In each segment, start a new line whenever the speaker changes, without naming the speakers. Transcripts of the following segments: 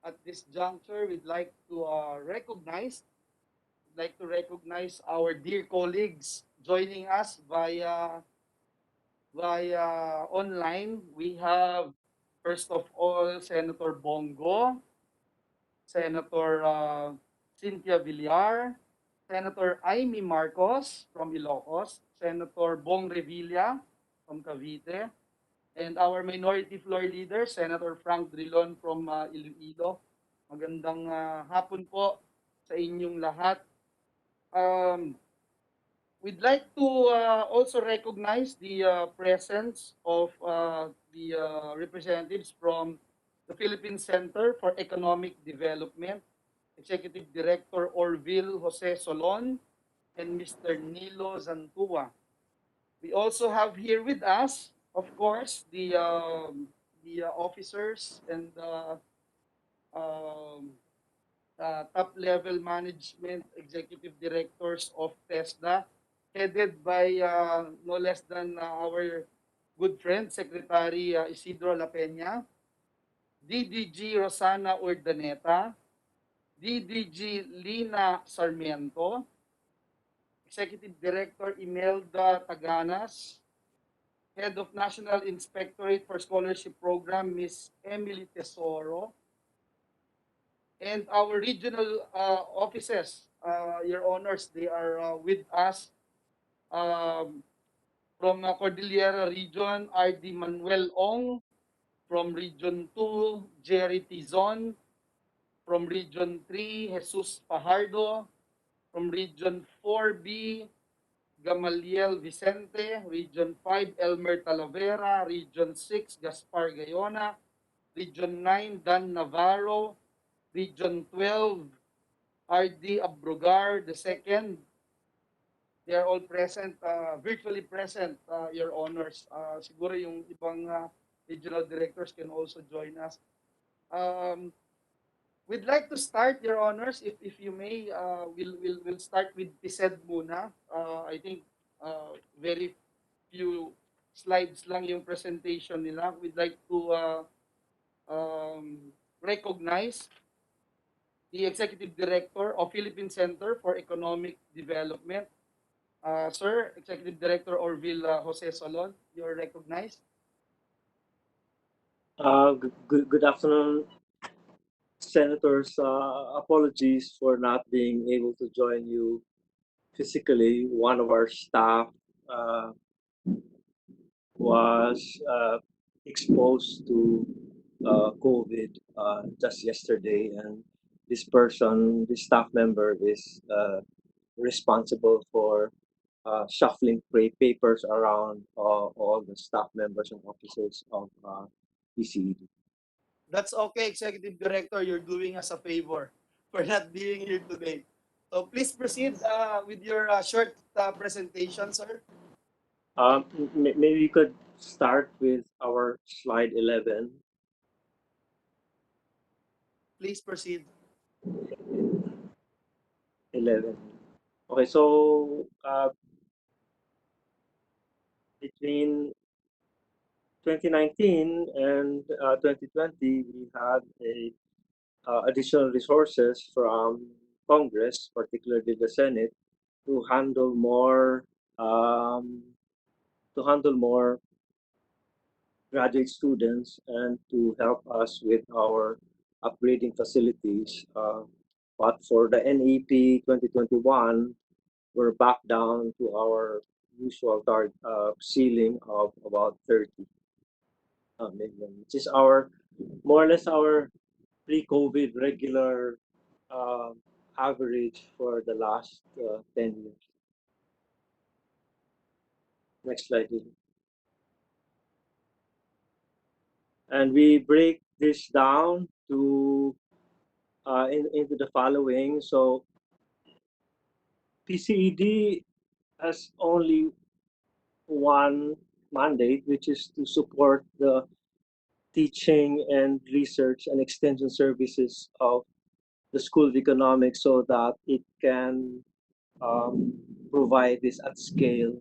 At this juncture, we'd like to recognize our dear colleagues joining us via online. We have first of all Senator Bongo, Senator Cynthia Villar, Senator Amy Marcos from Ilocos, Senator Bong Revilla from Cavite, and our minority floor leader, Senator Frank Drilon from Iloilo. Magandang hapon po sa inyong lahat. Um, we'd like to also recognize the presence of the representatives from the Philippine Center for Economic Development, Executive Director Orville Jose Solon, and Mr. Nilo Zantua. We also have here with us, of course, the officers and um, top level management executive directors of TESDA, headed by no less than our good friend, Secretary Isidro La Peña, DDG Rosana Urdaneta, DDG Lina Sarmiento, Executive Director Imelda Taganas, Head of National Inspectorate for Scholarship Program, Ms. Emily Tesoro, and our regional offices, Your Honors, they are with us um, from Cordillera Region, R.D. Manuel Ong, from Region 2, Jerry Tizon, from Region 3, Jesus Fajardo, from Region 4B, Gamaliel Vicente, Region 5, Elmer Talavera, Region 6, Gaspar Gayona, Region 9, Dan Navarro, Region 12, R.D. Abrugar II. They are all present, virtually present, Your Honors. Siguro yung ibang regional directors can also join us. Um, we'd like to start, Your Honors, if you may, we'll start with TISED muna. I think very few slides lang yung presentation nila. We'd like to recognize the Executive Director of Philippine Center for Economic Development. Sir, Executive Director Orville Jose Solon, you're recognized.
Good afternoon, Senators. Apologies for not being able to join you physically. One of our staff uh, was exposed to COVID just yesterday, and this staff member, is responsible for shuffling papers around all the staff members and officers of PCED.
That's okay, Executive Director. You're doing us a favor for not being here today. So please proceed with your short presentation, sir.
Maybe we could start with our slide 11.
Please proceed.
11. Okay, so between 2019 and 2020, we had additional resources from Congress, particularly the Senate, to handle more um, graduate students and to help us with our upgrading facilities. But for the NEP 2021, we're back down to our usual target ceiling of about 30 million, which is our more or less our pre-COVID regular uh, average for the last 10 years. Next slide, please. And we break this down to into the following. So PCED has only one mandate, which is to support the teaching and research and extension services of the School of Economics so that it can um, provide this at scale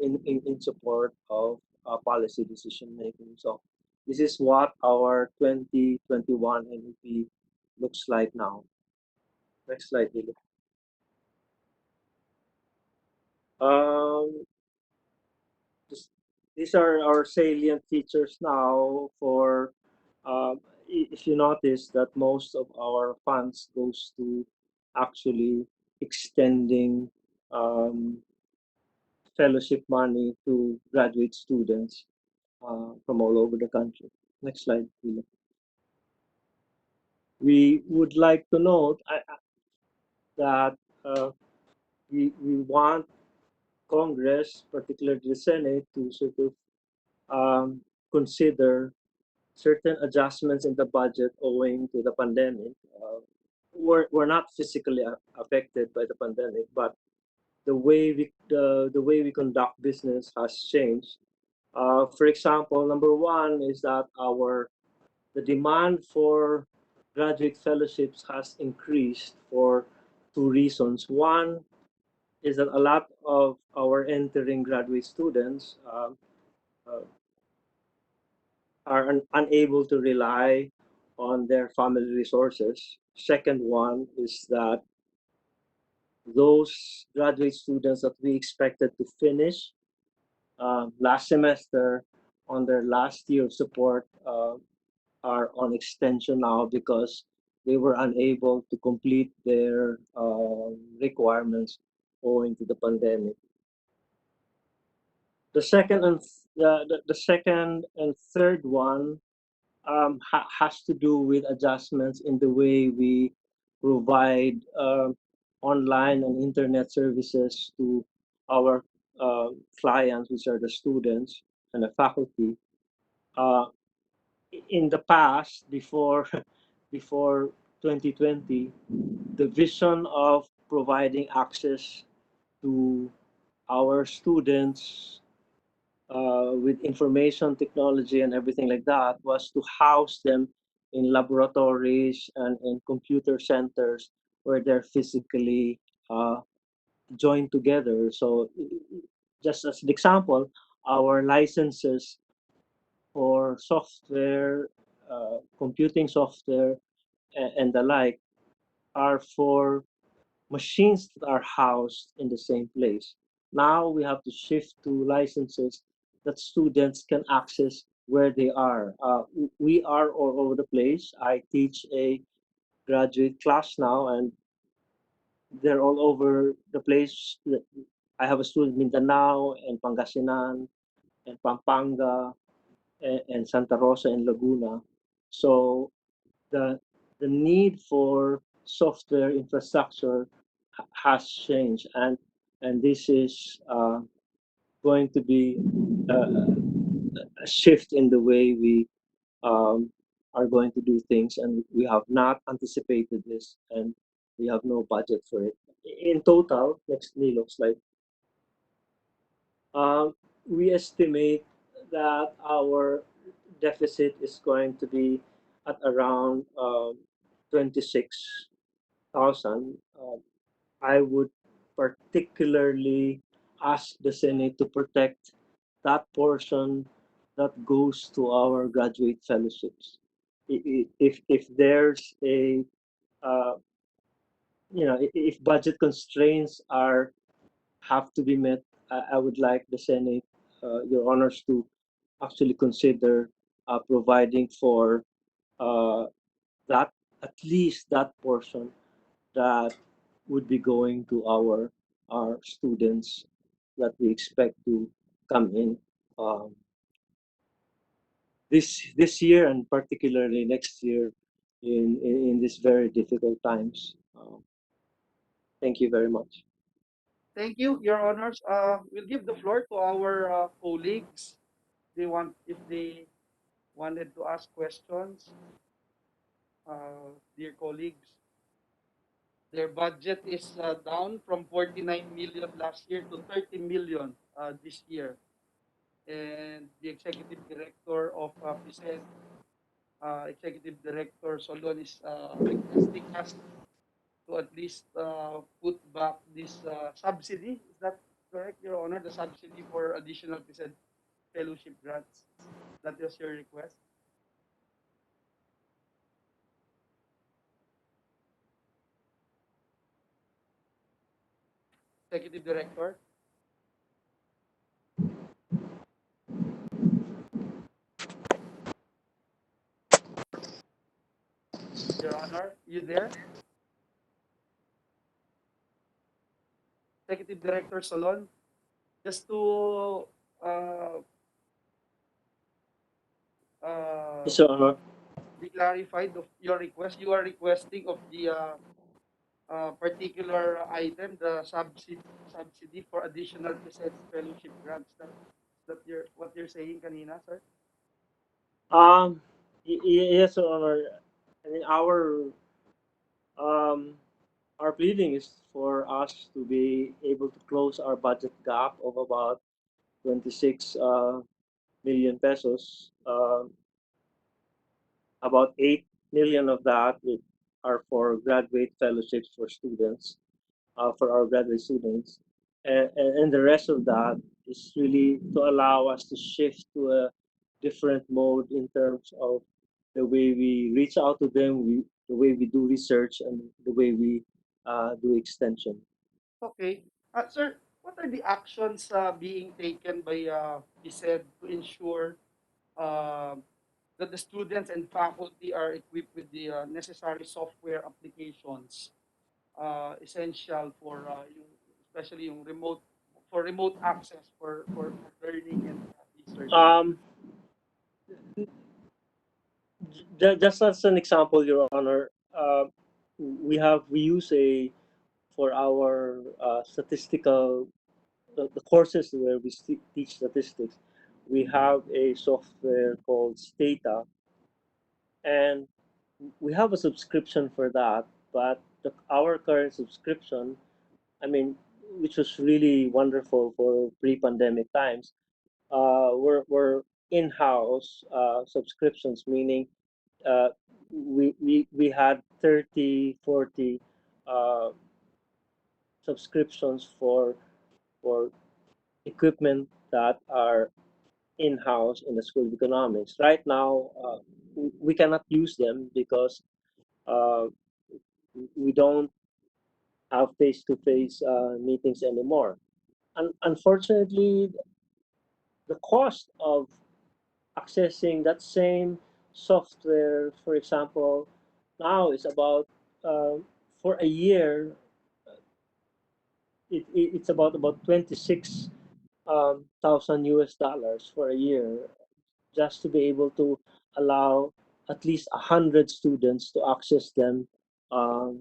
in support of policy decision making. So This is what our 2021 NEP looks like now. Next slide, Lilo. Um, this, these are our salient features now for, if you notice that most of our funds goes to actually extending um, fellowship money to graduate students from all over the country. Next slide, please. We would like to note that we want Congress, particularly the Senate, to sort of um, consider certain adjustments in the budget owing to the pandemic. We're not physically affected by the pandemic, but the way we conduct business has changed. For example, number one is that our the demand for graduate fellowships has increased for two reasons. One is that a lot of our entering graduate students uh, are unable to rely on their family resources. Second one is that those graduate students that we expected to finish last semester on their last year of support are on extension now because they were unable to complete their requirements owing to the pandemic. The second and third one has to do with adjustments in the way we provide online and internet services to our clients, which are the students and the faculty. Uh, in the past, before 2020, the vision of providing access to our students with information technology and everything like that was to house them in laboratories and in computer centers where they're physically uh, joined together. So, just as an example, our licenses for software, computing software, and the like are for machines that are housed in the same place. Now we have to shift to licenses that students can access where they are. We are all over the place. I teach a graduate class now, and they're all over the place. I have a student in Mindanao and Pangasinan and Pampanga and Santa Rosa and Laguna. So the the need for software infrastructure has changed, and this is going to be a shift in the way we um, are going to do things, and we have not anticipated this, and we have no budget for it. In total, next Nilo slide, um, we estimate that our deficit is going to be at around 26,000. I would particularly ask the Senate to protect that portion that goes to our graduate fellowships. If there's a uh, if budget constraints are have to be met, I would like the Senate, Your Honors, to actually consider providing for uh, that at least that portion that would be going to our students that we expect to come in um, this year and particularly next year in these very difficult times. Thank you very much.
Thank you, Your Honors. We'll give the floor to our colleagues. If they wanted to ask questions, dear colleagues. Their budget is down from 49 million last year to 30 million this year. And the executive director of PSED, executive director Solon is requesting us to at least put back this subsidy. Is that correct, Your Honor? The subsidy for additional PSED fellowship grants. That was your request? Executive Director. Your Honor, you there? Executive Director Solon, just to uh, uh,
Yes, Your Honor.
be clarified of your request, you are requesting of the particular item, the subsidy for additional PSETS fellowship grants. That what you're saying kanina, sir?
Um, yes, Your Honor. I mean, um, our pleading is for us to be able to close our budget gap of about 26 million pesos. About 8 million of that are for graduate fellowships for students, for our graduate students. And the rest of that is really to allow us to shift to a different mode in terms of the way we reach out to them, the way we do research, and the way we do extension.
Okay. Sir, what are the actions being taken by PSED to ensure uh, that the students and faculty are equipped with the necessary software applications essential for especially yung remote access for learning and research.
Um, just as an example, Your Honor, we use a for our statistical the courses where we teach statistics, we have a software called Stata, and we have a subscription for that. But our current subscription, I mean, which was really wonderful for pre-pandemic times, were in-house subscriptions, meaning uh, we had 30, 40 uh, subscriptions for equipment that are in-house in the School of Economics. Right now, we cannot use them because uh, we don't have face-to-face meetings anymore. Unfortunately, the cost of accessing that same software, for example, now is about for a year, it's about 26 thousand US dollars for a year just to be able to allow at least 100 students to access them um,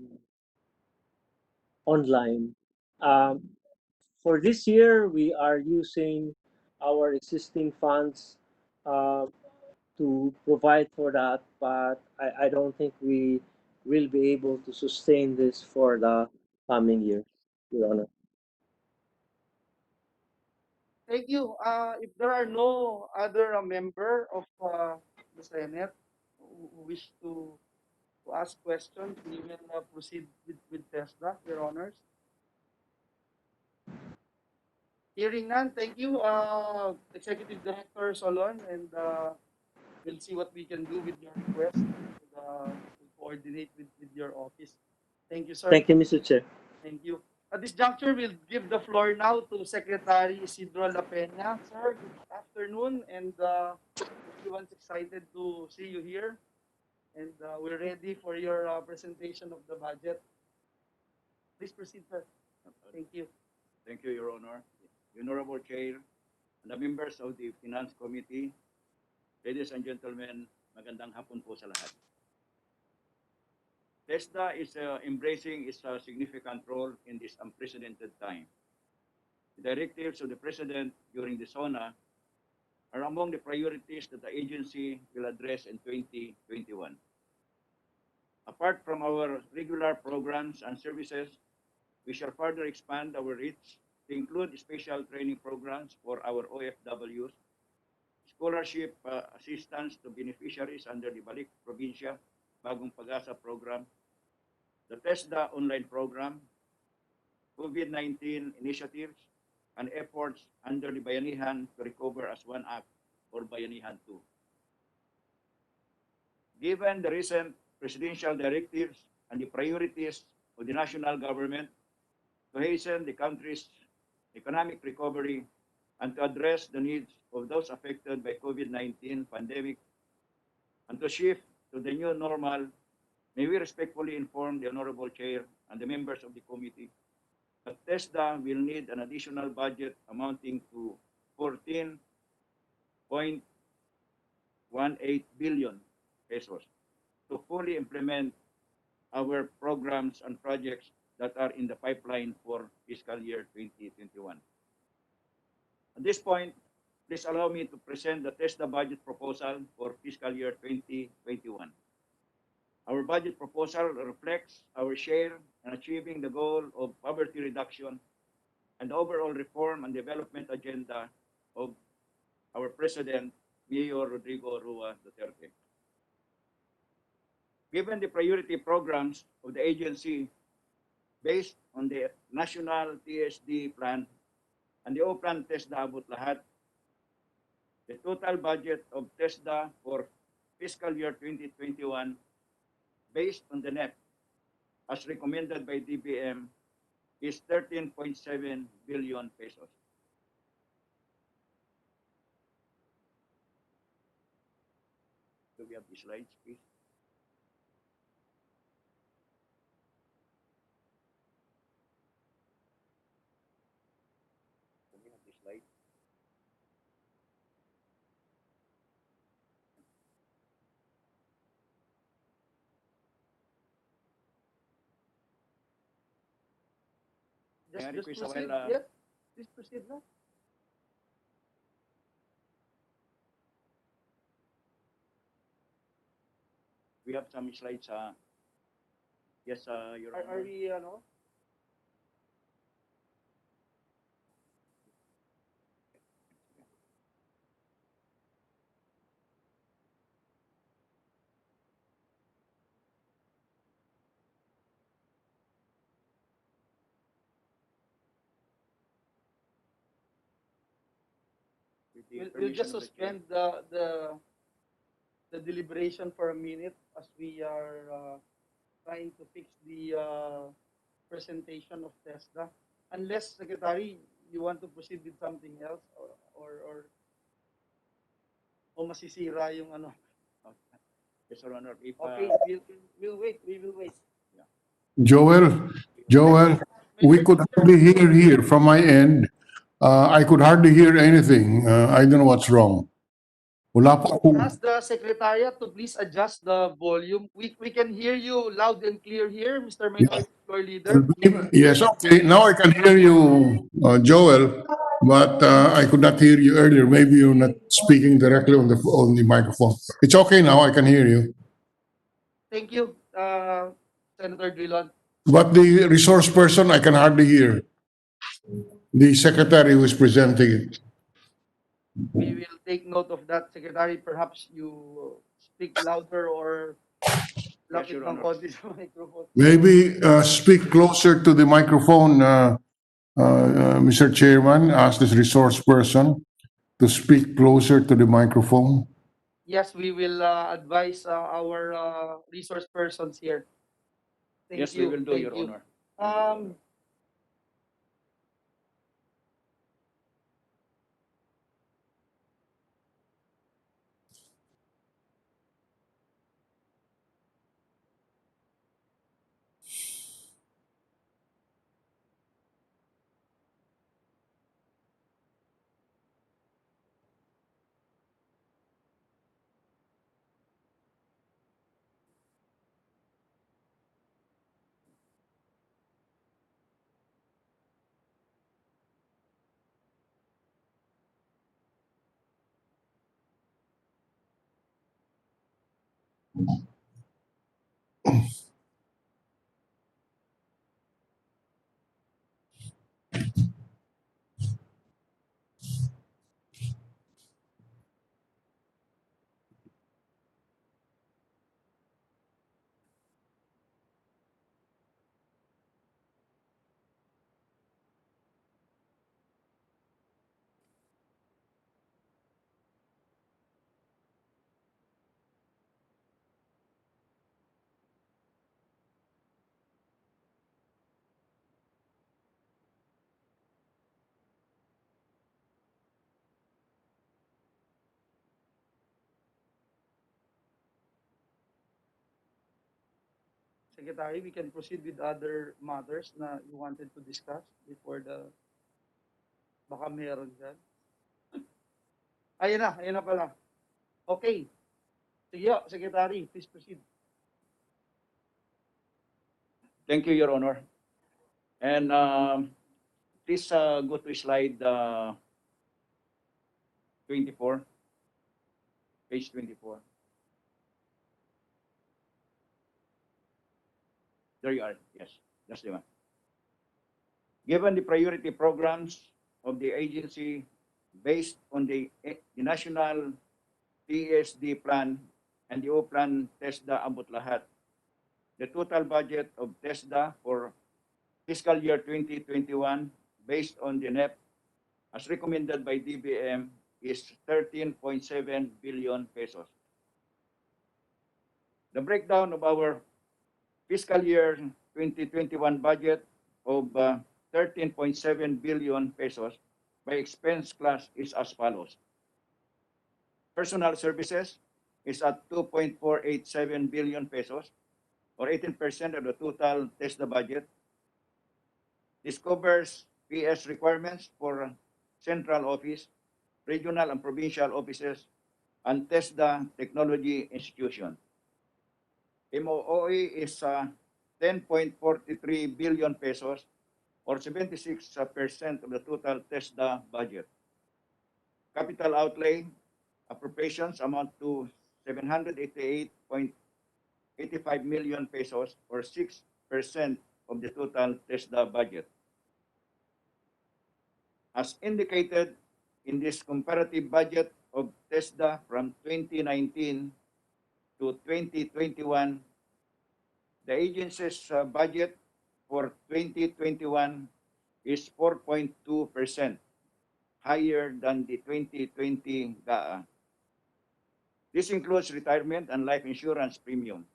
online. Um, for this year, we are using our existing funds uh, to provide for that, but I don't think we will be able to sustain this for the coming year, Your Honor.
Thank you. If there are no other member of the Senate who wish to ask questions, we will proceed with TESDA, Your Honors. Hearing none, thank you, Executive Director Solon, and we'll see what we can do with your request. And, we'll coordinate with your office. Thank you, sir.
Thank you, Mr. Chair.
Thank you. At this juncture, we'll give the floor now to Secretary Isidro La Peña. Sir, good afternoon, and everyone's excited to see you here. And we're ready for your presentation of the budget. Please proceed, sir. Thank you.
Thank you, Your Honor. Honorable Chair, and the members of the Finance Committee, ladies and gentlemen, magandang hapon po sa lahat. TESDA is embracing its significant role in this unprecedented time. The directives of the President during the SONA are among the priorities that the agency will address in 2021. Apart from our regular programs and services, we shall further expand our reach to include special training programs for our OFWs, scholarship assistance to beneficiaries under the Balik Probinsya Bagong Pag-asa program, the TESDA online program, COVID-19 initiatives, and efforts under the Bayanihan to recover as one act or Bayanihan 2. Given the recent presidential directives and the priorities of the national government, to hasten the country's economic recovery and to address the needs of those affected by COVID-19 pandemic and to shift to the new normal, may we respectfully inform the Honorable Chair and the members of the committee that TESDA will need an additional budget amounting to 14.18 billion pesos to fully implement our programs and projects that are in the pipeline for fiscal year 2021. At this point, please allow me to present the TESDA budget proposal for fiscal year 2021. Our budget proposal reflects our share in achieving the goal of poverty reduction and overall reform and development agenda of our President, Mayor Rodrigo Rua Duterte. Given the priority programs of the agency based on the National TSD Plan and the O-Plan TESDA Abot Lahat, the total budget of TESDA for fiscal year 2021 based on the NEP as recommended by DBM is 13.7 billion pesos. Do we have the slides, please? Do we have the slides? May I
Just
request a
proceed.
while,
Yeah, please proceed now.
we have some slides. Yes, Your
Are
Honor.
we, ano?
With the
We'll
permission
just
of the chair.
suspend the deliberation for a minute as we are trying to fix the presentation of TESDA. Unless, Secretary, you want to proceed with something else or masisira yung ano.
Yes, Your Honor. If,
Okay, we'll wait. We will wait.
Joel, we could hardly hear here from my end. I could hardly hear anything. I don't know what's wrong. Wala pa akong...
Ask the Secretariat to please adjust the volume. We can hear you loud and clear here, Mr. Minority Floor Leader.
Yes, okay. Now I can hear you, Joel, but I could not hear you earlier. Maybe you're not speaking directly on the microphone. It's okay now. I can hear you.
Thank you, Senator Drilon.
But the resource person, I can hardly hear. The secretary who is presenting it.
We will take note of that, Secretary. Perhaps you speak louder or
Yes,
lapit
Your
ng
Honor.
konti sa microphone.
Maybe speak closer to the microphone, Mr. Chairman. Ask this resource person to speak closer to the microphone.
Yes, we will advise our resource persons here. Thank
Yes,
you.
we will do,
Thank
Your
you.
Honor.
Secretary, we can proceed with other matters na you wanted to discuss before the baka meron dyan. Ayun na pala. Okay. Sige, Secretary, please proceed.
Thank you, Your Honor. And please go to slide 24, page 24. There you are. Yes, that's the one. Given the priority programs of the agency based on the national TESD plan and the O plan TESDA abot lahat, the total budget of TESDA for fiscal year 2021 based on the NEP as recommended by DBM is 13.7 billion pesos. The breakdown of our fiscal year 2021 budget of 13.7 billion pesos by expense class is as follows. Personal services is at 2.487 billion pesos or 18% of the total TESDA budget. This covers PS requirements for central office, regional and provincial offices, and TESDA technology institution. MOOE is 10.43 billion pesos or 76% of the total TESDA budget. Capital outlay appropriations amount to 788.85 million pesos or 6% of the total TESDA budget. As indicated in this comparative budget of TESDA from 2019 to 2021, the agency's budget for 2021 is 4.2% higher than the 2020 GAA. This includes retirement and life insurance premium.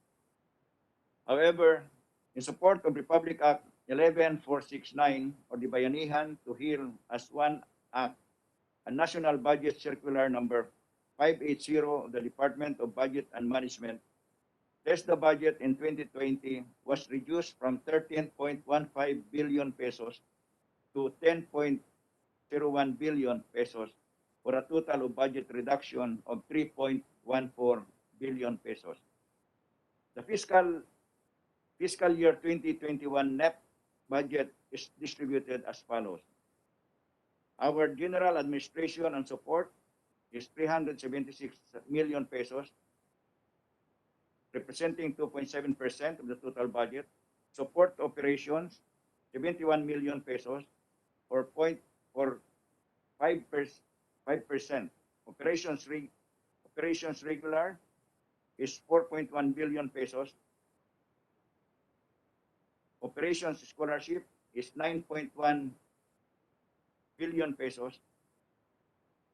However, in support of Republic Act 11469 or the Bayanihan to Heal as One Act, a National Budget Circular number 580 of the Department of Budget and Management, TESDA budget in 2020 was reduced from 13.15 billion pesos to 10.01 billion pesos for a total of budget reduction of 3.14 billion pesos. The fiscal year 2021 NEP budget is distributed as follows. Our general administration and support is 376 million pesos, representing 2.7% of the total budget. Support operations, 71 million pesos or 5%. Operations regular is 4.1 billion pesos. Operations scholarship is 9.1 billion pesos.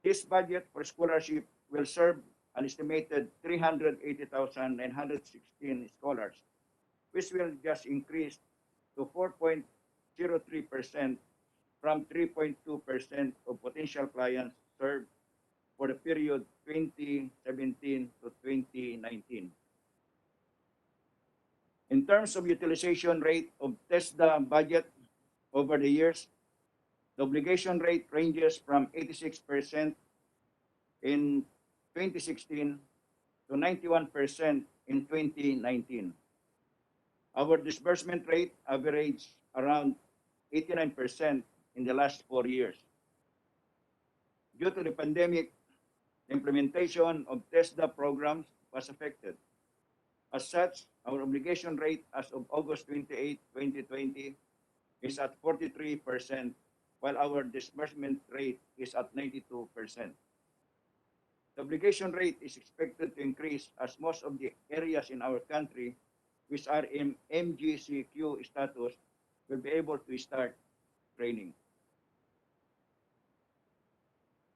This budget for scholarship will serve an estimated 380,916 scholars, which will just increase to 4.03% from 3.2% of potential clients served for the period 2017 to 2019. In terms of utilization rate of TESDA budget over the years, the obligation rate ranges from 86% in 2016 to 91% in 2019. Our disbursement rate averaged around 89% in the last 4 years. Due to the pandemic, the implementation of TESDA programs was affected. As such, our obligation rate as of August 28, 2020 is at 43%, while our disbursement rate is at 92%. The obligation rate is expected to increase as most of the areas in our country which are in MGCQ status will be able to start training.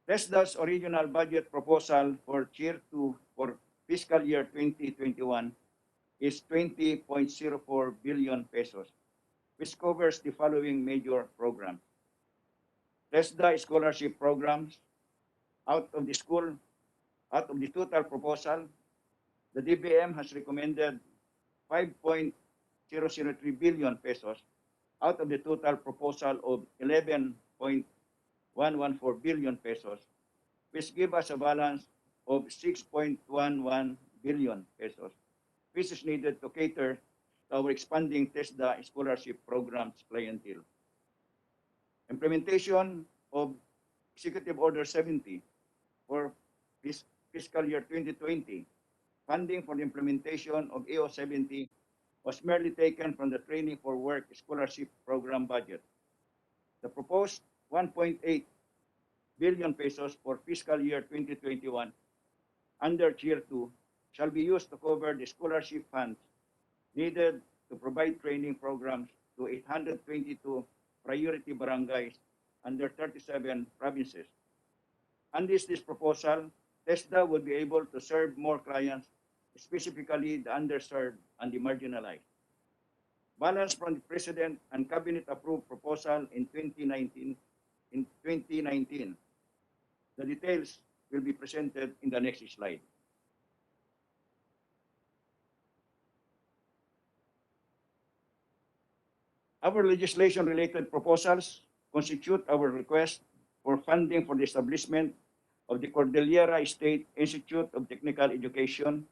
TESDA's original budget proposal for Tier 2 for fiscal year 2021 is 20.04 billion pesos, which covers the following major programs. TESDA scholarship programs. Out of the total proposal, the DBM has recommended billion pesos out of the total proposal of 11.114 billion pesos, which give us a balance of 6.11 billion pesos, which is needed to cater to our expanding TESDA scholarship programs clientele. Implementation of Executive Order 70 for fiscal year 2020, funding for the implementation of EO 70 was merely taken from the Training for Work Scholarship Program budget. The proposed 1.8 billion pesos for fiscal year 2021 under Tier 2 shall be used to cover the scholarship funds needed to provide training programs to 822 priority barangays under 37 provinces. Under this proposal, TESDA would be able to serve more clients, specifically the underserved and the marginalized. Balance from the President and Cabinet approved proposal in 2019. The details will be presented in the next slide. Our legislation-related proposals constitute our request for funding for the establishment of the Cordillera State Institute of Technical Education,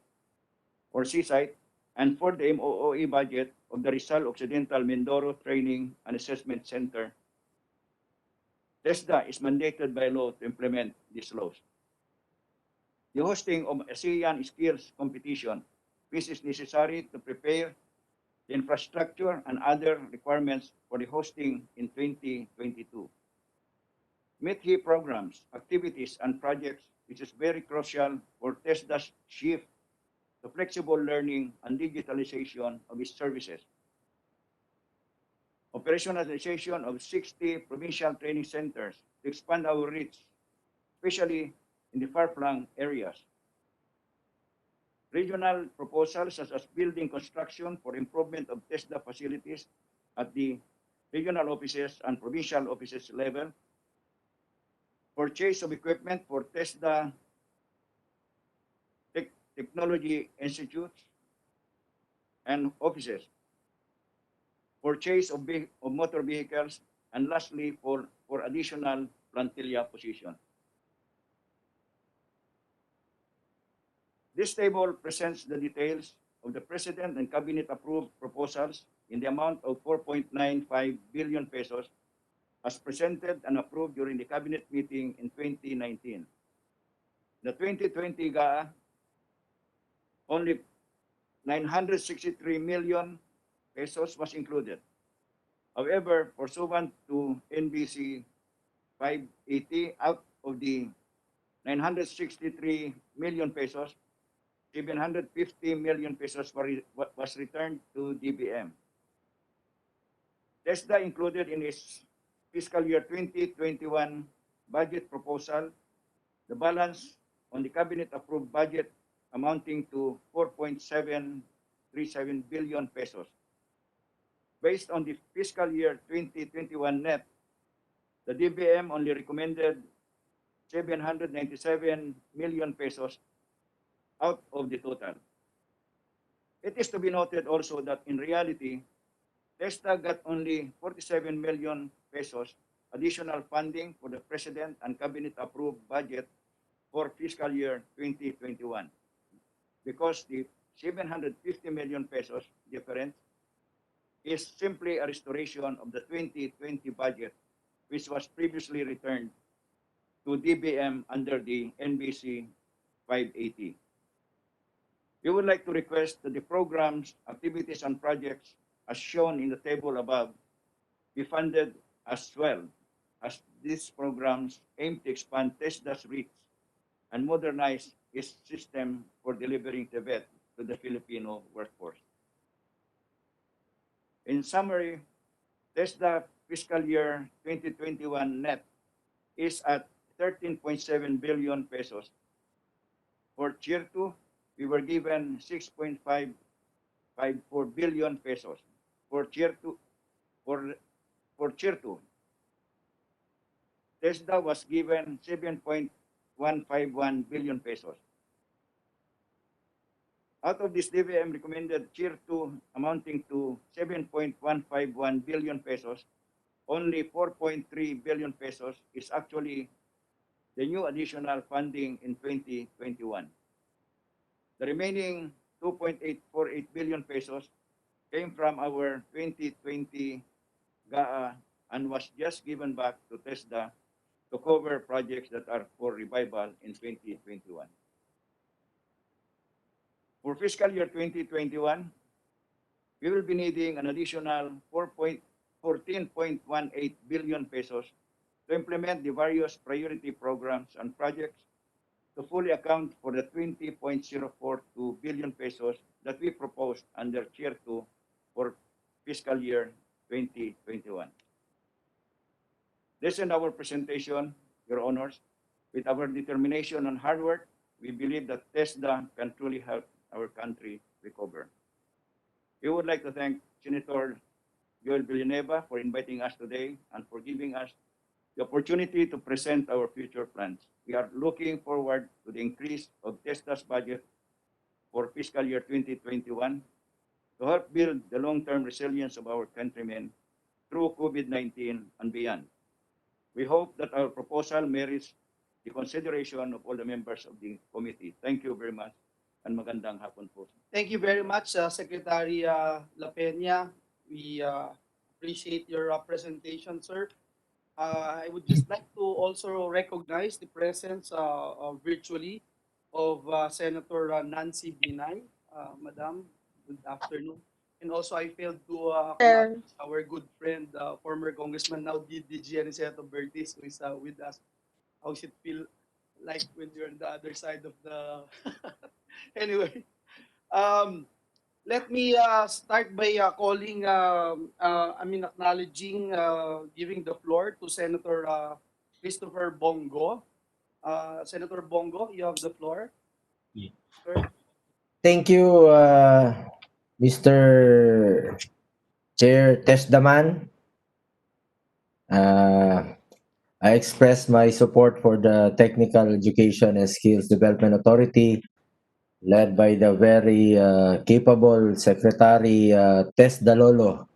or CSIT, and for the MOOE budget of the Rizal Occidental Mindoro Training and Assessment Center. TESDA is mandated by law to implement these laws. The hosting of ASEAN Skills Competition, which is necessary to prepare the infrastructure and other requirements for the hosting in 2022. MITHI programs, activities, and projects, which is very crucial for TESDA's shift to flexible learning and digitalization of its services. Operationalization of 60 provincial training centers to expand our reach, especially in the far-flung areas. Regional proposals such as building construction for improvement of TESDA facilities at the regional offices and provincial offices level, purchase of equipment for TESDA technology institutes and offices, purchase of motor vehicles, and lastly, for additional plantilla position. This table presents the details of the President and Cabinet approved proposals in the amount of 4.95 billion pesos as presented and approved during the Cabinet meeting in 2019. The 2020 GAA, only 963 million pesos was included. However, pursuant to NBC 580, out of the 963 million pesos, 750 million pesos was returned to DBM. TESDA included in its fiscal year 2021 budget proposal the balance on the Cabinet-approved budget amounting to 4.737 billion pesos. Based on the fiscal year 2021 net, the DBM only recommended 797 million pesos out of the total. It is to be noted also that in reality, TESDA got only 47 million pesos additional funding for the President and Cabinet-approved budget for fiscal year 2021 because the 750 million pesos difference is simply a restoration of the 2020 budget, which was previously returned to DBM under the NBC 580. We would like to request that the programs, activities, and projects as shown in the table above be funded as well, as these programs aim to expand TESDA's reach and modernize its system for delivering TVET to the Filipino workforce. In summary, TESDA fiscal year 2021 net is at 13.7 billion pesos. For Tier 2, we were given 6.554 billion pesos. For Tier 2, TESDA was given 7.151 billion pesos. Out of this, DBM recommended Tier 2 amounting to 7.151 billion pesos. Only 4.3 billion pesos is actually the new additional funding in 2021. The remaining 2.848 billion pesos came from our 2020 GAA and was just given back to TESDA to cover projects that are for revival in 2021. For fiscal year 2021, we will be needing an additional 14.18 billion pesos to implement the various priority programs and projects to fully account for the 20.042 billion pesos that we proposed under Tier 2 for fiscal year 2021. This is our presentation, Your Honors. With our determination and hard work, we believe that TESDA can truly help our country recover. We would like to thank Senator Joel Villanueva for inviting us today and for giving us the opportunity to present our future plans. We are looking forward to the increase of TESDA's budget for fiscal year 2021 to help build the long-term resilience of our countrymen through COVID-19 and beyond. We hope that our proposal merits the consideration of all the members of the committee. Thank you very much and magandang hapon po.
Thank you very much, Secretary La Peña. We appreciate your presentation, sir. I would just like to also recognize the presence virtually of Senator Nancy Binay. Madam, good afternoon. And also, I failed to acknowledge our good friend, former Congressman, now DDG Aniceto Bertis, who is with us. How does it feel like when you're on the other side of the... Anyway, let me start by acknowledging, giving the floor to Senator Christopher Bongo. Senator Bongo, you have the floor. Sir.
Thank you, Mr. Chair Tesdaman. I express my support for the Technical Education and Skills Development Authority, led by the very capable Secretary TESDA Lolo,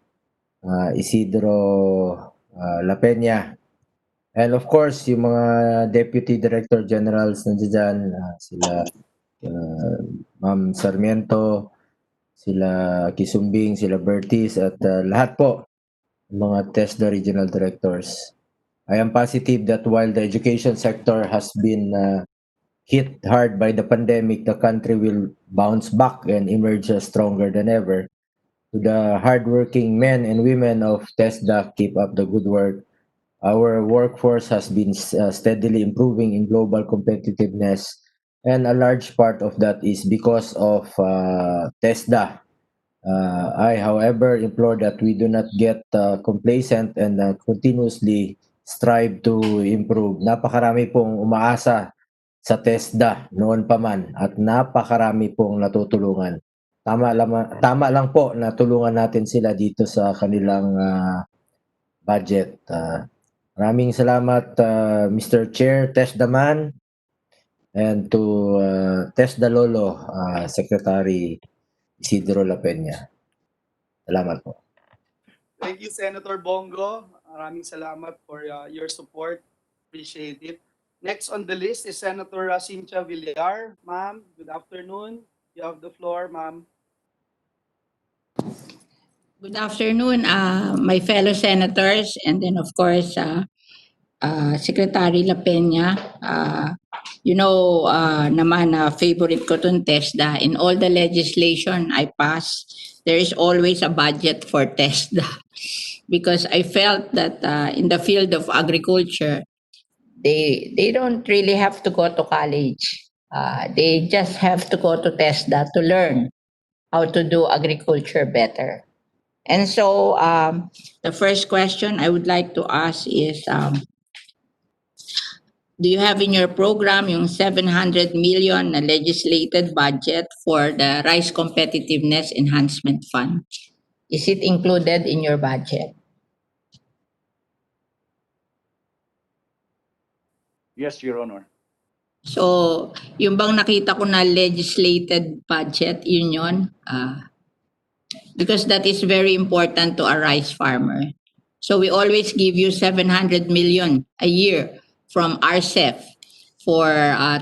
Isidro La Peña. And of course, yung mga Deputy Director Generals nandiyan, sila Ma'am Sarmiento, sila Kisumbing, sila Bertis, at lahat po mga TESDA Regional Directors. I am positive that while the education sector has been hit hard by the pandemic, the country will bounce back and emerge stronger than ever. To the hardworking men and women of TESDA, keep up the good work. Our workforce has been steadily improving in global competitiveness, and a large part of that is because of TESDA. I, however, implore that we do not get complacent and continuously strive to improve. Napakarami pong umaasa sa TESDA noon pa man at napakarami pong natutulungan. Tama lang po na tulungan natin sila dito sa kanilang budget. Maraming salamat, Mr. Chair TESDAman, and to TESDA Lolo, Secretary Isidro La Peña. Salamat po.
Thank you, Senator Bongo. Maraming salamat for your support. Appreciate it. Next on the list is Senator Cynthia Villar. Ma'am, good afternoon. You have the floor, ma'am.
Good afternoon, my fellow senators, and then of course, Secretary La Peña. Naman favorite ko tong TESDA. In all the legislation I pass, there is always a budget for TESDA because I felt that in the field of agriculture, they don't really have to go to college. They just have to go to TESDA to learn how to do agriculture better. And so the first question I would like to ask is, do you have in your program yung 700 million na legislated budget for the Rice Competitiveness Enhancement Fund? Is it included in your budget?
Yes, Your Honor.
So, yung bang nakita ko na legislated budget, yun. Because that is very important to a rice farmer. So we always give you 700 million a year from RCEF for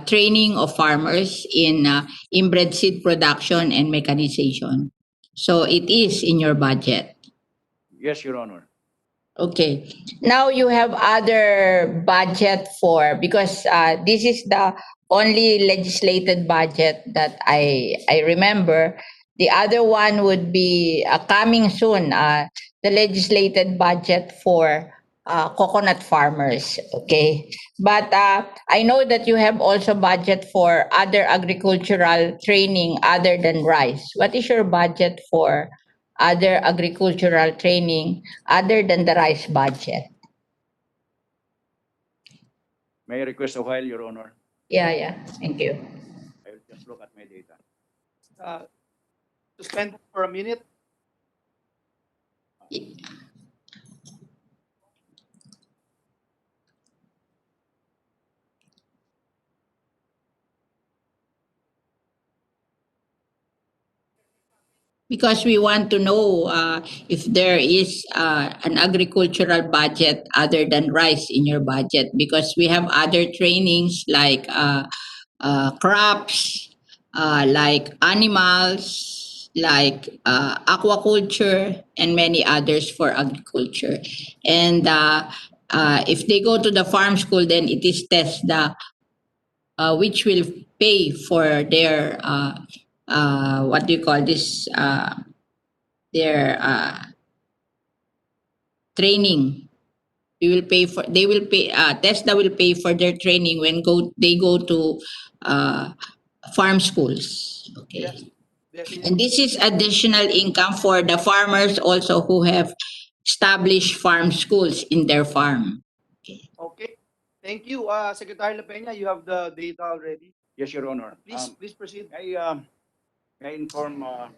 training of farmers in inbred seed production and mechanization. So it is in your budget.
Yes, Your Honor.
Okay. Now you have other budget for, because this is the only legislated budget that I remember. The other one would be coming soon. The legislated budget for coconut farmers. Okay. But I know that you have also budget for other agricultural training other than rice. What is your budget for other agricultural training other than the rice budget?
May I request a while, Your Honor?
Yeah. Thank you.
I will just look at my data.
Suspend for a minute.
Because we want to know if there is an agricultural budget other than rice in your budget, because we have other trainings like crops, like animals, like aquaculture, and many others for agriculture. And if they go to the farm school, then it is TESDA, which will pay for their what do you call this, their training. They will pay, TESDA will pay for their training when they go to uh, farm schools. Okay.
Yes, definitely.
And this is additional income for the farmers also who have established farm schools in their farm.
Okay. Thank you, Secretary La Peña. You have the data already.
Yes, Your Honor.
Please proceed.
I inform the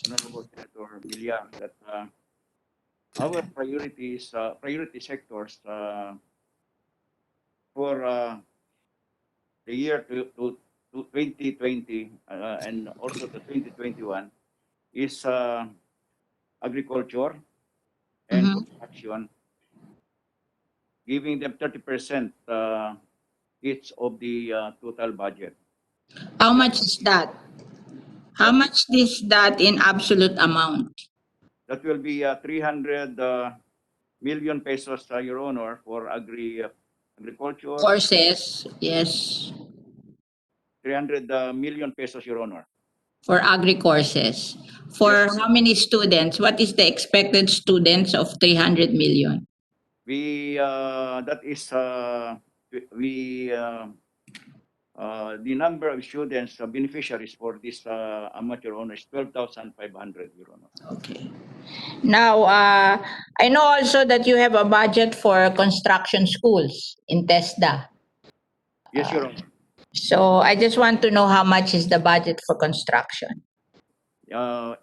Honorable Senator Villar that our priority sectors for the year to 2020 and also to 2021 is agriculture and
Mhm.
construction, giving them 30% each of the total budget.
How much is that? How much is that in absolute amount?
That will be 300 million pesos, Your Honor, for agriculture.
Courses, yes,
300 million pesos, Your Honor.
for agri courses. For
Yes.
how many students? What is the expected students of 300 million?
We that is we the number of students beneficiaries for this amount, Your Honor, is 12,500, Your Honor.
Okay. Now, I know also that you have a budget for construction schools in TESDA.
Yes, Your Honor.
So I just want to know how much is the budget for construction.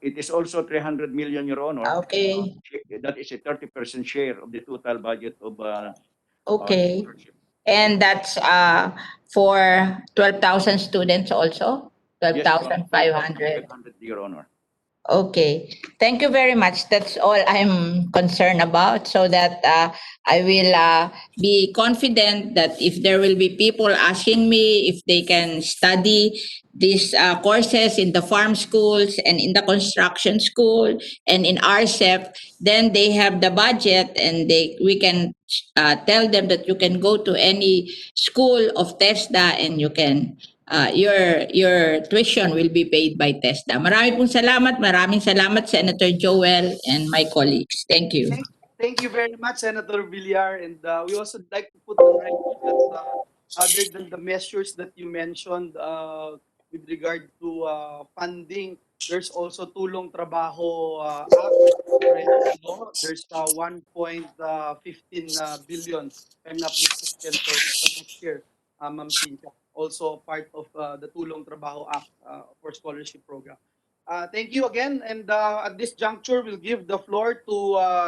It is also 300 million, Your Honor.
Okay.
That is a 30% share of the total budget of
Okay.
scholarship.
And that's for 12,000 students also?
Yes, Your Honor.
12,500.
12,500, Your Honor.
Okay. Thank you very much. That's all I'm concerned about, so that I will be confident that if there will be people asking me if they can study these courses in the farm schools and in the construction school and in RCEP, then they have the budget, and we can tell them that you can go to any school of TESDA and you can your tuition will be paid by TESDA. Maraming salamat Senator Joel and my colleagues. Thank you.
Thank you very much, Senator Villar. And we also like to put on record that other than the measures that you mentioned with regard to funding, there's also Tulong Trabaho Act already in law. There's 1.15 billion, if I'm not mistaken, for next year, Ma'am Cynthia. Also part of the Tulong Trabaho Act for scholarship program. Thank you again. And at this juncture, we'll give the floor to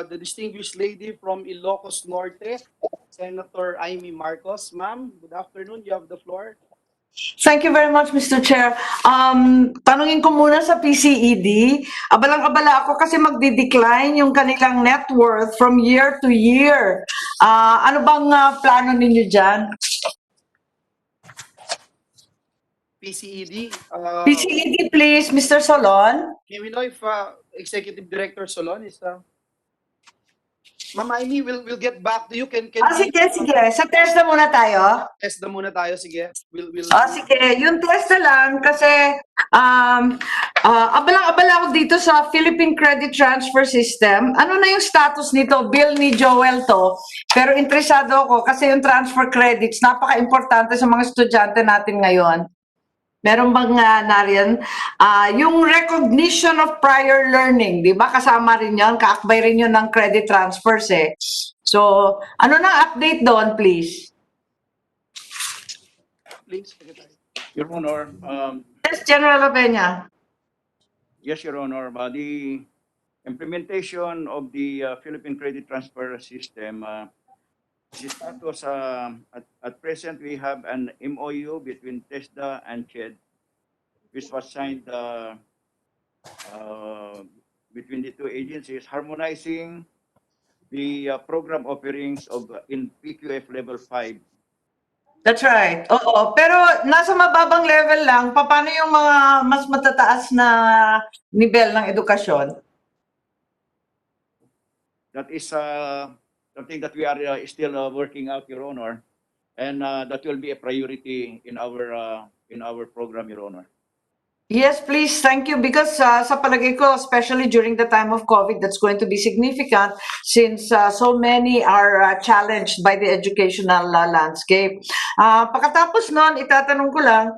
the distinguished lady from Ilocos Norte, Senator Amy Marcos. Ma'am, good afternoon. You have the floor.
Thank you very much, Mr. Chair. Tanungin ko muna sa PCED. Abalang-abala ako kasi magdi-decline yung kanilang net worth from year to year. Ano bang plano ninyo dyan?
PCED.
PCED, please, Mr. Solon.
Can we know if Executive Director Solon is... Ma'am Amy, we'll get back to you. Can we
Sige. Sa TESDA muna tayo.
test na muna tayo? Sige.
Sige. Yung TESDA lang kasi abalang-abala ako dito sa Philippine Credit Transfer System. Ano na yung status nito? Bill ni Joel to. Pero interesado ako kasi yung transfer credits, napaka-importante sa mga estudyante natin ngayon. Meron bang nariyan? Yung recognition of prior learning, di ba? Kasama rin yun, kaakbay rin yun ng credit transfers eh. So, ano na update doon, please?
Please, Secretary.
Your Honor,
Yes, General Peña.
yes, Your Honor, the implementation of the Philippine Credit Transfer System, the status at present we have an MOU between TESDA and CHED, which was signed between the two agencies, harmonizing the program offerings of in PQF level 5.
That's right. Oo, pero nasa mababang level lang, paano yung mga mas matataas na nivel ng edukasyon?
That is something that we are still working out, Your Honor, and that will be a priority in our program, Your Honor.
Yes, please. Thank you. Because sa palagay ko, especially during the time of COVID, that's going to be significant since so many are challenged by the educational landscape. Pagkatapos nun, itatanong ko lang,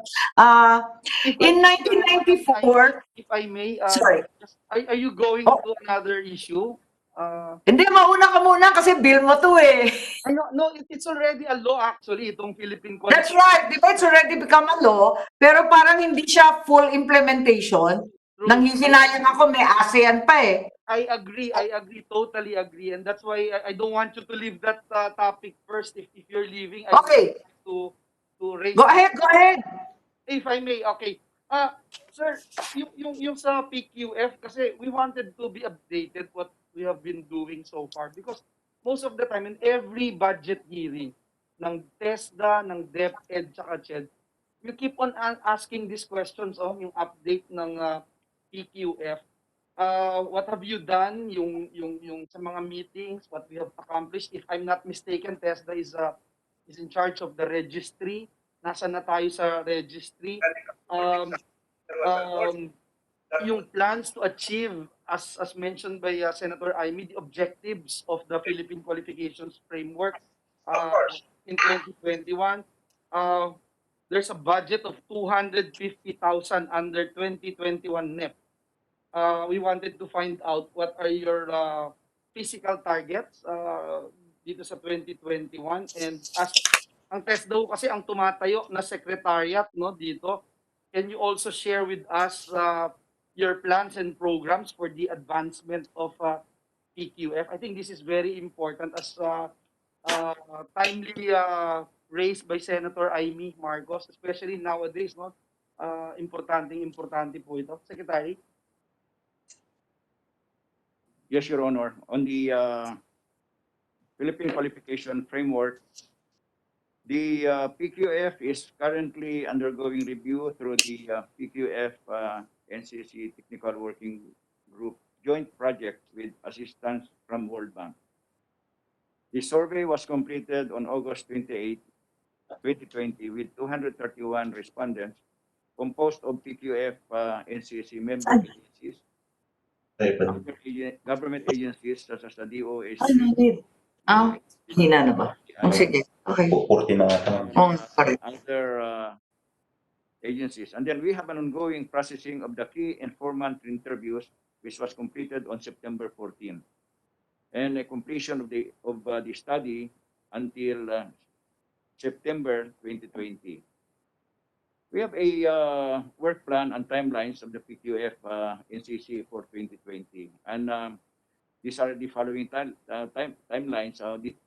in 1994,
If I may,
sorry.
are you going
Oh.
to another issue?
Hindi, mauna ka muna kasi bill mo to eh.
No, it's already a law actually, itong Philippine
That's
Qualifications.
right. Di ba it's already become a law, pero parang hindi siya full implementation.
True.
Nanghihinayang ako, may ASEAN pa eh.
I agree, totally agree. And that's why I don't want you to leave that topic first. If you're leaving, I
Okay.
would like to raise...
Go ahead.
If I may, okay. Sir, yung sa PQF, kasi we wanted to be updated what we have been doing so far. Because most of the time, in every budget hearing, ng TESDA, ng DepEd, tsaka CHED, we keep on asking these questions yung update ng PQF. What have you done yung sa mga meetings, what we have accomplished? If I'm not mistaken, TESDA is in charge of the registry. Nasa na tayo sa registry? Yung plans to achieve, as mentioned by Senator Amy, the objectives of the Philippine Qualifications Framework in 2021. There's a budget of 250,000 under 2021 NEP. We wanted to find out what are your physical targets dito sa 2021, and as ang TESDA kasi ang tumatayo na secretariat dito, can you also share with us your plans and programs for the advancement of PQF? I think this is very important as timely raised by Senator Amy Marcos, especially nowadays, importante po ito. Secretary?
Yes, Your Honor. On the Philippine Qualification Framework, the PQF is currently undergoing review through the PQF NCC Technical Working Group joint project with assistance from World Bank. The survey was completed on August 28, 2020 with 231 respondents composed of PQF NCC member agencies, government agencies such as the DOH,
Hina na ba? Sige. Okay.
other agencies. And then we have an ongoing processing of the key informant interviews, which was completed on September 14, and a completion of the study until September 2020. We have a work plan and timelines of the PQF NCC for 2020. And these are the following timelines. The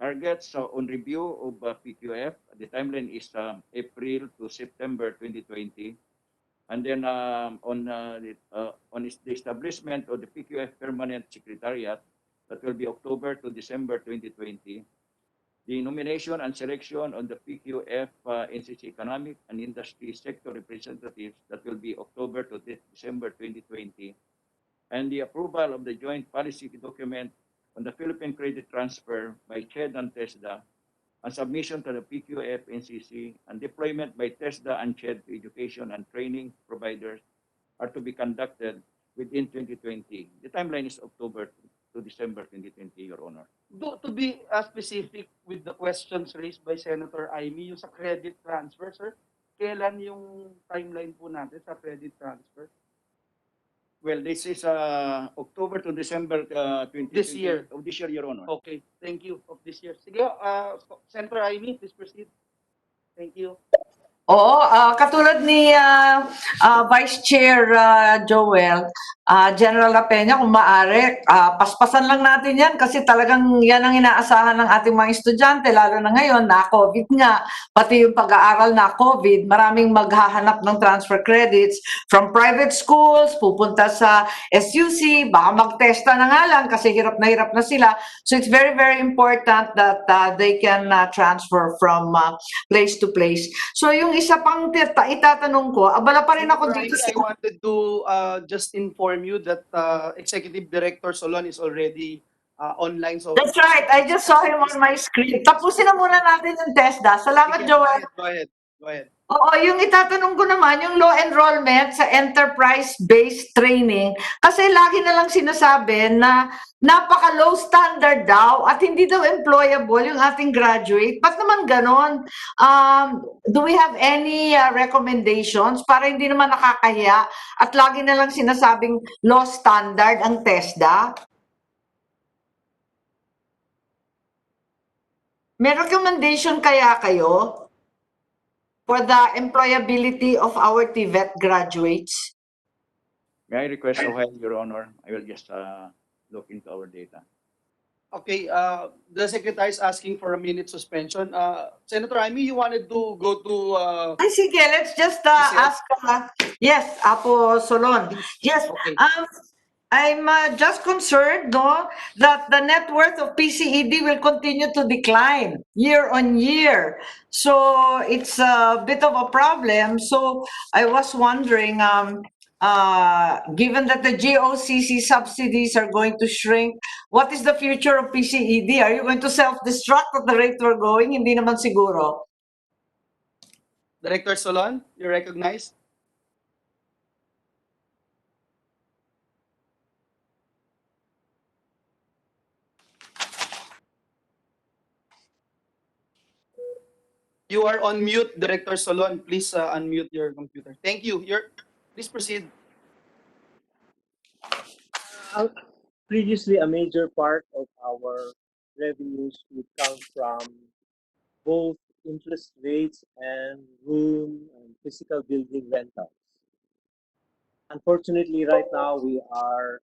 targets on review of PQF, the timeline is April to September 2020. And then on the establishment of the PQF Permanent Secretariat, that will be October to December 2020. The nomination and selection on the PQF NCC Economic and Industry Sector Representatives, that will be October to December 2020. And the approval of the joint policy document on the Philippine credit transfer by CHED and TESDA, and submission to the PQF NCC, and deployment by TESDA and CHED to education and training providers are to be conducted within 2020. The timeline is October to December 2020, Your Honor.
To be specific with the questions raised by Senator Amy, yung sa credit transfer, sir, kailan yung timeline po natin sa credit transfer?
Well, this is October to December 2020.
This year.
Of this year, Your Honor.
Okay, thank you. Of this year. Sige, Senator Amy, please proceed. Thank you.
Oo, katulad ni Vice Chair Joel, General La Peña, kung maaari, paspasan lang natin yan kasi talagang yan ang inaasahan ng ating mga estudyante, lalo na ngayon na COVID nga, pati yung pag-aaral na COVID, maraming maghahanap ng transfer credits from private schools, pupunta sa SUC, baka mag-testa na nga lang kasi hirap na sila. So it's very, very important that they can transfer from place to place. So yung isa pang itatanong ko, abala pa rin ako dito sa...
I wanted to just inform you that Executive Director Solon is already online. So
That's right. I just saw him on my screen. Tapusin na muna natin yung TESDA. Salamat, Joel.
Go ahead.
Oo, yung itatanong ko naman, yung law enrollment sa enterprise-based training, kasi lagi na lang sinasabi na napaka-low standard daw at hindi daw employable yung ating graduate. Ba't naman ganon? Do we have any recommendations para hindi naman nakakahiya at lagi na lang sinasabing low standard ang TESDA? May recommendation kaya kayo for the employability of our TVET graduates?
May I request a while, Your Honor? I will just look into our data.
Okay, the Secretary is asking for a minute suspension. Senator Amy, you wanted to go to...
Ay, sige, let's just ask, yes, Apo Solon. Yes,
Okay.
I'm just concerned, no, that the net worth of PCED will continue to decline year on year. So it's a bit of a problem. So I was wondering, given that the GOCC subsidies are going to shrink, what is the future of PCED? Are you going to self-destruct at the rate we're going? Hindi naman siguro.
Director Solon, you recognize? You are on mute, Director Solon. Please unmute your computer. Thank you. Please proceed.
Previously, a major part of our revenues would come from both interest rates and room and physical building rentals. Unfortunately, right now we are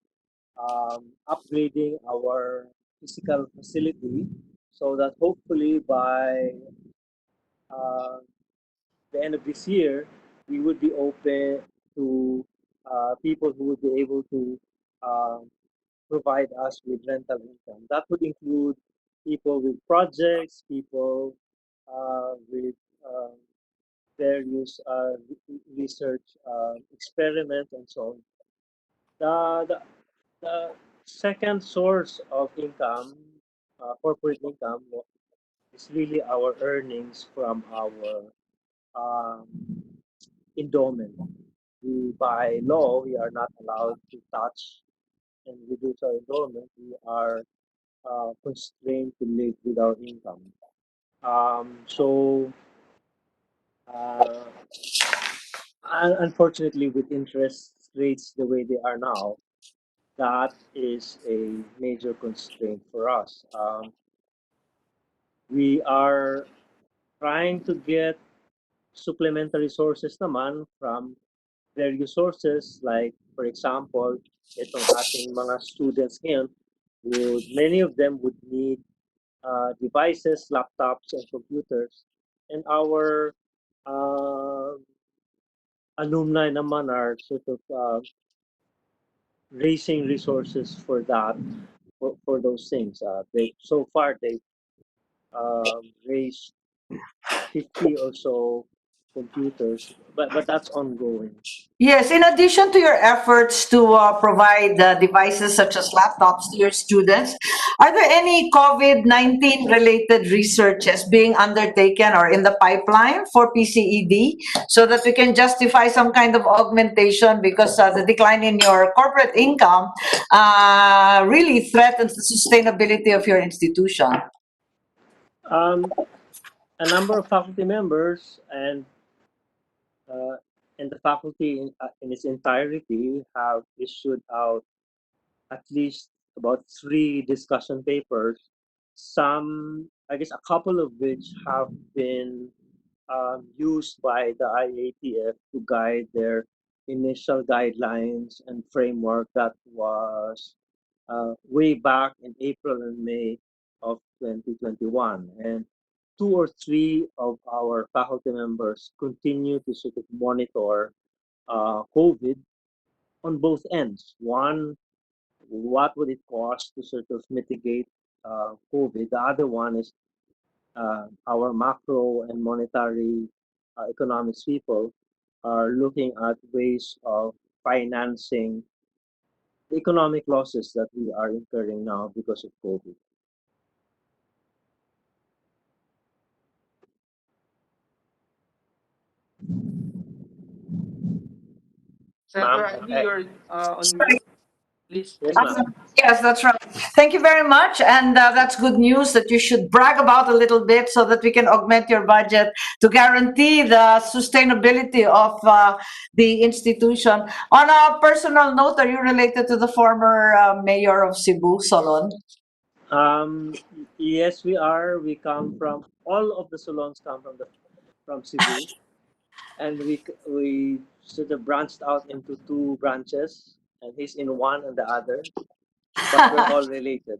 upgrading our physical facility so that hopefully by the end of this year, we would be open to people who would be able to provide us with rental income. That would include people with projects, people with various research experiments, and so on. The second source of income, corporate income, is really our earnings from our endowment. By law, we are not allowed to touch and reduce our endowment. We are constrained to live without income. Unfortunately, with interest rates the way they are now, that is a major constraint for us. We are trying to get supplementary sources naman from various sources like, for example, itong ating mga students ngayon, many of them would need devices, laptops, and computers. And our uh, alumni naman are sort of raising resources for that, for those things. So far they raised 50 or so computers, but that's ongoing.
Yes, in addition to your efforts to provide devices such as laptops to your students, are there any COVID-19 related researches being undertaken or in the pipeline for PCED so that we can justify some kind of augmentation because the decline in your corporate income really threatens the sustainability of your institution?
Um, a number of faculty members uh, and the faculty in its entirety have issued out at least about 3 discussion papers. Some, I guess, a couple of which have been used by the IATF to guide their initial guidelines and framework that was way back in April and May of 2021. And 2 or 3 of our faculty members continue to sort of monitor COVID on both ends. One, what would it cost to sort of mitigate COVID? The other one is our macro and monetary economics people are looking at ways of financing the economic losses that we are incurring now because of COVID.
Senator
Ma'am,
Ivy, you're on
Sorry.
mute. Please,
yes,
thank you.
ma'am.
Yes, that's right. Thank you very much. And that's good news that you should brag about a little bit so that we can augment your budget to guarantee the sustainability of the institution. On a personal note, are you related to the former mayor of Cebu, Solon?
Yes, we are. We come from all of the salons come from Cebu, and we sort of branched out into 2 branches, and he's in one and the other, but we're all related.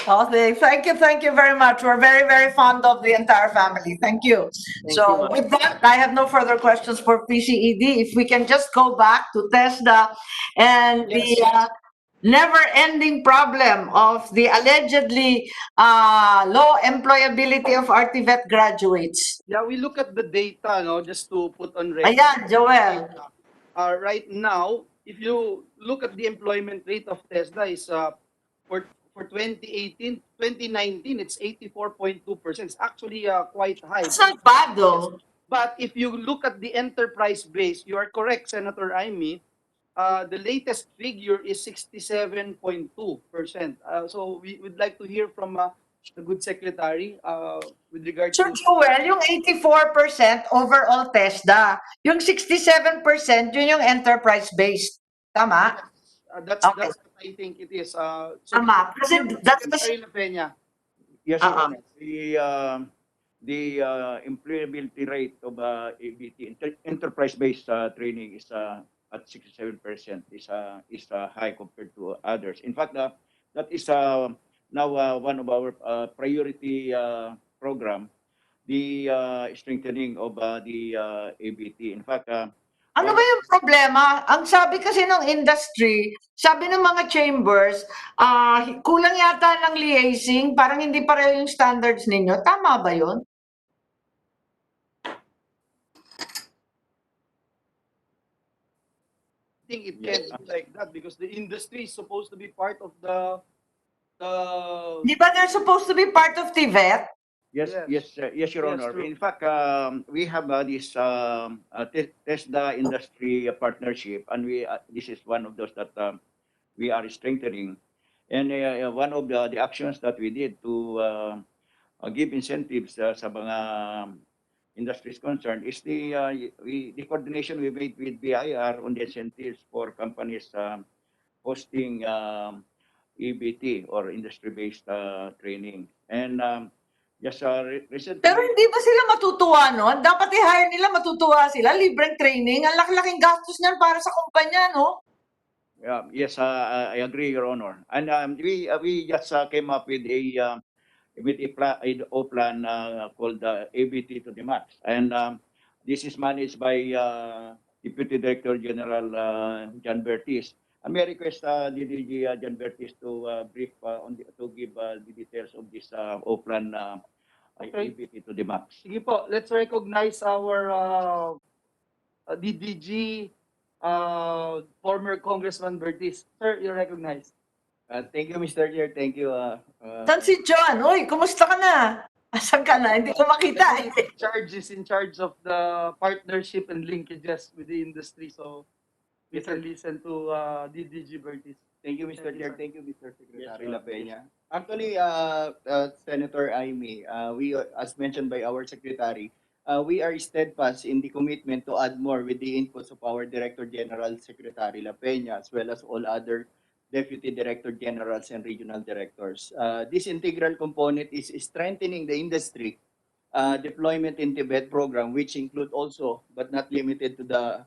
Okay, thank you very much. We're very, very fond of the entire family. Thank you.
Thank you,
So
ma'am.
with that, I have no further questions for PCED. If we can just go back to TESDA and the never-ending problem of the allegedly low employability of RTVET graduates.
Yeah, we look at the data, no, just to put on record.
Ayan, Joel.
Right now, if you look at the employment rate of TESDA is for 2018, 2019, it's 84.2%. It's actually quite high.
That's not bad though.
But if you look at the enterprise base, you are correct, Senator Amy. The latest figure is 67.2%. So we would like to hear from the good secretary with regard
Sir
to
Joel, yung 84% overall TESDA, yung 67% yun yung enterprise-based. Tama?
that's
Okay.
what I think it is. So
Tama. Kasi that's the
Secretary La Peña.
Yes, Your
Uh-uh.
Honor. The employability rate of ABT, enterprise-based training, is at 67%. Is high compared to others. In fact, that is now one of our priority program, the strengthening of the ABT. In fact,
Ano ba yung problema? Ang sabi kasi ng industry, sabi ng mga chambers, kulang yata ng liaising, parang hindi pareho yung standards ninyo. Tama ba yun?
I think it can't be like that because the industry is supposed to be part of the
Di ba they're supposed to be part of TVET?
Yes, yes, Your
Yes,
Honor.
true.
In fact, we have this TESDA industry partnership, and this is one of those that we are strengthening. And one of the actions that we did to give incentives sa mga industries concerned is the coordination we made with BIR on the incentives for companies hosting EBT or industry-based training. And Just recently,
Pero hindi ba sila matutuwa nun? Dapat i-hire nila, matutuwa sila. Libreng training. Ang laki-laking gastos niyan para sa kumpanya, no?
yes, I agree, Your Honor. And we just came up with a plan called ABT to the max, and this is managed by Deputy Director General John Bertis. I may request DDG John Bertis to brief to give the details of this O plan
Okay.
ABT to the max.
Sige po, let's recognize our DDG, former Congressman Bertis. Sir, you're recognized.
Thank you, Mr. Chair. Thank you.
Saan si John? Uy, kumusta ka na? Asan ka na? Hindi ko makita eh.
Is in charge of the partnership and linkages with the industry. So we
Yes,
can
sir.
listen to DDG Bertis.
Thank you, Mr.
Thank you,
Chair.
sir.
Thank you, Mr. Secretary
Yes,
La Peña. Actually, Senator Amy, we, as mentioned by our secretary, we are steadfast in the commitment to add more with the inputs of our Director General Secretary La Peña, as well as all other Deputy Director Generals and Regional Directors. This integral component is strengthening the industry deployment in Tibet program, which include also, but not limited to the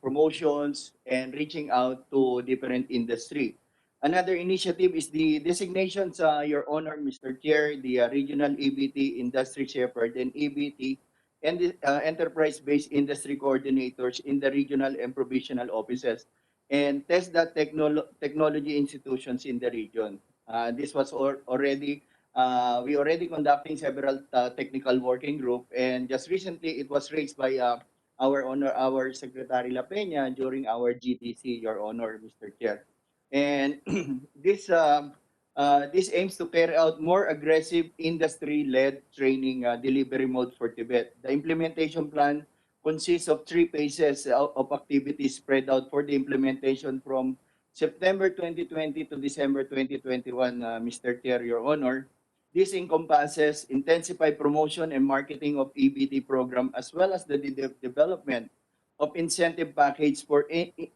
promotions and reaching out to different industry. Another initiative is the designations, Your Honor, Mr. Chair, the regional EBT, Industry Shepherd, and EBT, and the enterprise-based industry coordinators in the regional and provisional offices, and TESDA technology institutions in the region. This was already we already conducting several technical working group, and just recently it was raised by our Secretary La Peña during our GTC, Your Honor, Mr. Chair. And this aims to carry out more aggressive industry-led training delivery mode for Tibet. The implementation plan consists of 3 phases of activities spread out for the implementation from September 2020 to December 2021, Mr. Chair, Your Honor. This encompasses intensified promotion and marketing of EBT program, as well as the development of incentive package for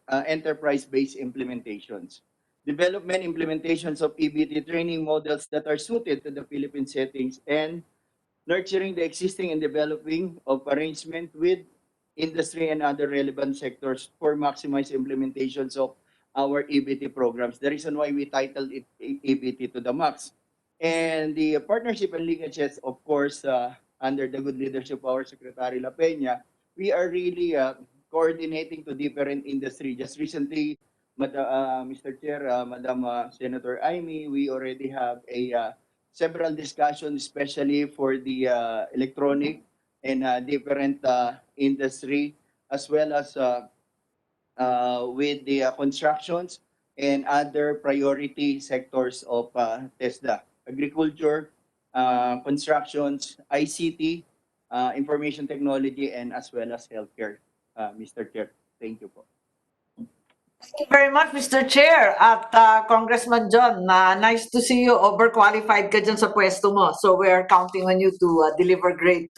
enterprise-based implementations. Development implementations of EBT training models that are suited to the Philippine settings, and nurturing the existing and developing of arrangement with industry and other relevant sectors for maximized implementations of our EBT programs. The reason why we titled it EBT to the max. And the partnership and linkages, of course, under the good leadership of our Secretary La Peña, we are really coordinating to different industry. Just recently, Mr. Chair, Madam Senator Amy, we already have several discussions, especially for the electronic and different industry, as well as with the constructions and other priority sectors of TESDA: agriculture, constructions, ICT, information technology, and as well as healthcare, Mr. Chair. Thank you po.
Thank you very much, Mr. Chair. At Congressman John, nice to see you. Overqualified ka dyan sa pwesto mo. So we're counting on you to deliver great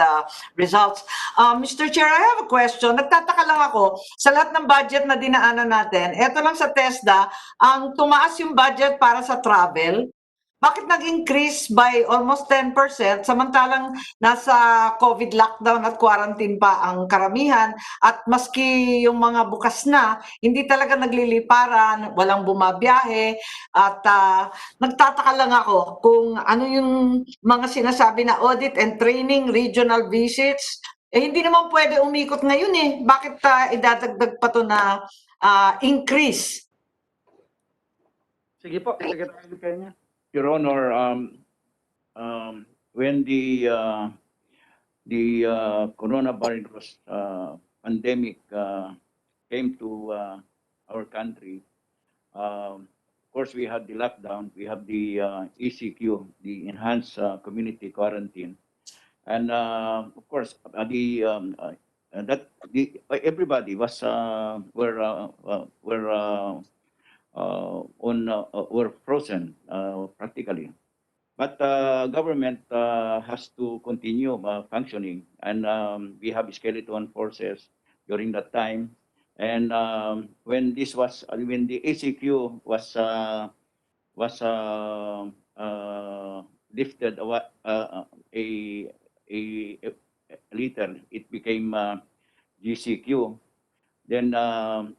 results. Mr. Chair, I have a question. Nagtataka lang ako, sa lahat ng budget na dinaanan natin, eto lang sa TESDA, ang tumaas yung budget para sa travel. Bakit nag-increase by almost 10% samantalang nasa COVID lockdown at quarantine pa ang karamihan, at maski yung mga bukas na, hindi talaga nagliliparan, walang bumabiyahe, at nagtataka lang ako kung ano yung mga sinasabi na audit and training, regional visits, hindi naman pwede umikot ngayon eh. Bakit idadagdag pa to na increase?
Sige po, Secretary Peña.
Your Honor, when the coronavirus pandemic came to our country, of course, we had the lockdown, we have the ECQ, the enhanced community quarantine, and of course, everybody was were frozen practically. But government has to continue functioning, and we have skeleton forces during that time. And when the ACQ was lifted a, a little. It became GCQ. Then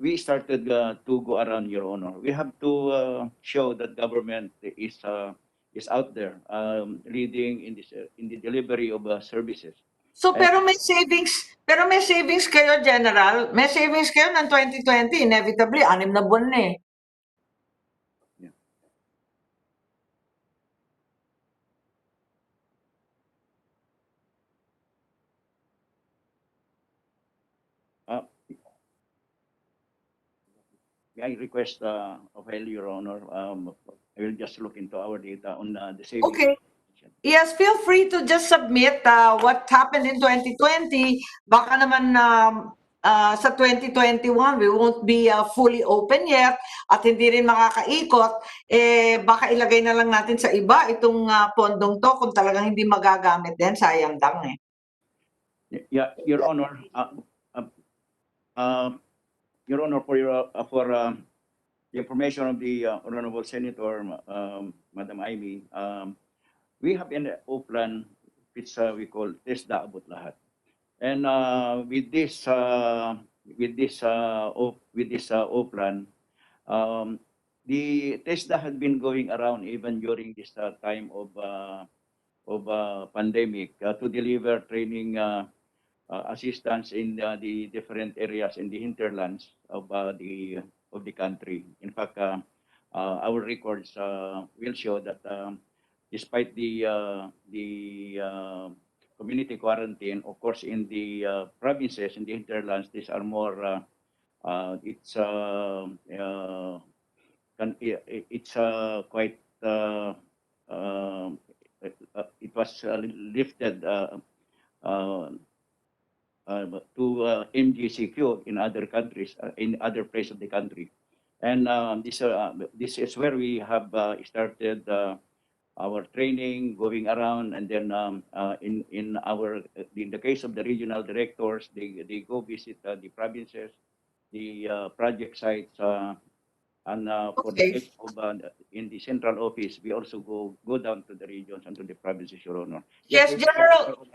we started to go around, Your Honor. We have to show that government is out there leading in this in the delivery of services.
So
And
pero may savings kayo, General. May savings kayo ng 2020, inevitably 6 na buwan na eh.
I request of Your Honor, I will just look into our data on the savings.
Okay. Yes, feel free to just submit what happened in 2020. Baka naman sa 2021, we won't be fully open yet at hindi rin makakaikot. Eh, baka ilagay na lang natin sa iba itong pondong to kung talagang hindi magagamit din. Sayang lang eh.
Yeah, Your Honor, Your Honor, for the information of the Honorable Senator, Madam Amy, we have an O-plan which we call TESDA abot lahat. And with this O-plan, the TESDA had been going around even during this time of pandemic to deliver training assistance in the different areas in the hinterlands of the country. In fact, our records will show that despite the community quarantine, of course, in the provinces, in the hinterlands, these are more. It's quite. It was lifted to MGCQ in other countries, in other places of the country. And this is where we have started our training, going around, and then in the case of the regional directors, they go visit the provinces, the project sites, and for the
Okay.
case of in the central office, we also go down to the regions and to the provinces, Your Honor.
Yes, General.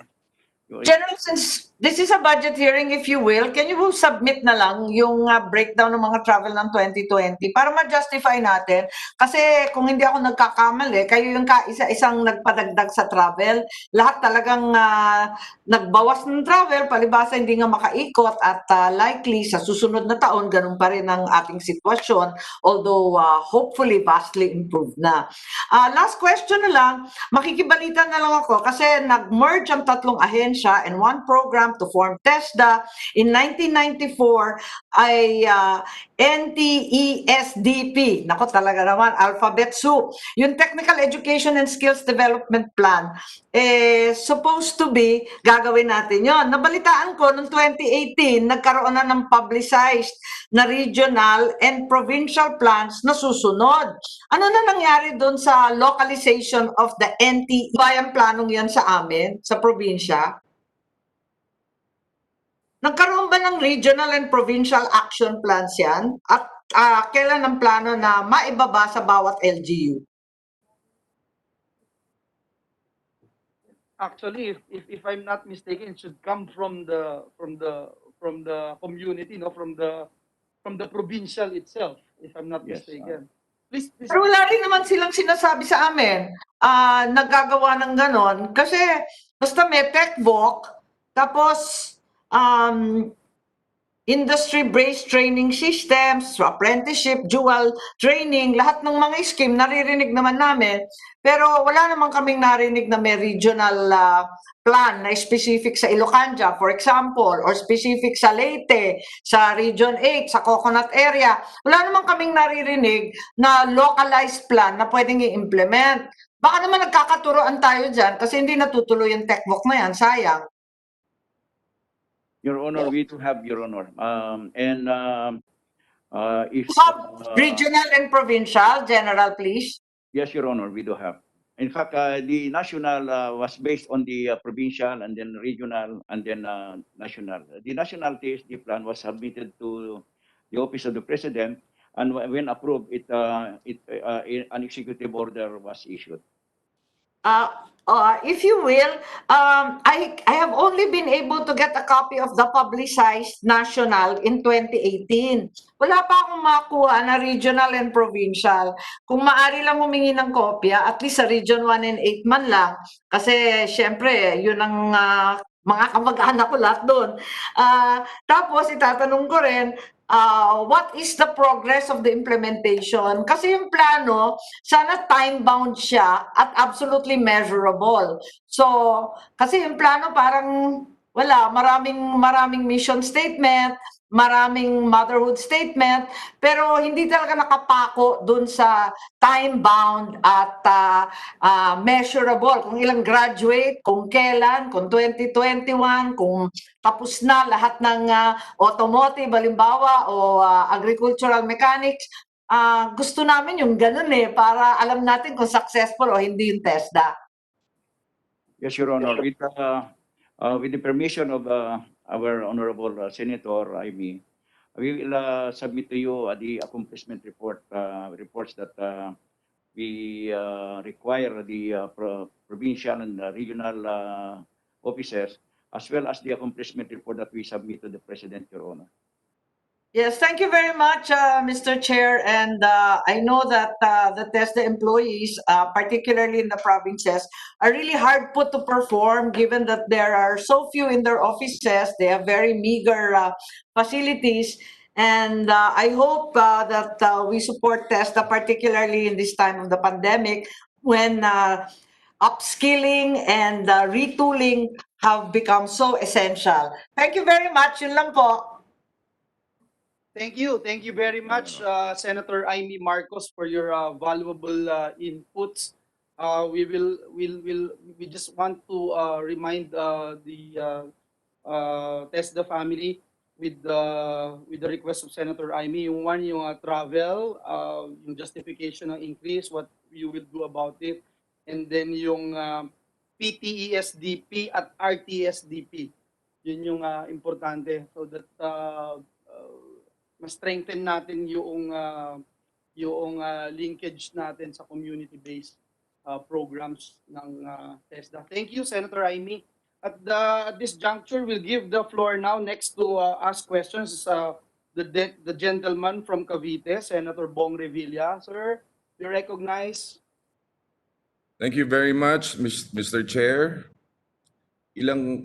General, since this is a budget hearing, if you will, can you submit na lang yung breakdown ng mga travel ng 2020 para ma-justify natin? Kasi kung hindi ako nagkakamali, kayo yung kaisa-isang nagpadagdag sa travel. Lahat talagang nagbawas ng travel, palibasa hindi nga makaikot at likely sa susunod na taon, ganun pa rin ang ating sitwasyon, although hopefully vastly improved na. Last question na lang, makikibalita na lang ako kasi nag-merge ang tatlong ahensya and one program to form TESDA. In 1994 ay NTESDP, nako talaga naman, alphabet soup. Yung Technical Education and Skills Development Plan, supposed to be, gagawin natin yon. Nabalitaan ko, noong 2018, nagkaroon na ng publicized na regional and provincial plans na susunod. Ano na nangyari doon sa localization of the NTE? Bayang planong yan sa amin, sa probinsya? Nagkaroon ba ng regional and provincial action plans yan? At kailan ang plano na maibaba sa bawat LGU?
Actually, if I'm not mistaken, it should come from the community, no, from the provincial itself, if I'm not
Yes,
mistaken. Please.
Pero wala rin naman silang sinasabi sa amin, naggagawa ng ganon. Kasi basta may TechVoc, tapos industry-based training systems, apprenticeship, dual training, lahat ng mga scheme naririnig naman namin. Pero wala naman kaming narinig na may regional plan na specific sa Ilocanja, for example, or specific sa Leyte, sa Region 8, sa Coconut area. Wala naman kaming naririnig na localized plan na pwedeng i-implement. Baka naman nagkakaturoan tayo dyan kasi hindi natutuloy yung TechVoc na yan, sayang.
Your Honor, we do have, Your Honor. If
Regional and provincial, General, please.
yes, Your Honor, we do have. In fact, the national was based on the provincial and then regional and then national. The national TSD plan was submitted to the Office of the President, and when approved, an executive order was issued.
If you will, I have only been able to get a copy of the publicized national in 2018. Wala pa akong makuha na regional and provincial. Kung maaari lang humingi ng kopya, at least sa Region 1 and 8 man lang. Kasi syempre, yun ang mga kamag-anak ko lahat doon. Tapos itatanong ko rin, what is the progress of the implementation? Kasi yung plano, sana time-bound siya at absolutely measurable. So, kasi yung plano parang wala, maraming mission statement, maraming motherhood statement, pero hindi talaga nakapako dun sa time-bound at measurable. Kung ilang graduate, kung kailan, kung 2021, kung tapos na lahat ng automotive, halimbawa, o agricultural mechanics. Gusto namin yung ganun para alam natin kung successful o hindi yung TESDA.
Yes, Your Honor. With the permission of our Honorable Senator Amy, we will submit to you the accomplishment reports that we require the provincial and regional officers, as well as the accomplishment report that we submit to the President, Your Honor.
Yes, thank you very much, Mr. Chair. And I know that the TESDA employees, particularly in the provinces, are really hard put to perform given that there are so few in their offices. They have very meager facilities. And I hope that we support TESDA, particularly in this time of the pandemic, when upskilling and retooling have become so essential. Thank you very much. Yun lang po.
Thank you. Thank you very much, Senator Amy Marcos, for your valuable inputs. We just want to remind the TESDA family with the request of Senator Amy, yung travel, yung justification ng increase, what you will do about it, and then yung PTESDP at RTSDP. Yun yung importante, so that mas strengthen natin yung linkage natin sa community-based programs ng TESDA. Thank you, Senator Amy. At this juncture, we'll give the floor now next to ask questions the gentleman from Cavite, Senator Bong Revilla. Sir, you recognize?
Thank you very much, Mr. Chair. Ilang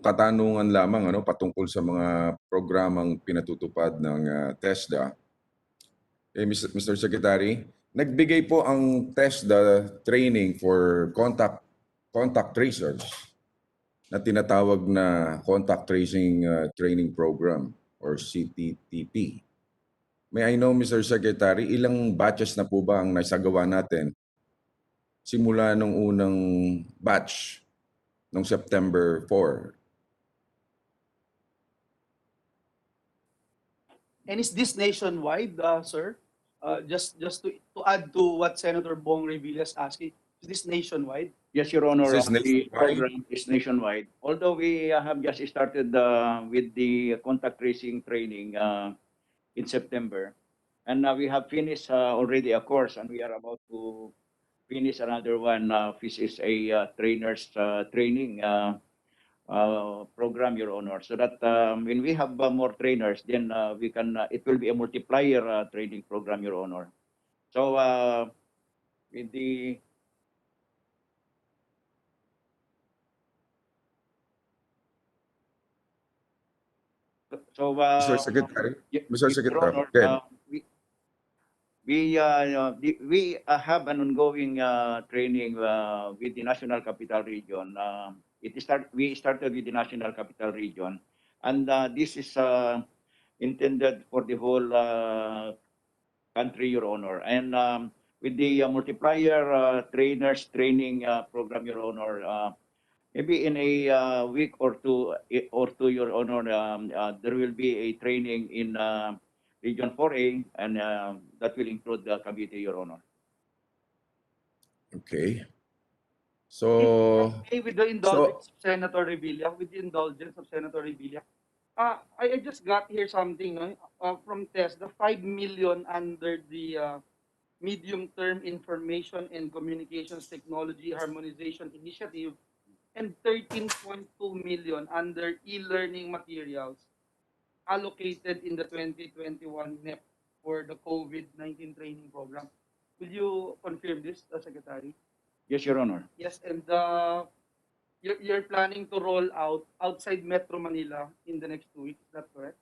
katanungan lamang patungkol sa mga programang pinatutupad ng TESDA. Mr. Secretary, nagbigay po ang TESDA training for contact tracers na tinatawag na Contact Tracing Training Program or CTTP. May I know, Mr. Secretary, ilang batches na po ba ang naisagawa natin simula nung unang batch noong September 4?
And is this nationwide, sir? Just to add to what Senator Bong Revilla is asking, is this nationwide?
Yes, Your Honor.
Is this
The
nationwide?
program is nationwide. Although we have just started with the contact tracing training in September, and we have finished already a course, and we are about to finish another one, which is a trainer's training program, Your Honor. So that when we have more trainers, then we can. It will be a multiplier training program, Your Honor. So with the
Mr. Secretary, Mr.
Your
Secretary,
Honor,
again.
we have an ongoing training with the National Capital Region. We started with the National Capital Region, and this is intended for the whole country, Your Honor. And with the multiplier trainers training program, Your Honor, maybe in a week or two, Your Honor, there will be a training in Region 4A, and that will include the Cavite, Your Honor.
Okay. So,
Okay, with the indulgence of Senator Revilla, I just got here something, no? From TESDA, 5 million under the Medium-Term Information and Communications Technology Harmonization Initiative, and 13.2 million under e-learning materials allocated in the 2021 NEP for the COVID-19 training program. Will you confirm this, Secretary?
Yes, Your Honor.
Yes, and you're planning to roll out outside Metro Manila in the next 2 weeks. Is that correct?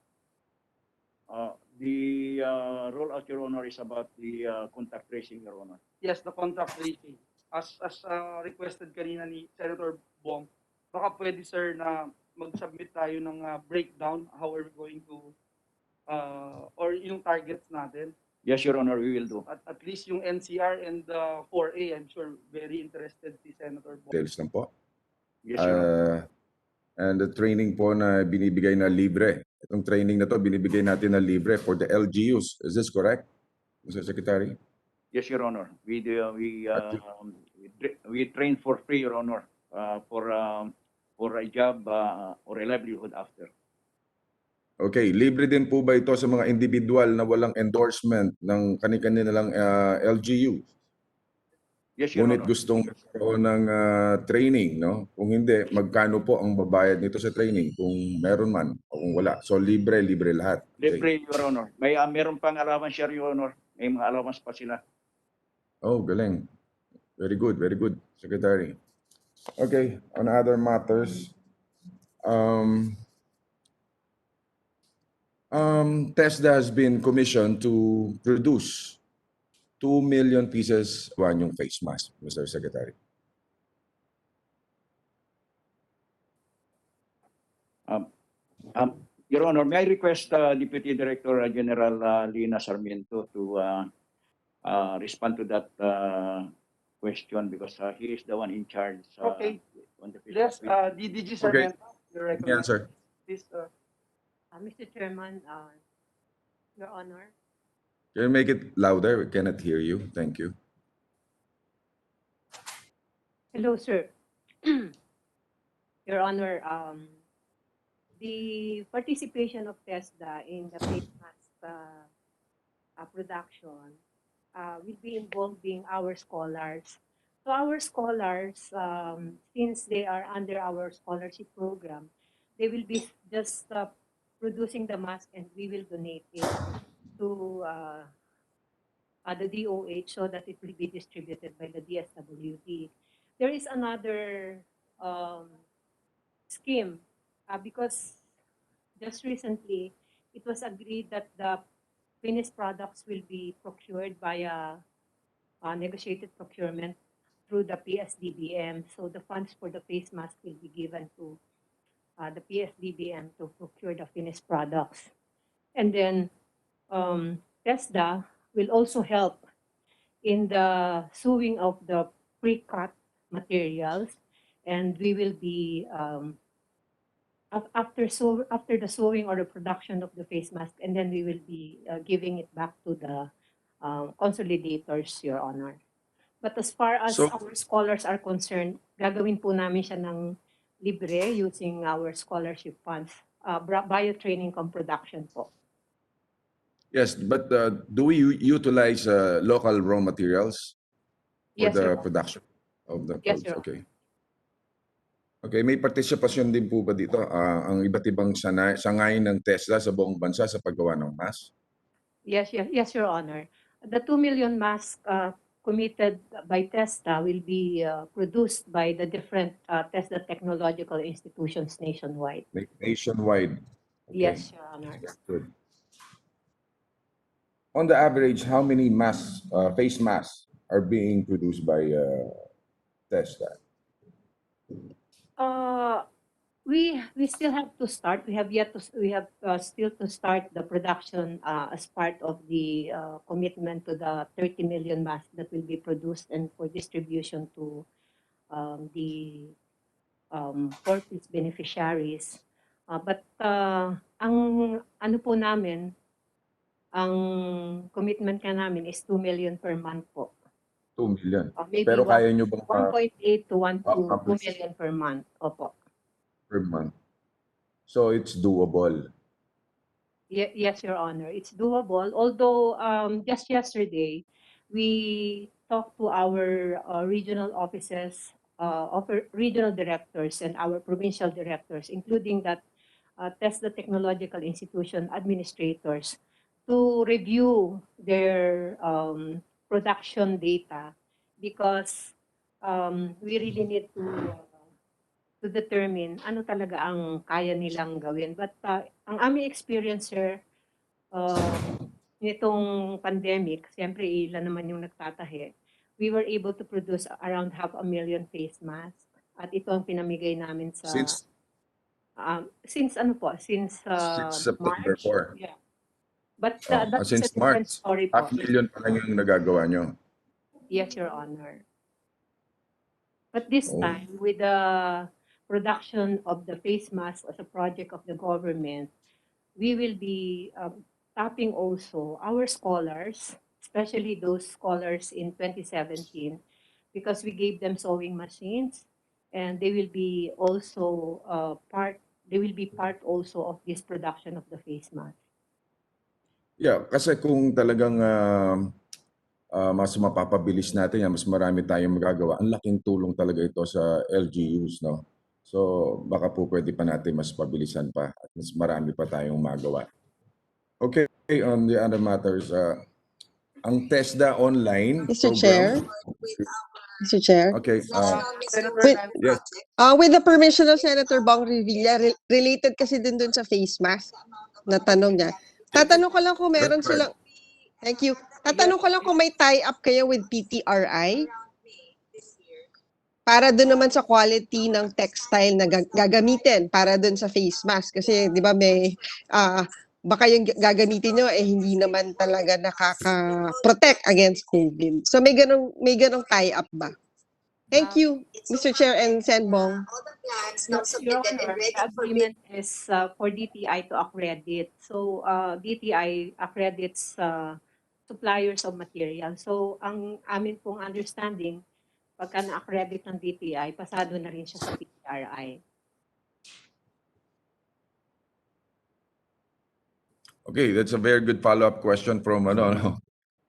The rollout, Your Honor, is about the contact tracing, Your Honor.
Yes, the contact tracing. As requested kanina ni Senator Bong, baka pwede sir na mag-submit tayo ng breakdown how are we going to or yung targets natin.
Yes, Your Honor, we will do.
At least yung NCR and 4A, I'm sure very interested si Senator Bong.
Details lang po.
Yes, Your Honor.
And the training po na binibigay na libre. Itong training na to binibigay natin na libre for the LGUs. Is this correct, Mr. Secretary?
Yes, Your Honor. We train for free, Your Honor, for a job or a livelihood after.
Okay, libre din po ba ito sa mga individual na walang endorsement ng kani-kanina lang LGU?
Yes, Your
Ngunit
Honor.
gustong magkaroon ng training, no? Kung hindi, magkano po ang babayad nito sa training kung meron man o kung wala? So libre lahat. Okay.
Libre, Your Honor. May meron pang allowance, Your Honor. May mga allowance pa sila.
Oh, galing. Very good, Secretary. Okay, on other matters, TESDA has been commissioned to produce 2 million pieces yung face mask, Mr. Secretary.
Your Honor, may I request Deputy Director General Lina Sarmiento to respond to that question because he is the one in charge.
Okay.
On the
Yes, DDG Sarmiento, your
Any answer?
Please,
Mr. Chairman, Your Honor.
Can you make it louder? We cannot hear you. Thank you.
Hello, sir. Your Honor, the participation of TESDA in the face mask production will be involving our scholars. So our scholars, since they are under our scholarship program, they will be just producing the mask and we will donate it to the DOH so that it will be distributed by the DSWD. There is another scheme because just recently it was agreed that the finished products will be procured via negotiated procurement through the PSDBM. So the funds for the face mask will be given to the PSDBM to procure the finished products. And then TESDA will also help in the sewing of the pre-cut materials, and we will be after the sewing or the production of the face mask, and then we will be giving it back to the consolidators, Your Honor. But as far as our scholars are concerned, gagawin po namin siya ng libre using our scholarship funds, bio-training cum production po.
Yes, but do we utilize local raw materials for
Yes,
the
Your Honor.
production of the
Yes,
clothes?
Your Honor.
Okay. Okay, may partisipasyon din po ba dito ang iba't ibang sangay ng TESDA sa buong bansa sa paggawa ng mask?
Yes, Your Honor. The 2 million masks committed by TESDA will be produced by the different TESDA technological institutions nationwide.
Nationwide. Okay.
Yes, Your Honor.
Good. On the average, how many masks, face masks are being produced by TESDA?
We still have to start. We have still to start the production as part of the commitment to the 30 million masks that will be produced and for distribution to the corporate beneficiaries. But ang ano po namin, ang commitment ka namin is 2 million per month po.
2 million.
Maybe
Pero kaya nyo bang
1.8 to 2
accomplish
million per month. Opo.
per month? So it's doable.
Yes, Your Honor. It's doable. Although just yesterday, we talked to our regional offices, regional directors, and our provincial directors, including that TESDA Technological Institution administrators, to review their production data because we really need to determine ano talaga ang kaya nilang gawin. But ang aming experience, sir, nitong pandemic, siyempre ilan naman yung nagtatahi, we were able to produce around 500,000 face masks. At ito ang pinamigay namin sa,
Since
since ano po, since
September
March.
4.
Yeah. But
Oh,
that is a
since
different
March,
story po.
500,000 pa lang yung nagagawa nyo.
Yes, Your Honor. But this
Oh.
time, with the production of the face mask as a project of the government, we will be tapping also our scholars, especially those scholars in 2017, because we gave them sewing machines, and they will be also part also of this production of the face mask.
Yeah, kasi kung talagang mas mapapabilis natin yan, mas marami tayong magagawa. Ang laking tulong talaga ito sa LGUs, no? So baka po pwede pa natin mas pabilisan pa at mas marami pa tayong magawa. Okay, on the other matters, ang TESDA online
Mr.
program.
Chair. Mr. Chair.
Okay,
Senator
With,
Nancy,
yes.
with the permission of Senator Bong Revilla, related kasi dun sa face mask na tanong niya. Tatanong ko lang kung meron
That's right.
silang, thank you. Tatanong ko lang kung may tie-up kayo with PTRI para dun naman sa quality ng textile na gagamitin para dun sa face mask. Kasi di ba may, baka yung gagamitin nyo hindi naman talaga nakaka-protect against COVID. So may ganong tie-up ba? Thank you, Mr. Chair and Sen Bong.
Your Honor, the agreement is for DTI to accredit. So DTI accredits suppliers of material. So ang amin pong understanding, pagka na-accredit ng DTI, pasado na rin siya sa PTRI.
Okay, that's a very good follow-up question from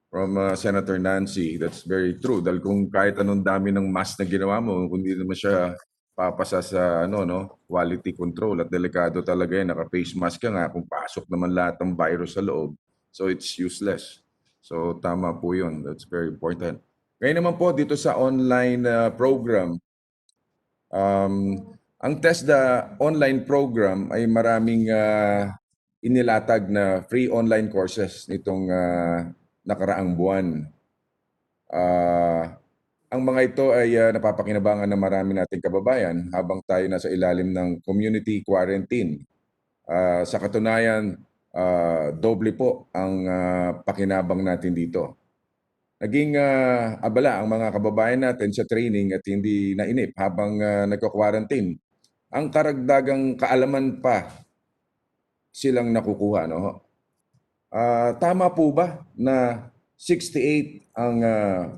from Senator Nancy. That's very true. Dahil kung kahit anong dami ng mask na ginawa mo, kung hindi naman siya papasa sa quality control at delikado talaga yan, naka-face mask ka nga, kung pasok naman lahat ng virus sa loob, so it's useless. So tama po yun. That's very important. Ngayon naman po dito sa online program, ang TESDA online program ay maraming inilatag na free online courses nitong nakaraang buwan. Ang mga ito ay napapakinabangan ng marami nating kababayan habang tayo nasa ilalim ng community quarantine. Sa katunayan, doble po ang pakinabang natin dito. Naging abala ang mga kababayan natin sa training at hindi nainip habang nagko-quarantine. Ang karagdagang kaalaman pa silang nakukuha, no? Tama po ba na 68 ang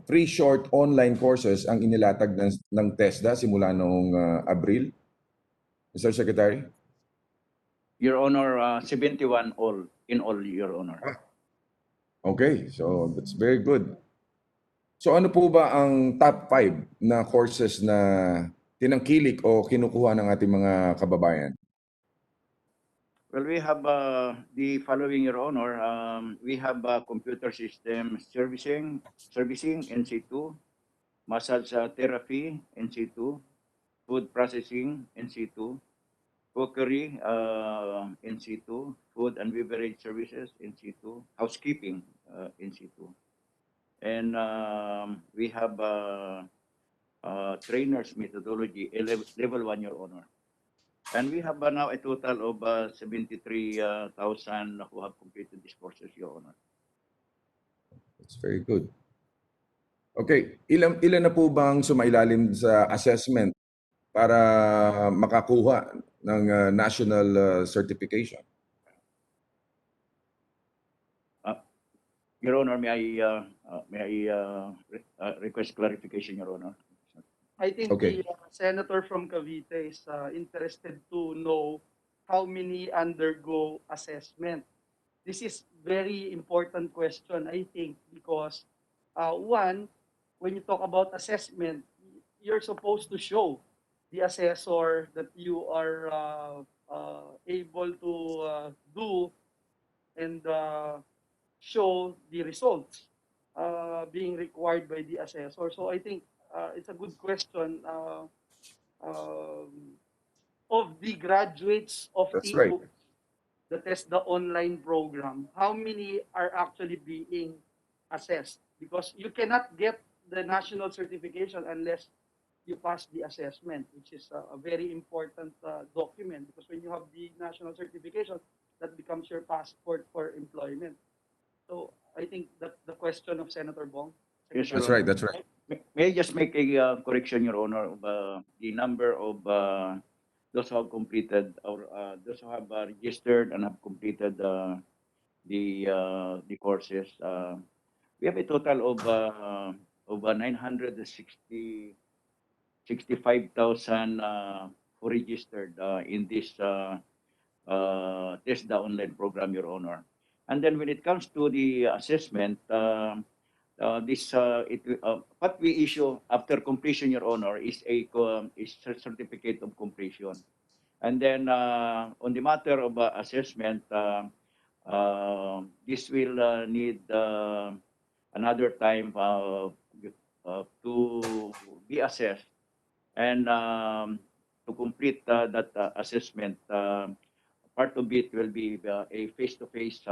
free short online courses ang inilatag ng TESDA simula noong Abril? Mr. Secretary?
Your Honor, 71 in all, Your Honor.
Okay, so that's very good. So ano po ba ang top 5 na courses na tinangkilik o kinukuha ng ating mga kababayan?
Well, we have the following, Your Honor. We have computer system servicing NC2, massage therapy NC2, food processing NC2, cookery NC2, food and beverage services NC2, housekeeping NC2. And we have trainers methodology level 1, Your Honor. And we have now a total of 73,000 who have completed these courses, Your Honor.
That's very good. Okay, ilan na po bang sumailalim sa assessment para makakuha ng national certification?
Your Honor, may I request clarification, Your Honor?
I think
Okay.
the senator from Cavite is interested to know how many undergo assessment. This is very important question, I think, because One, when you talk about assessment, you're supposed to show the assessor that you are able to do and show the results being required by the assessor. So I think it's a good question um, of the graduates of
That's right.
TO that is the online program. How many are actually being assessed? Because you cannot get the national certification unless you pass the assessment, which is a very important document. Because when you have the national certification, that becomes your passport for employment. So I think that's the question of Senator Bong.
Yes,
Secretary.
Your
That's right.
Honor.
That's right.
May I just make a correction, Your Honor, of the number of those who have completed or those who have registered and have completed the courses. We have a total of 965,000 who registered in this TESDA online program, Your Honor. And then when it comes to the assessment, what we issue after completion, Your Honor, is is a certificate of completion. And then on the matter of assessment, this will need another time to be assessed and to complete that assessment. Part of it will be a face-to-face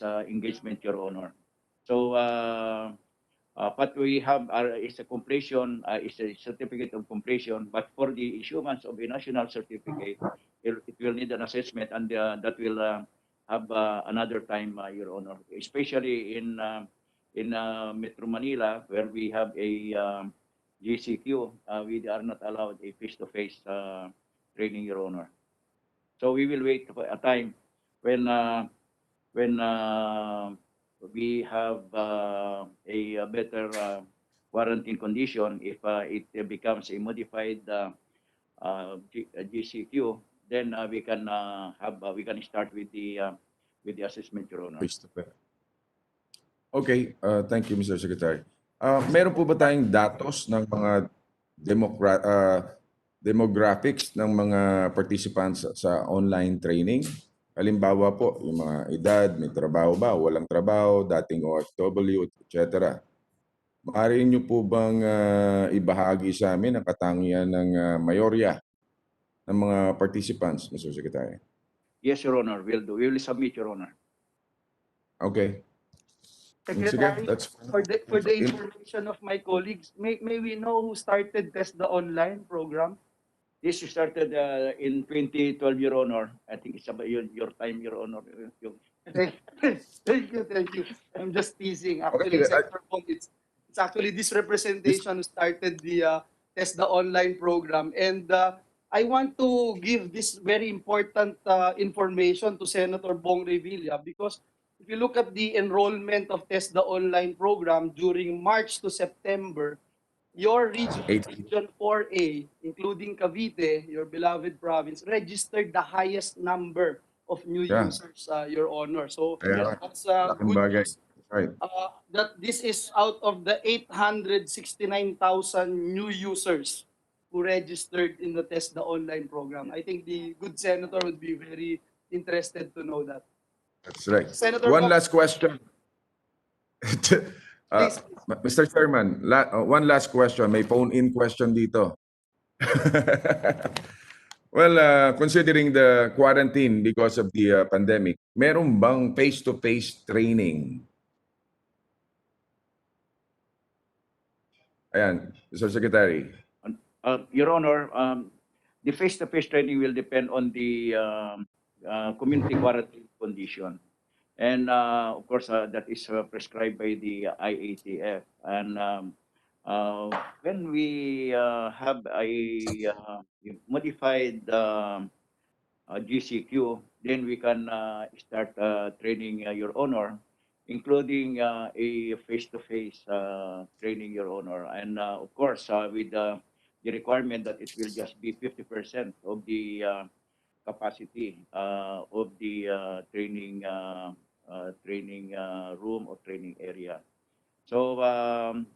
engagement, Your Honor. So what we have is a completion, is a certificate of completion, but for the issuance of a national certificate, it will need an assessment, and that will have another time, Your Honor, especially in Metro Manila, where we have a GCQ, we are not allowed a face-to-face training, Your Honor. So we will wait for a time when we have a better quarantine condition. If it becomes a modified GCQ, then we can start with the assessment, Your Honor.
Face to face. Okay, thank you, Mr. Secretary. Meron po ba tayong datos ng mga demographics ng mga participants sa online training? Halimbawa po, yung mga edad, may trabaho ba, walang trabaho, dating OFW, etc. Maaari niyo po bang ibahagi sa amin ang katangian ng mayorya ng mga participants, Mr. Secretary?
Yes, Your Honor, we'll do. We will submit, Your Honor.
Okay. Sige,
Secretary,
that's
for the information of my colleagues, may we know who started TESDA online program?
This started in 2012, Your Honor. I think it's about your time, Your Honor.
Thank you. I'm just teasing. Actually,
Okay,
Senator Bong, it's actually this representation who started the TESDA online program. And I want to give this very important information to Senator Bong Revilla, because if you look at the enrollment of TESDA online program during March to September, your region, Region 4A, including Cavite, your beloved province, registered the highest number of new
Yeah.
users, Your Honor. So
Kaya,
that's
laking
good
bagay.
news.
Right.
That this is out of the 869,000 new users who registered in the TESDA online program. I think the good senator would be very interested to know that.
That's right.
Senator
One
Bong,
last question.
please.
Mr. Chairman, one last question. May phone-in question dito. Well, considering the quarantine because of the pandemic, meron bang face-to-face training? Ayan, Mr. Secretary.
Your Honor, the face-to-face training will depend on the community quarantine condition. And of course, that is prescribed by the IATF. And when we have a modified GCQ, then we can start training, Your Honor, including a face-to-face training, Your Honor. And of course, with the requirement that it will just be 50% of the capacity of the training training room or training area. So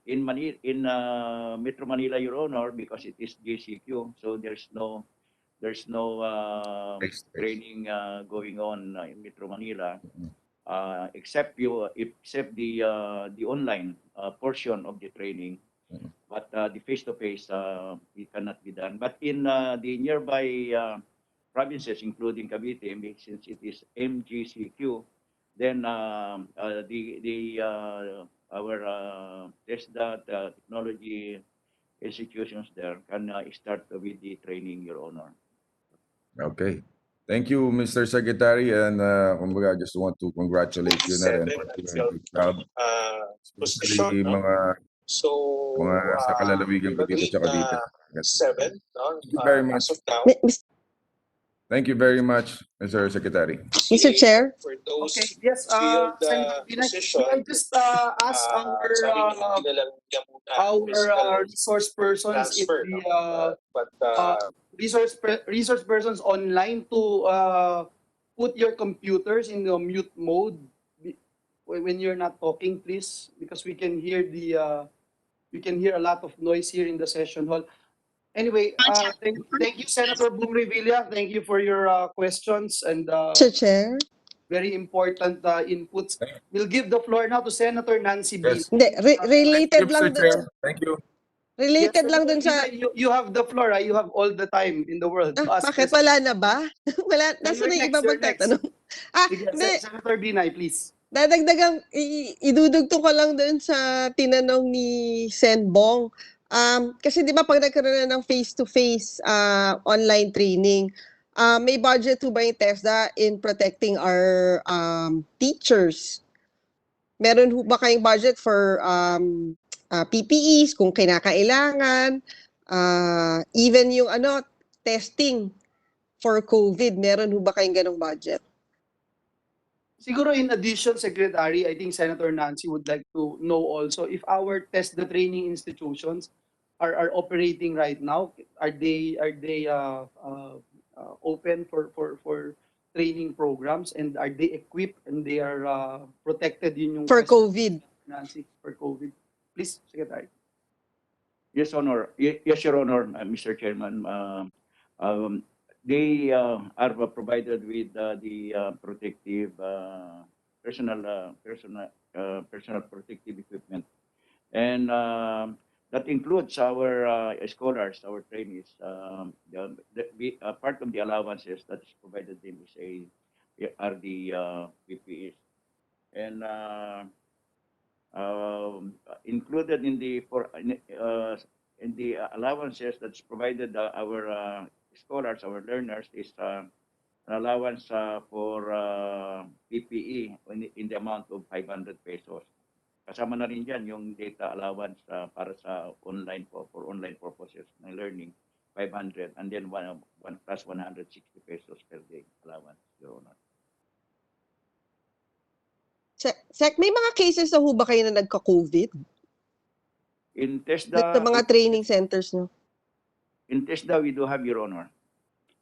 in Metro Manila, Your Honor, because it is GCQ, so there's no training going on in Metro Manila, except the online portion of the training. But the face-to-face, it cannot be done. But in the nearby provinces, including Cavite, since it is MGCQ, then our TESDA technology institutions there can start with the training, Your Honor.
Okay. Thank you, Mr. Secretary, and kumbaga, I just want to congratulate you na rin for doing a good job. Especially mga sa kalalawigan Cavite at Cavite. Thank you very much. Thank you very much, Mr. Secretary.
Mr. Chair?
Okay, yes, Senator Binay, may I just ask our resource persons in the resource persons online to put your computers in the mute mode when you're not talking, please, because we can hear a lot of noise here in the session hall. Anyway, thank you, Senator Boom Revilla. Thank you for your questions and
Mr. Chair?
very important inputs. We'll give the floor now to Senator Nancy Bin.
Yes.
Hindi, related
Thank you,
lang
Mr.
dun
Chair.
sa,
Thank you.
related lang
Senator
dun sa,
Binay, you have the floor. You have all the time in the world to ask
bakit
questions.
wala na ba? Wala,
No,
nasa na yung
you're
iba
next, you're
magtatanong?
Sige,
Hindi,
Senator Binay, please.
dadagdagang, idudugtong ko lang doon sa tinanong ni Sen Bong. Kasi di ba pag nagkaroon na ng face-to-face online training, may budget to ba yung TESDA in protecting our teachers? Meron ho ba kayong budget for PPEs kung kinakailangan? Even yung testing for COVID, meron ho ba kayong ganong budget?
Siguro in addition, Secretary, I think Senator Nancy would like to know also if our TESDA training institutions are operating right now. Are they open for training programs, and are they equipped and they are protected? Yun yung
For
question,
COVID.
Nancy, for COVID. Please, Secretary.
Yes, Honor. Yes, Your Honor, Mr. Chairman. They are provided with the protective personal protective equipment, and that includes our scholars, our trainees. Part of the allowances that is provided them are the PPEs, and included in the allowances that's provided our scholars, our learners, is an allowance for PPE in the amount of 500 pesos. Kasama na rin dyan yung data allowance para sa online for online purposes ng learning, 500, and then one plus 160 pesos per day allowance, Your Honor.
Sec, may mga cases na ho ba kayo na nagka-COVID?
In
Sa mga training centers nyo?
In TESDA, we do have, Your Honor.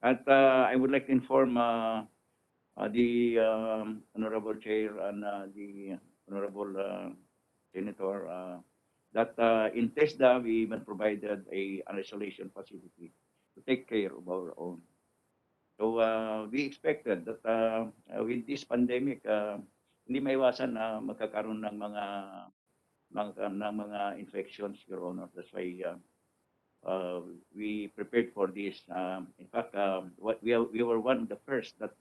At I would like to inform the Honorable Chair and the Honorable Senator that in TESDA, we even provided an isolation facility to take care of our own. So we expected that with this pandemic, hindi maiwasan na magkakaroon ng mga infections, Your Honor. That's why we prepared for this. In fact, we were one of the first that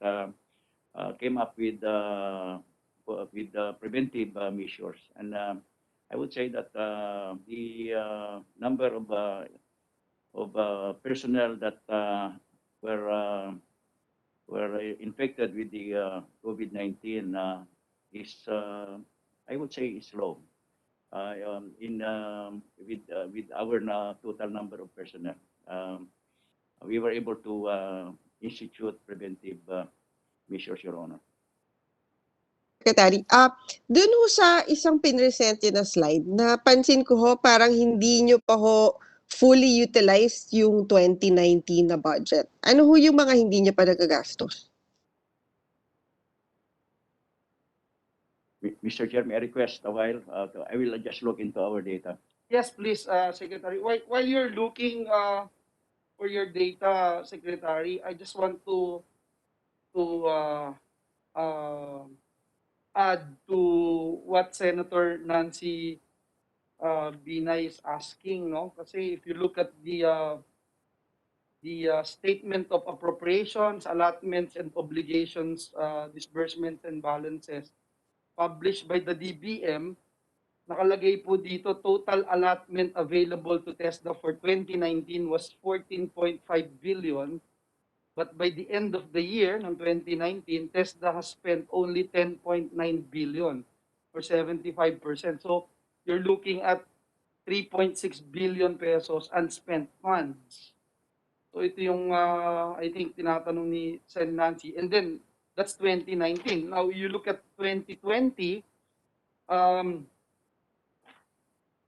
came up with preventive measures, and I would say that the number of personnel that were infected with the COVID-19 is, I would say, is low. With our total number of personnel, we were able to institute preventive measures, Your Honor.
Secretary, dun ho sa isang pinresent na slide, napansin ko ho parang hindi nyo pa ho fully utilized yung 2019 na budget. Ano ho yung mga hindi nyo pa nagagastos?
Mr. Chair, may I request a while? I will just look into our data.
Yes, please, Secretary. While you're looking for your data, Secretary, I just want to uh, add to what Senator Nancy Binay is asking, no? Kasi if you look at the statement of appropriations, allotments, and obligations, disbursements and balances published by the DBM, nakalagay po dito, total allotment available to TESDA for 2019 was 14.5 billion. But by the end of the year ng 2019, TESDA has spent only 10.9 billion or 75%. So you're looking at 3.6 billion pesos unspent funds. So ito yung I think tinatanong ni Sen Nancy. And then that's 2019. Now you look at 2020, um,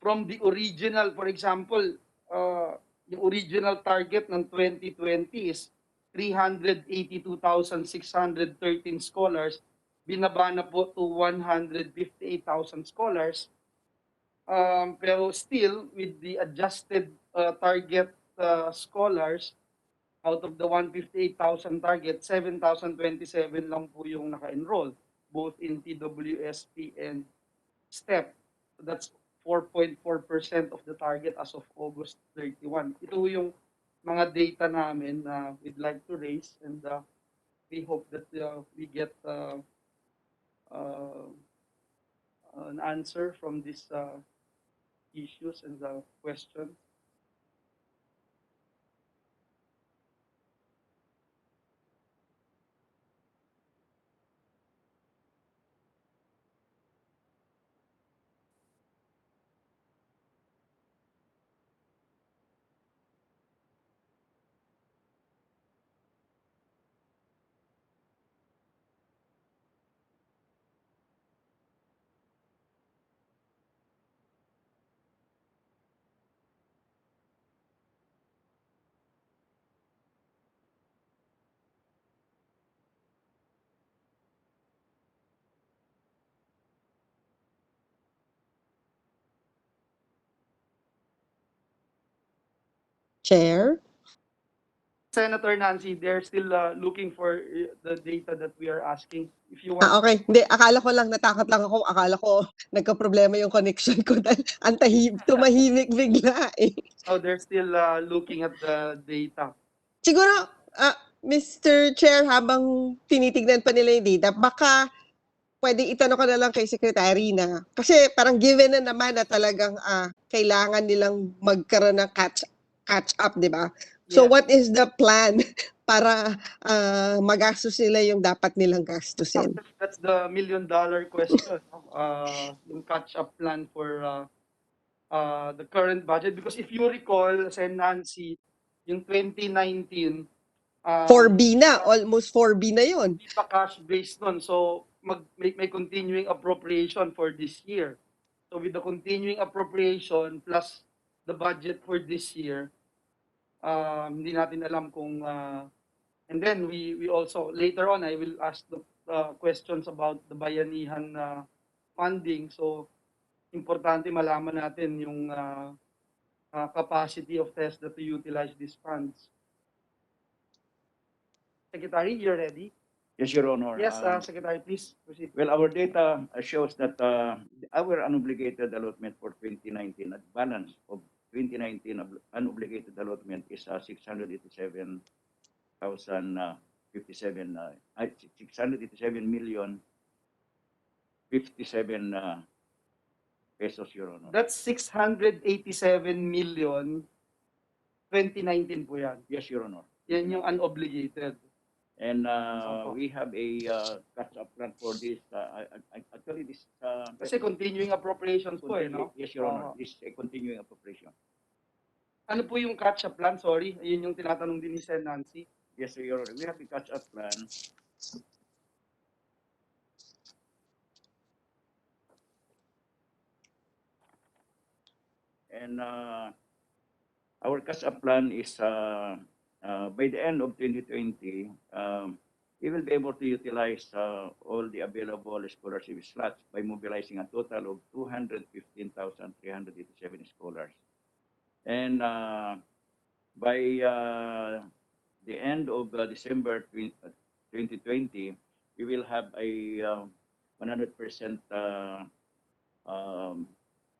from the original, for example, yung original target ng 2020 is 382,613 scholars. Binaba na po to 158,000 scholars. Pero still, with the adjusted target scholars, out of the 158,000 target, 7,027 lang po yung naka-enroll, both in TWSP and STEP. So that's 4.4% of the target as of August 31. Ito yung mga data namin na we'd like to raise, and we hope that we get an answer from these issues and the questions.
Chair?
Senator Nancy, they're still looking for the data that we are asking. If you want,
Okay. Hindi, akala ko lang, natakot lang ako. Akala ko nagka-problema yung connection ko dahil tumahimik bigla eh.
so they're still looking at the data.
Siguro, Mr. Chair, habang tinitignan pa nila yung data, baka pwede itanong ko na lang kay Secretary na, kasi parang given na naman na talagang kailangan nilang magkaroon ng catch up, di ba? So
Yes.
what is the plan para magastos nila yung dapat nilang gastusin?
That's the million-dollar question. Yung catch-up plan for the current budget. Because if you recall, Sen Nancy, yung 2019,
4B na, almost 4B na yun.
hindi pa cash-based nun. So may continuing appropriation for this year. So with the continuing appropriation plus the budget for this year, hindi natin alam kung and then we also later on I will ask the questions about the Bayanihan funding. So importante malaman natin yung capacity of TESDA to utilize these funds. Secretary, you're ready?
Yes, Your Honor.
Yes, Secretary, please proceed.
Well, our data shows that our unobligated allotment for 2019, at balance of 2019 unobligated allotment is 687,057 687,057,057 pesos, Your Honor.
That's 687 million 2019 po yan.
Yes, Your Honor.
Yan yung unobligated.
And we have a catch-up plan for this. Actually, this
Kasi continuing appropriations po no?
Yes, Your Honor. This is a continuing appropriation.
Ano po yung catch-up plan? Sorry, yun yung tinatanong din ni Sen Nancy.
Yes, Your Honor. We have a catch-up plan. And our catch-up plan is by the end of 2020, we will be able to utilize all the available scholarship slots by mobilizing a total of 215,387 scholars. And by the end of December 2020, we will have a 100%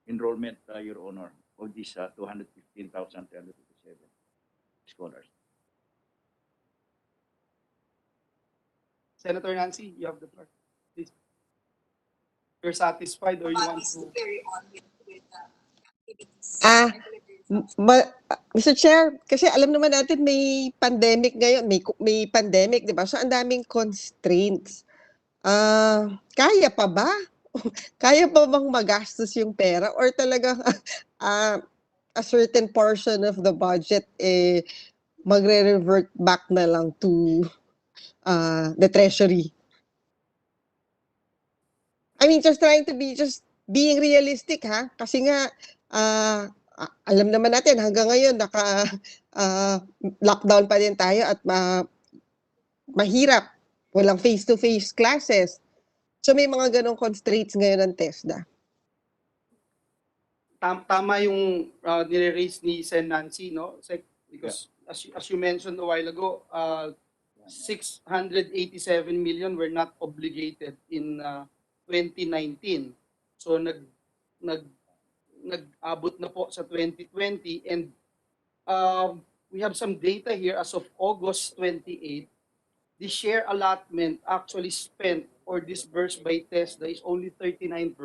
enrollment, Your Honor, of these 215,387 scholars.
Senator Nancy, you have the floor. Please. You're satisfied or you want to?
Ah, Mr. Chair, kasi alam naman natin may pandemic ngayon, may pandemic, 'di ba? So ang daming constraints. Kaya pa ba? Kaya pa bang magastos yung pera or talagang a certain portion of the budget magre-revert back na lang to the treasury? I mean, just being realistic ha, kasi nga alam naman natin hanggang ngayon lockdown pa din tayo at mahirap, walang face-to-face classes. So may mga ganong constraints ngayon ng TESDA.
Tama yung nire-raise ni Sen Nancy, no? Because as you mentioned a while ago, 687 million were not obligated in 2019. So nag-abot na po sa 2020 and we have some data here as of August 28. The share allotment actually spent or disbursed by TESDA is only 39%,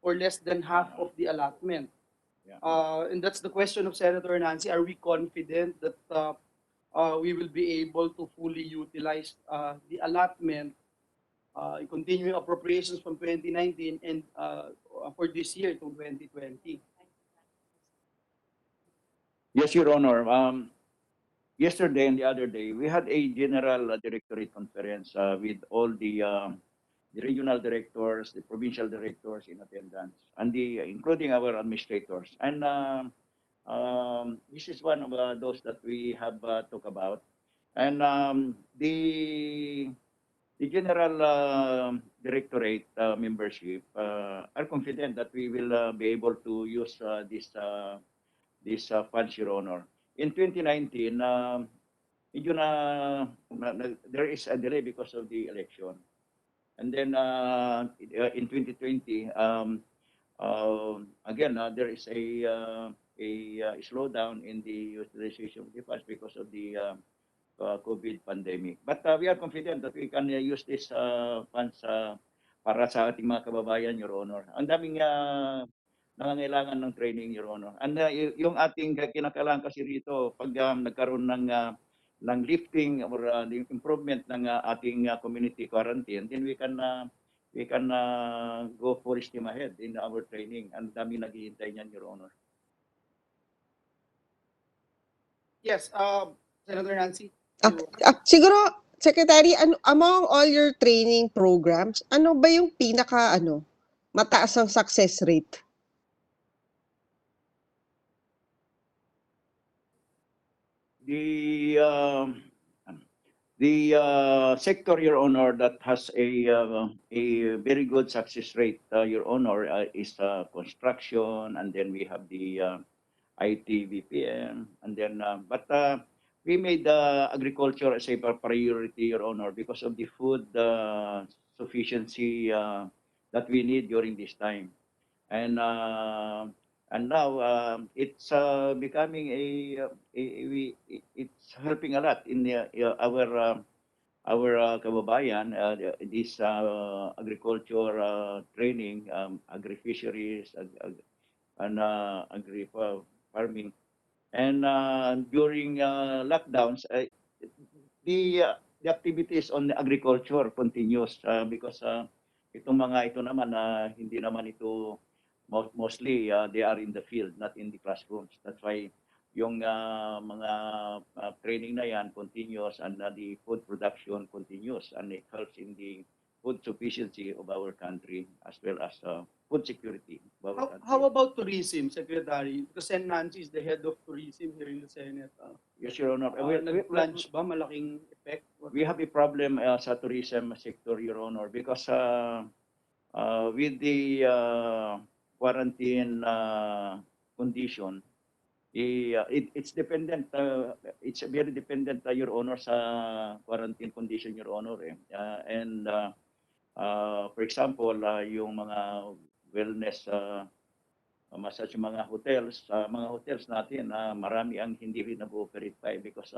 or less than half of the allotment. And that's the question of Senator Nancy. Are we confident that we will be able to fully utilize the allotment, continuing appropriations from 2019 and for this year to 2020?
Yes, Your Honor. Yesterday and the other day, we had a general directorate conference with all the regional directors, the provincial directors in attendance, and including our administrators. And this is one of those that we have talked about. And the general directorate membership are confident that we will be able to use this funds, Your Honor. In 2019, there is a delay because of the election. And then in 2020, again, there is a slowdown in the utilization of the funds because of the COVID pandemic. But we are confident that we can use these funds para sa ating mga kababayan, Your Honor. Ang daming nangangailangan ng training, Your Honor. And yung ating kinakailangan kasi rito, pag nagkaroon ng lifting or the improvement ng ating community quarantine, then we can go full steam ahead in our training. Ang daming naghihintay niyan, Your Honor.
Yes, Senator Nancy.
Siguro, Secretary, among all your training programs, ano ba yung mataas ang success rate?
The sector, Your Honor, that has a very good success rate, Your Honor, is construction, and then we have the IT, VPN, and then but we made agriculture as a priority, Your Honor, because of the food sufficiency that we need during this time. And now it's becoming it's helping a lot in our kababayan, this agriculture training, agri-fisheries, and agri-farming. And during lockdowns, the activities on agriculture continues because itong mga ito naman hindi naman ito mostly they are in the field, not in the classrooms. That's why yung mga training na yan continues and the food production continues, and it helps in the food sufficiency of our country as well as food security of our country.
How about tourism, Secretary? Because Sen Nancy is the head of tourism here in the Senate.
Yes, Your Honor.
Nag-plunge ba malaking effect
we have a problem sa tourism sector, Your Honor, because with the quarantine condition, it's dependent. It's very dependent, Your Honor, sa quarantine condition, Your Honor. For example, yung mga wellness massage mga hotels natin, marami ang hindi rin nag-ooperate pa because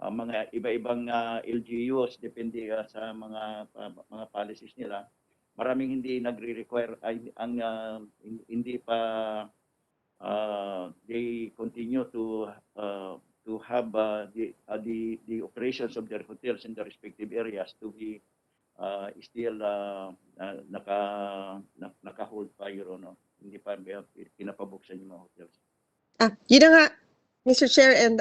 mga iba-ibang LGUs depende sa mga policies nila. Maraming hindi nagre-require hindi pa they continue to have the operations of their hotels in the respective areas to be still naka-hold pa, Your Honor. Hindi pa pinapabuksan yung mga hotels.
Yun na nga, Mr. Chair and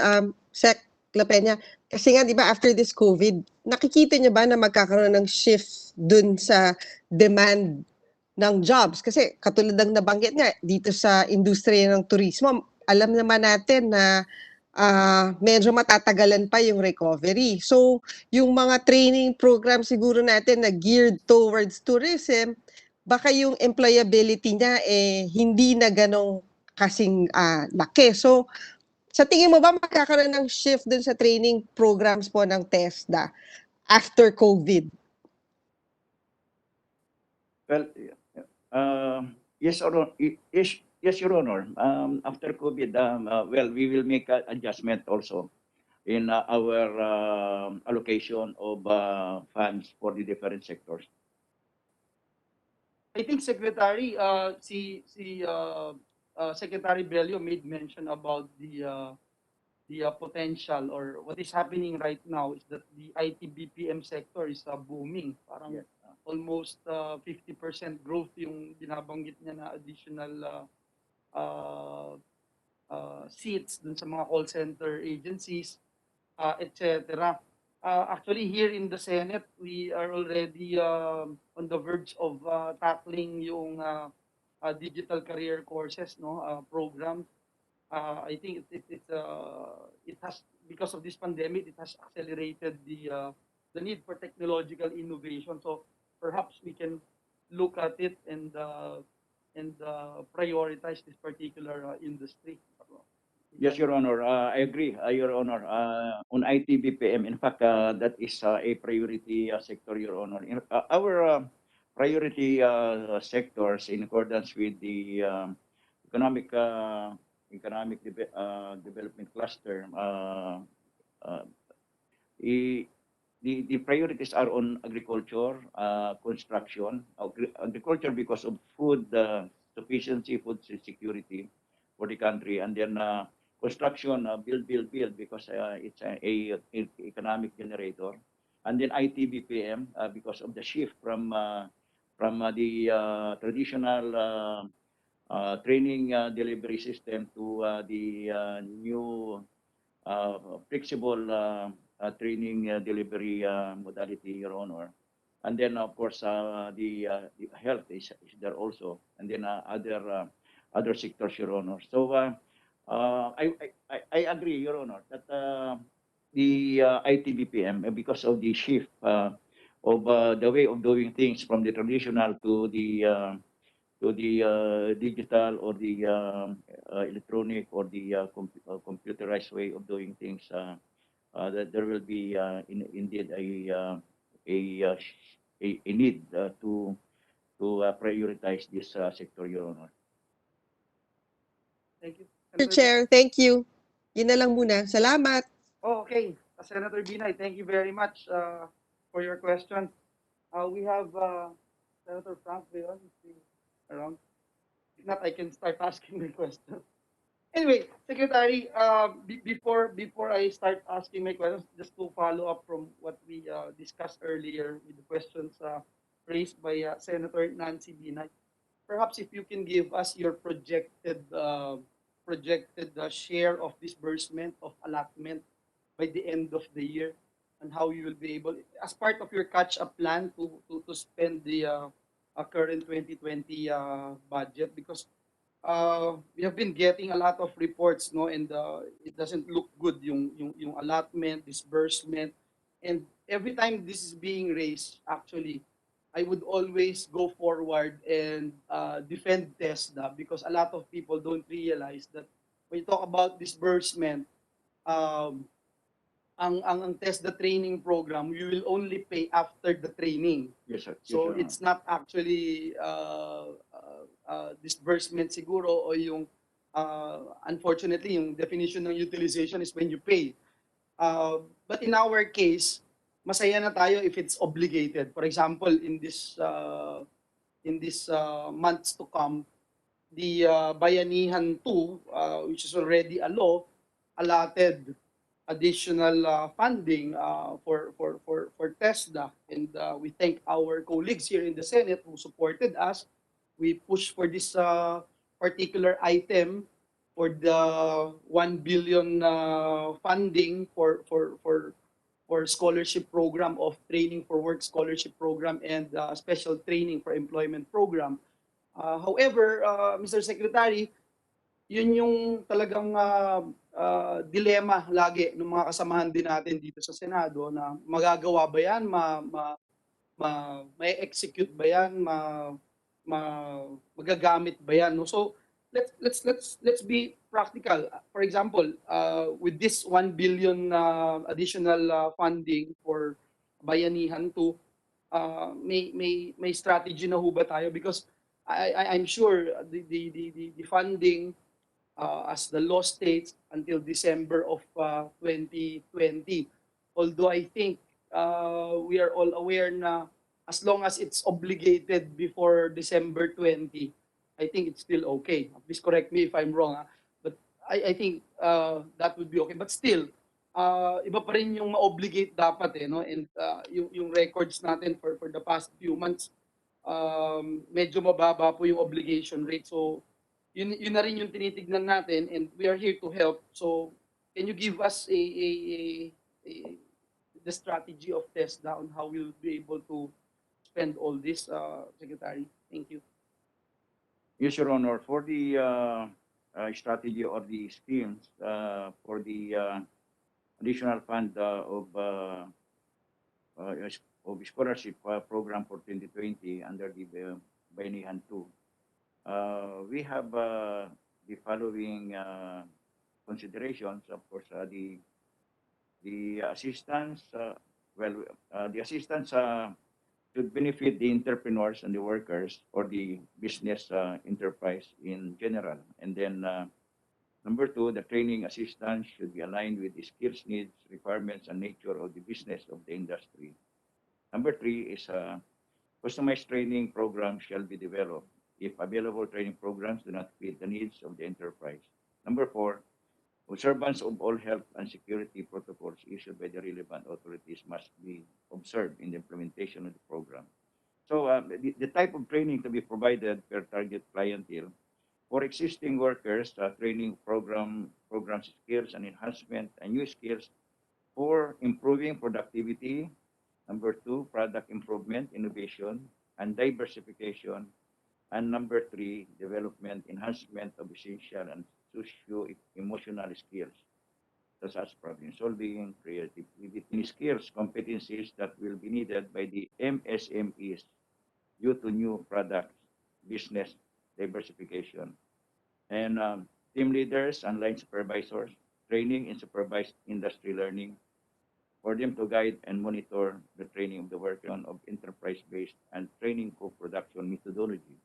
Sec. La Peña, kasi nga, di ba, after this COVID, nakikita niyo ba na magkakaroon ng shift dun sa demand ng jobs? Kasi katulad ng nabanggit nga, dito sa industriya ng turismo, alam naman natin na medyo matatagalan pa yung recovery. So, yung mga training program siguro natin na geared towards tourism, baka yung employability niya hindi na ganong kasing laki. So, sa tingin mo ba magkakaroon ng shift dun sa training programs po ng TESDA after COVID?
Well, yes, Your Honor. After COVID, well, we will make an adjustment also in our allocation of funds for the different sectors.
I think Secretary, Secretary Bello made mention about the potential, or what is happening right now is that the IT BPM sector is booming. Parang
Yes.
almost 50% growth yung binabanggit niya na additional seats dun sa mga call center agencies, etc. Actually, here in the Senate, we are already on the verge of tackling yung digital career courses, program. I think it has, because of this pandemic, it has accelerated the need for technological innovation. So perhaps we can look at it and prioritize this particular industry.
Yes, Your Honor. I agree, Your Honor. On IT BPM, in fact, that is a priority sector, Your Honor. Our priority sectors, in accordance with the economic development cluster, the priorities are on agriculture, construction, agriculture because of food sufficiency, food security for the country, and then construction, build because it's a economic generator, and then IT BPM because of the shift from the traditional training delivery system to the new flexible training delivery modality, Your Honor. And then, of course, the health is there also, and then other sectors, Your Honor. So I agree, Your Honor, that the IT BPM, because of the shift of the way of doing things from the traditional to the digital or the electronic or the computerized way of doing things, that there will be indeed a need to prioritize this sector, Your Honor.
Thank you.
Mr. Chair, thank you. Yun na lang muna. Salamat.
Oh, okay. Senator Binay, thank you very much for your question. We have Senator Frank Leon around. If not, I can start asking my question. Anyway, Secretary, before I start asking my questions, just to follow up from what we discussed earlier with the questions raised by Senator Nancy Binay, perhaps if you can give us your projected share of disbursement of allotment by the end of the year, and how you will be able, as part of your catch-up plan, to spend the current 2020 budget, because we have been getting a lot of reports, no, and it doesn't look good yung allotment, disbursement, and every time this is being raised, actually, I would always go forward and defend TESDA, because a lot of people don't realize that when you talk about disbursement, um, ang TESDA training program, you will only pay after the training.
Yes, sir. Yes,
So
Your
it's
Honor.
not actually disbursement siguro, o yung unfortunately yung definition ng utilization is when you pay. But in our case, masaya na tayo if it's obligated. For example, in this months to come, the Bayanihan 2, which is already a law, allotted additional funding for TESDA. And we thank our colleagues here in the Senate who supported us. We pushed for this particular item for the 1 billion funding for scholarship program of training for work scholarship program and special training for employment program. However, Mr. Secretary, yun yung talagang dilema lagi ng mga kasamahan din natin dito sa Senado, na magagawa ba yan, may execute ba yan, magagamit ba yan, no? So let's be practical. For example, with this 1 billion additional funding for Bayanihan to, may strategy na ho ba tayo? Because I'm sure the funding, as the law states, until December of 2020. Although I think we are all aware na as long as it's obligated before December 20, I think it's still okay. Please correct me if I'm wrong. But I think that would be okay. But still, iba pa rin yung ma-obligate dapat eh, no? And yung records natin for the past few months, medyo mababa po yung obligation rate. So yun na rin yung tinitignan natin, and we are here to help. So can you give us a the strategy of TESDA on how we'll be able to spend all this, Secretary? Thank you.
Yes, Your Honor. For the strategy or the schemes for the additional fund of scholarship program for 2020 under the Bayanihan 2, we have the following considerations. Of course, the assistance, the assistance should benefit the entrepreneurs and the workers or the business enterprise in general. And then number two, the training assistance should be aligned with the skills needs, requirements, and nature of the business of the industry. Number three is customized training programs shall be developed if available training programs do not fit the needs of the enterprise. Number four, observance of all health and security protocols issued by the relevant authorities must be observed in the implementation of the program. So the type of training to be provided per target clientele for existing workers, training programs, skills and enhancement and new skills for improving productivity. Number two, product improvement, innovation, and diversification. And number three, development, enhancement of essential and socio-emotional skills, such as problem solving, creativity skills, competencies that will be needed by the MSMEs due to new products, business diversification. And team leaders and line supervisors, training in supervised industry learning, for them to guide and monitor the training of the worker of enterprise-based and training co-production methodology.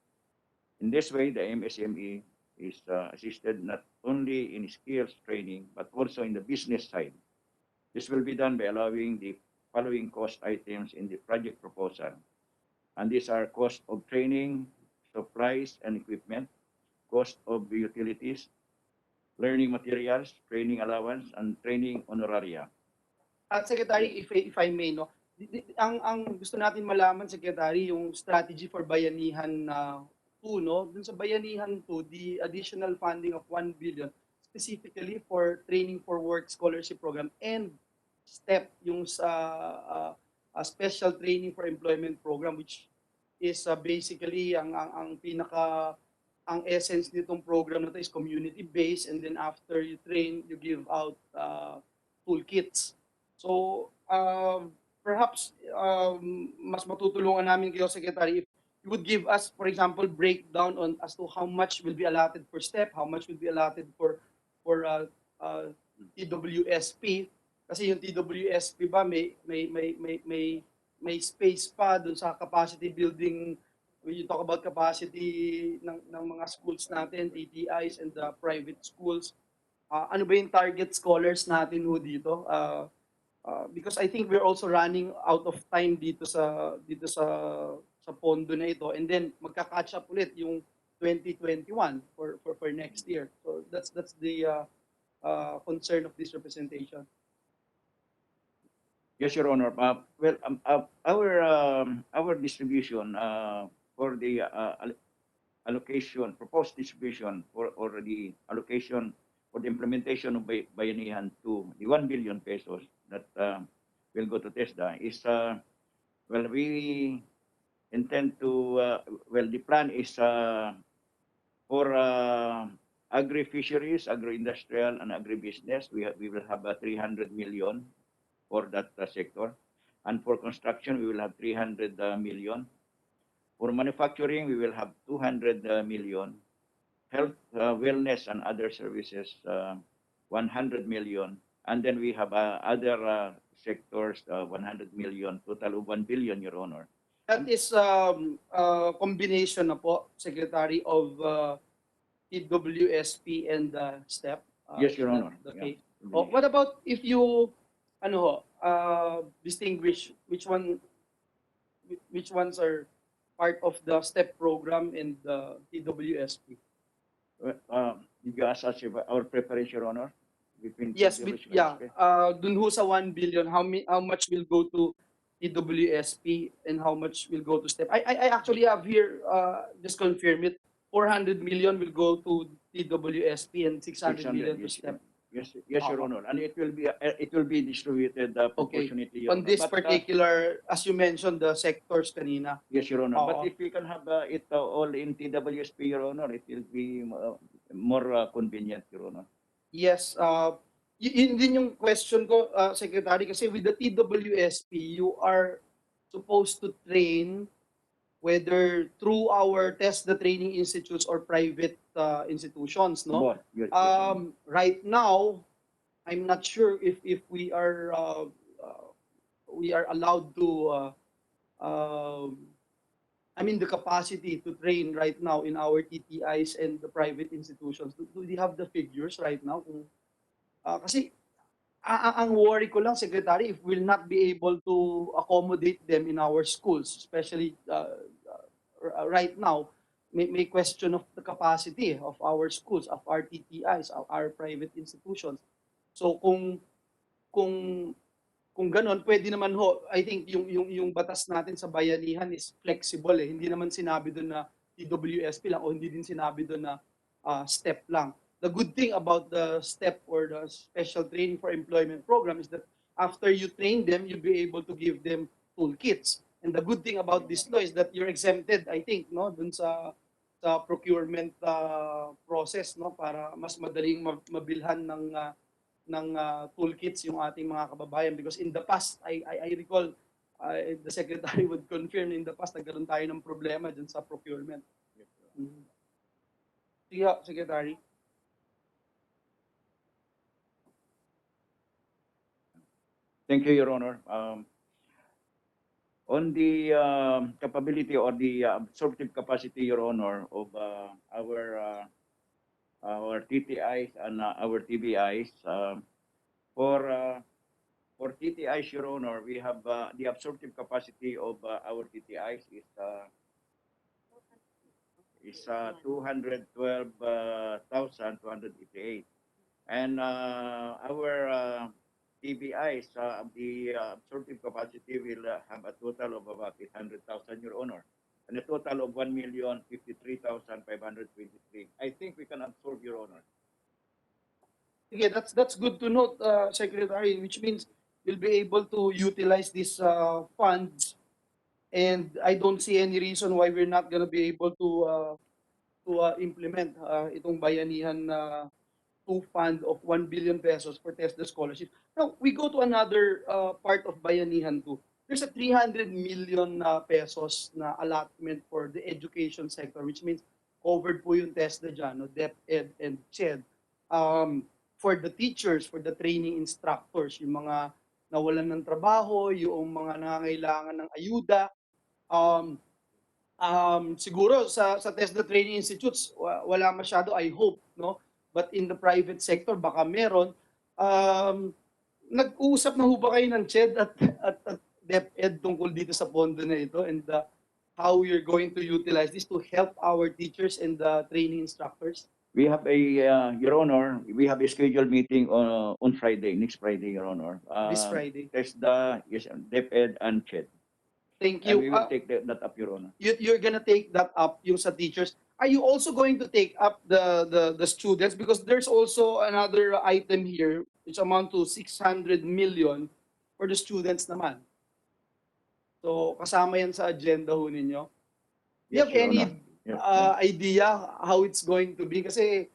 In this way, the MSME is assisted not only in skills training, but also in the business side. This will be done by allowing the following cost items in the project proposal. And these are cost of training, supplies and equipment, cost of utilities, learning materials, training allowance, and training honoraria.
Secretary, if I may, no, ang gusto natin malaman, Secretary, yung strategy for Bayanihan 2, no? Dun sa Bayanihan 2, the additional funding of 1 billion specifically for training for work scholarship program, and STEP, yung sa special training for employment program, which is basically ang pinaka ang essence nitong program na to is community based, and then after you train, you give out toolkits. So perhaps mas matutulungan namin kayo, Secretary, if you would give us, for example, breakdown on as to how much will be allotted for STEP, how much will be allotted for TWSP. Kasi yung TWSP ba may space pa dun sa capacity building. When you talk about capacity ng mga schools natin, TTIs and the private schools, ano ba yung target scholars natin ho dito? Because I think we're also running out of time dito sa pondo na ito, and then magka-catch up ulit yung 2021 for next year. So that's the concern of this representation.
Yes, Your Honor. Well, our distribution for the allocation, proposed distribution or the allocation for the implementation of Bayanihan to the 1 billion pesos that will go to TESDA is, well, we intend to, well, the plan is for agri-fisheries, agro-industrial, and agribusiness. We will have 300 million for that sector. And for construction, we will have 300 million. For manufacturing, we will have 200 million. Health, wellness, and other services, 100 million. And then we have other sectors, 100 million, total of 1 billion, Your Honor.
That is combination na po, Secretary, of TWSP and STEP.
Yes, Your Honor.
Okay.
Yeah.
Oh, what about if you distinguish which ones are part of the STEP program and the TWSP?
Did you ask us about our preparation, Your Honor? Between
Yes,
TWSP?
dun ho sa 1 billion, how much will go to TWSP and how much will go to STEP? I actually have here, just confirm it, 400 million will go to TWSP and 600 million to STEP.
Yes, Your Honor, and it will be distributed proportionately. Your
On
Honor.
this
But,
particular, as you mentioned, the sectors kanina.
yes, Your Honor.
Oo.
But if we can have it all in TWSP, Your Honor, it will be more convenient, Your Honor.
Yes, yun din yung question ko, Secretary, kasi with the TWSP, you are supposed to train whether through our TESDA training institutes or private institutions, no?
Both. Yes, Your Honor.
Right now, I'm not sure if we are allowed to the capacity to train right now in our TTIs and the private institutions. Do they have the figures right now? Kasi ang worry ko lang, Secretary, if we'll not be able to accommodate them in our schools, especially right now, may question of the capacity of our schools, of our TTIs, of our private institutions. So kung ganon, pwede naman ho, I think yung batas natin sa bayanihan is flexible eh. Hindi naman sinabi doon na TWSP lang o hindi din sinabi doon na STEP lang. The good thing about the STEP or the Special Training for Employment Program is that after you train them, you'll be able to give them toolkits. And the good thing about this law is that you're exempted, I think, no, dun sa procurement process, no, para mas madaling mabilhan ng toolkits yung ating mga kababayan, because in the past I recall the secretary would confirm, in the past nagkaroon tayo ng problema dyan sa procurement. Sige, Secretary.
Thank you, Your Honor. On the capability or the absorptive capacity, Your Honor, of our TTIs and our TBIs, for TTIs, Your Honor, we have the absorptive capacity of our TTIs is 212,288, and our TBIs, the absorptive capacity will have a total of about 800,000, Your Honor, and a total of 1,053,523. I think we can absorb, Your Honor.
Okay, that's good to note, Secretary, which means we'll be able to utilize these funds, and I don't see any reason why we're not gonna be able to implement itong Bayanihan 2 fund of 1 billion pesos for TESDA scholarship. Now, we go to another part of Bayanihan 2. there's a 300 million pesos na allotment for the education sector, which means covered po yung TESDA dyan, no? DepEd and CHED. For the teachers, for the training instructors, yung mga nawalan ng trabaho, yung mga nangangailangan ng ayuda. Siguro sa TESDA Training Institutes, wala masyado, I hope, no? But in the private sector, baka meron. Nag-uusap na ho ba kayo ng CHED at DepEd tungkol dito sa pondo na ito and how you're going to utilize this to help our teachers and the training instructors?
We have Your Honor, we have a scheduled meeting on Friday, next Friday, Your Honor.
This Friday.
TESDA, yes, DepEd and CHED.
Thank
And
you.
we will take that up, Your Honor.
You're gonna take that up yung sa teachers. Are you also going to take up the students? Because there's also another item here which amount to 600 million for the students naman. So kasama yan sa agenda ho ninyo. Do you
Yes,
have
Your
any
Honor. Yes.
idea how it's going to be? Kasi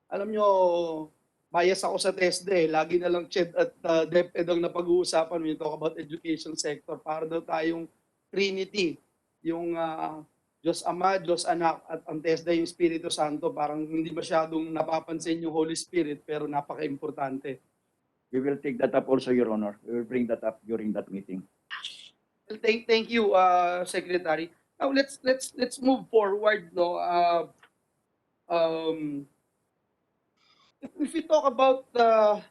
alam nyo, bias ako sa TESDA eh. Lagi na lang CHED at DepEd ang napag-uusapan when you talk about education sector. Para daw tayong Trinity. Yung Diyos Ama, Diyos Anak at ang TESDA yung Espiritu Santo. Parang hindi masyadong napapansin yung Holy Spirit pero napaka-importante.
We will take that up also, Your Honor. We will bring that up during that meeting.
Well, thank you, Secretary. Now let's move forward, no. If we talk about well,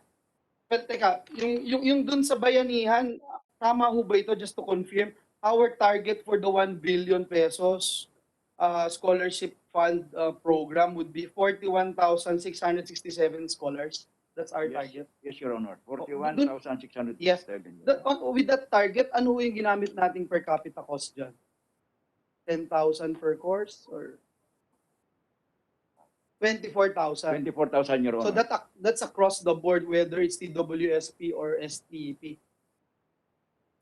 teka, yung dun sa Bayanihan, tama ho ba ito, just to confirm, our target for the 1 billion pesos scholarship fund program would be 41,667 scholars. That's our
Yes.
target.
Yes, Your Honor.
Dun-
41,607.
Yes. With that target, ano ho yung ginamit nating per capita cost dyan? 10,000 per course or 24,000?
24,000, Your Honor.
So that's across the board, whether it's TWSP or STEP.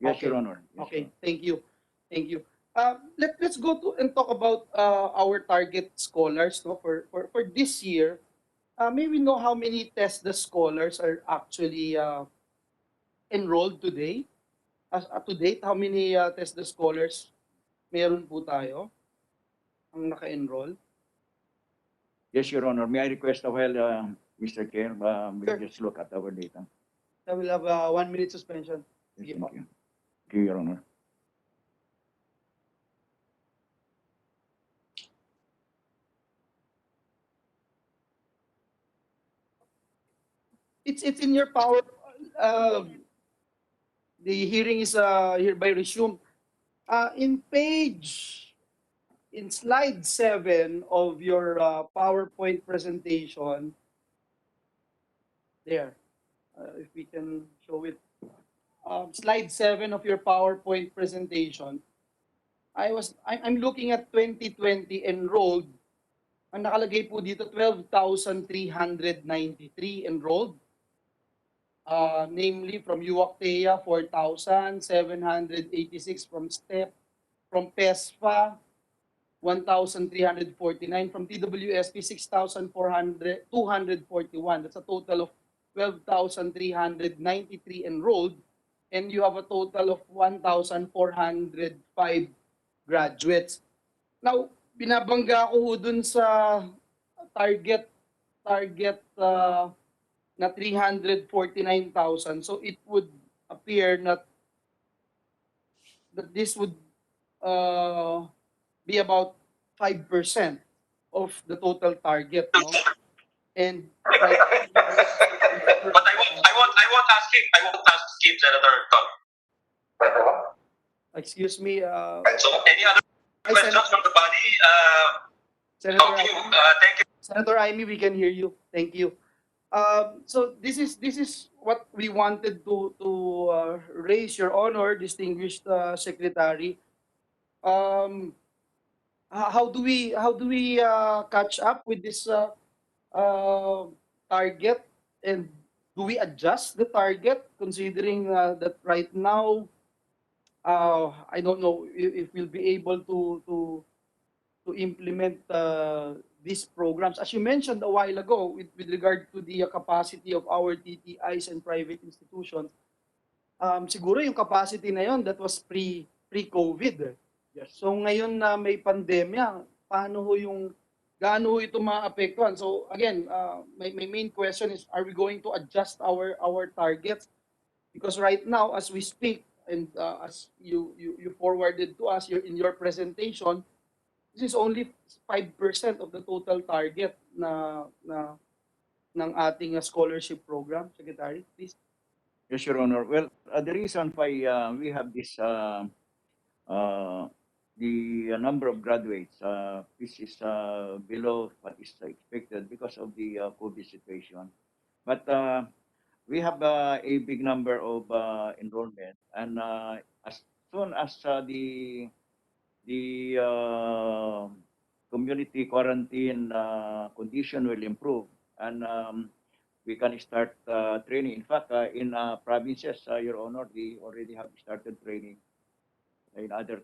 Yes,
okay.
Your Honor. Yes,
Okay,
Your
thank you. Thank you. Let's go to and talk about our target scholars, no, for this year. May we know how many TESDA scholars are actually enrolled today? To date, how many TESDA scholars meron po tayo ang naka-enroll?
Yes, Your Honor. May I request a while, Mr. Chair, we
Sure.
just look at our data.
I will have a 1-minute suspension.
Yes,
Sige po.
thank you. Thank you, Your Honor.
It's in your power. The hearing is hereby resumed. In slide 7 of your PowerPoint presentation, there, if we can show it. Slide 7 of your PowerPoint presentation, I'm looking at 2020 enrolled. Ang nakalagay po dito, 12,393 enrolled. Namely from UACTEA, 4,786 from STEP, from PESFA, 1,349, from TWSP, 6,241. That's a total of 12,393 enrolled, and you have a total of 1,405 graduates. Now, binabangga ko dun sa target na 349,000. So it would appear that this would be about 5% of the total target, no? And right,
But I won't ask him, Senator Todd.
excuse me,
So any other questions from the body?
Senator
Thank you.
Amy,
Thank you.
Senator Amy, we can hear you. Thank you. So this is what we wanted to raise, Your Honor, distinguished Secretary. How do we catch up with this target, and do we adjust the target considering that right now I don't know if we'll be able to implement these programs, as you mentioned a while ago, with regard to the capacity of our TTIs and private institutions. siguro yung capacity na yon that was pre-COVID.
Yes.
So ngayon na may pandemya, paano ho yung gaano ho ito maapektuhan? So again, my main question is, are we going to adjust our targets? Because right now, as we speak, and as you forwarded to us in your presentation, this is only 5% of the total target na ng ating scholarship program. Secretary, please.
Yes, Your Honor. Well, the reason why we have this the number of graduates, this is below what is expected because of the COVID situation. But we have a big number of enrollment, and as soon as the community quarantine condition will improve, and we can start training. In fact, in provinces, Your Honor, we already have started training in other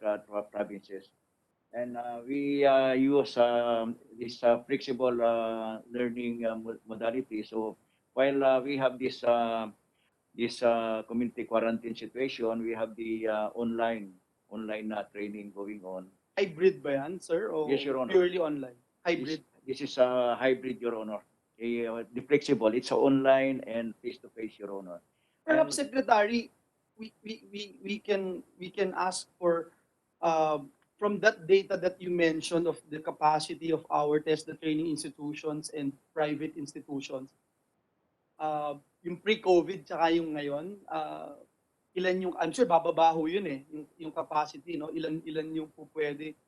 provinces. And we use this flexible learning modality. So while we have this community quarantine situation, we have the online training going on.
Hybrid ba yan, sir? O
Yes, Your Honor.
purely online? Hybrid.
This is a hybrid, Your Honor. The flexible, it's online and face-to-face, Your Honor.
Perhaps, Secretary, we can ask for from that data that you mentioned of the capacity of our TESDA training institutions and private institutions, yung pre-COVID tsaka yung ngayon, ilan yung, I'm sure bababa ho yun eh, yung capacity, no? Ilan yung po pwede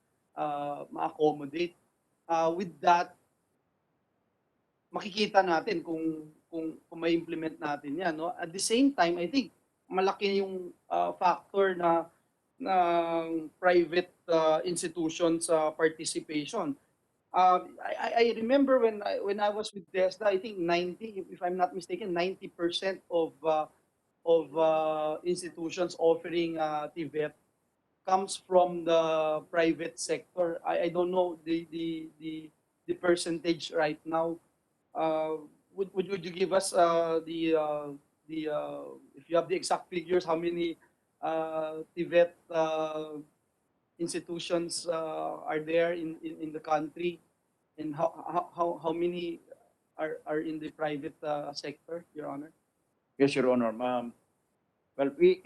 ma-accommodate. With that, makikita natin kung may implement natin yan, no? At the same time, I think malaki yung factor na ng private institutions participation. I remember when I was with TESDA, I think 90, if I'm not mistaken, 90% of institutions offering TVET comes from the private sector. I don't know the percentage right now. Would you give us if you have the exact figures, how many TVET institutions are there in the country, and how many are in the private sector, Your Honor?
Yes, Your Honor. Well, with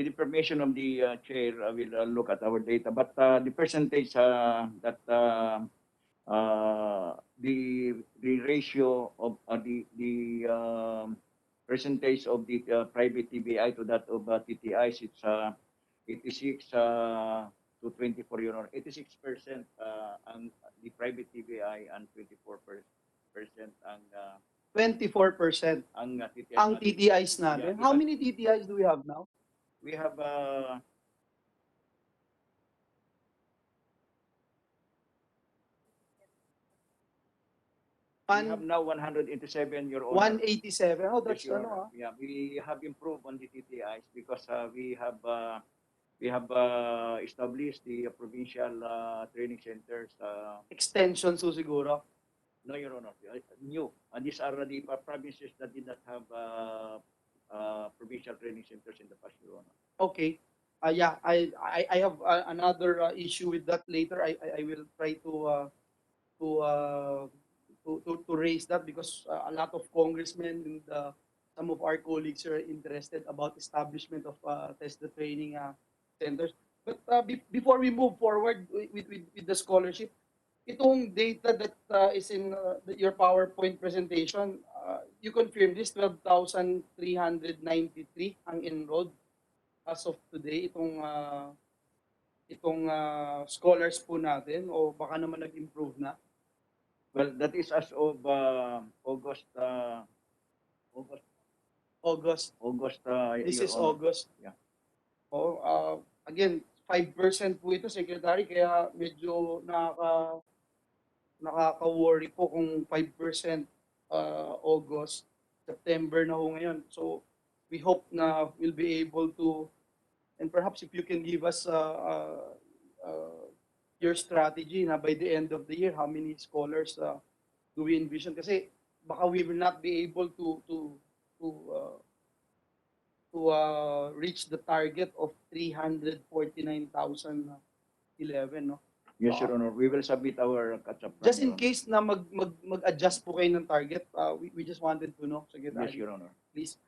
the permission of the chair, I will look at our data. But the percentage that the ratio of the percentage of the private TBI to that of TTIs, it's 86 to 24, Your Honor. 86% ang the private TBI and 24% ang
24%
ang TTIs.
ang TTIs natin.
Yeah,
How many TTIs do we have now?
We have we have now 187, Your Honor.
187. Oh, that's
Yes, Your
ano.
Honor. Yeah, we have improved on the TTIs because we have established the provincial training centers.
Extension so siguro.
No, Your Honor, new. And these are the provinces that did not have provincial training centers in the past, Your Honor.
Okay. Yeah, I have another issue with that later. I will try to raise that because a lot of congressmen and some of our colleagues are interested about establishment of TESDA training centers. But before we move forward with the scholarship, itong data that is in your PowerPoint presentation, you confirm this 12,393 ang enrolled as of today, itong scholars po natin, o baka naman nag-improve na?
Well, that is as of August.
This
Your
is
Honor.
August.
Yeah.
Oh, again, 5% po ito, Secretary, kaya medyo nakaka-worry po kung 5% August, September na ho ngayon. So we hope na we'll be able to, and perhaps if you can give us your strategy na by the end of the year, how many scholars do we envision? Kasi baka we will not be able to reach the target of 349,011, no?
Yes, Your Honor. We will submit our catch-up plan,
Just
Your
in
Honor.
case na mag-adjust po kayo ng target, we just wanted to know,
Yes,
Secretary,
Your Honor.
please.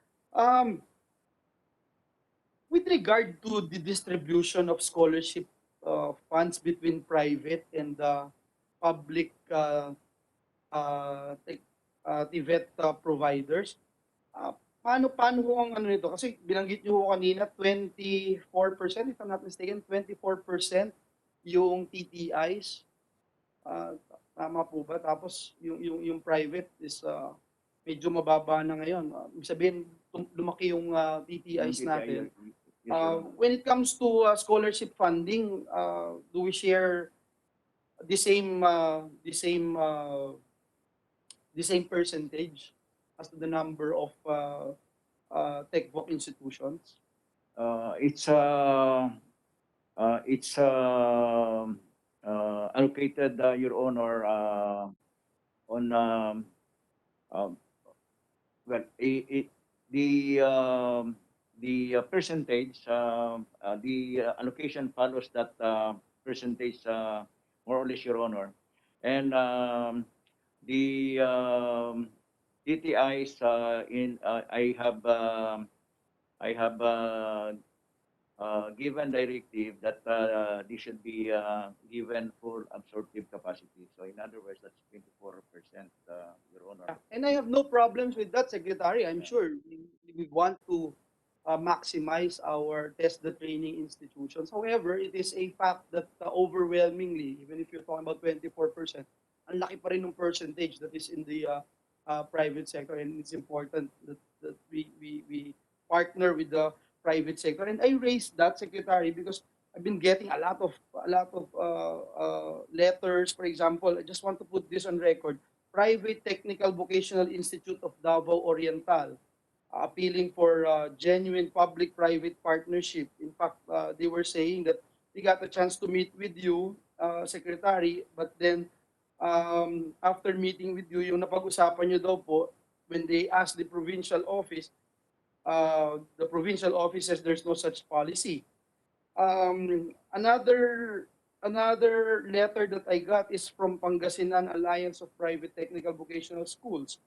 With regard to the distribution of scholarship funds between private and public TVET providers, paano ho ang ano nito? Kasi binanggit niyo ho kanina 24%, if I'm not mistaken, 24% yung TTIs. Tama po ba? Tapos yung private is medyo mababa na ngayon. Ibig sabihin lumaki yung TTIs natin.
Yes, Your Honor.
When it comes to scholarship funding, do we share the same percentage as to the number of TechVoc institutions?
It's allocated, Your Honor, on well, the percentage, the allocation follows that percentage more or less, Your Honor, and the TTIs I have given directive that they should be given full absorptive capacity. So in other words, that's 24%, Your Honor.
And I have no problems with that, Secretary. I'm sure we want to maximize our TESDA training institutions. However, it is a fact that overwhelmingly, even if you're talking about 24%, ang laki pa rin ng percentage that is in the private sector, and it's important that we partner with the private sector. And I raised that, Secretary, because I've been getting a lot of letters. For example, I just want to put this on record. Private Technical Vocational Institute of Davao Oriental, appealing for genuine public-private partnership. In fact, they were saying that they got a chance to meet with you, Secretary, but then after meeting with you, yung napag-usapan nyo daw po, when they asked the provincial office says there's no such policy. Another letter that I got is from Pangasinan Alliance of Private Technical Vocational Schools,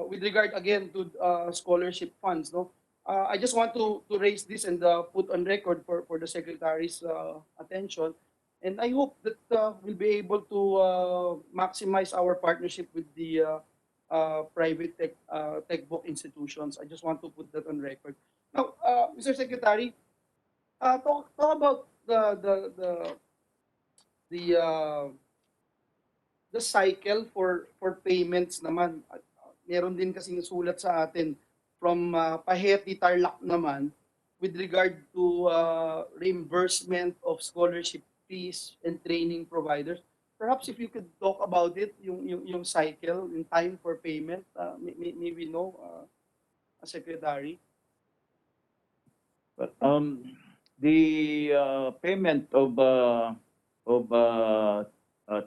with regard again to scholarship funds. No, I just want to raise this and put on record for the secretary's attention, and I hope that we'll be able to maximize our partnership with the private tech book institutions. I just want to put that on record. Now, Mr. Secretary, talk about the cycle for payments naman. Meron din kasing sulat sa atin from Paheti Tarlac naman with regard to reimbursement of scholarship fees and training providers. Perhaps if you could talk about it, yung cycle, yung time for payment, may we know, Secretary?
But the payment of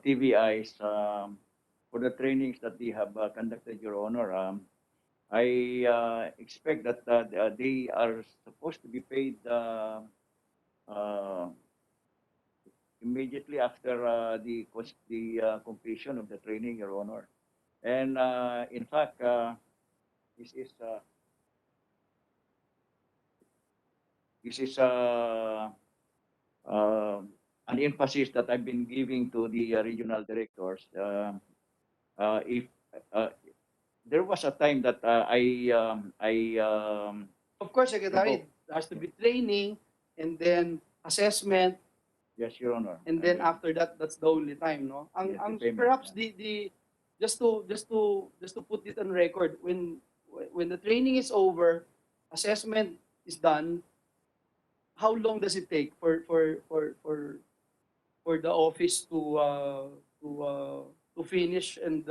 TVIs for the trainings that they have conducted, Your Honor, I expect that they are supposed to be paid immediately after the completion of the training, Your Honor. And in fact, this is an emphasis that I've been giving to the regional directors. If there was a time that
Of course, Secretary, there has to be training and then assessment.
Yes, Your Honor.
And then after that, that's the only time, no?
Yes, the payment,
Perhaps just to put it on record, when the training is over, assessment is done, how long does it take for the office to finish and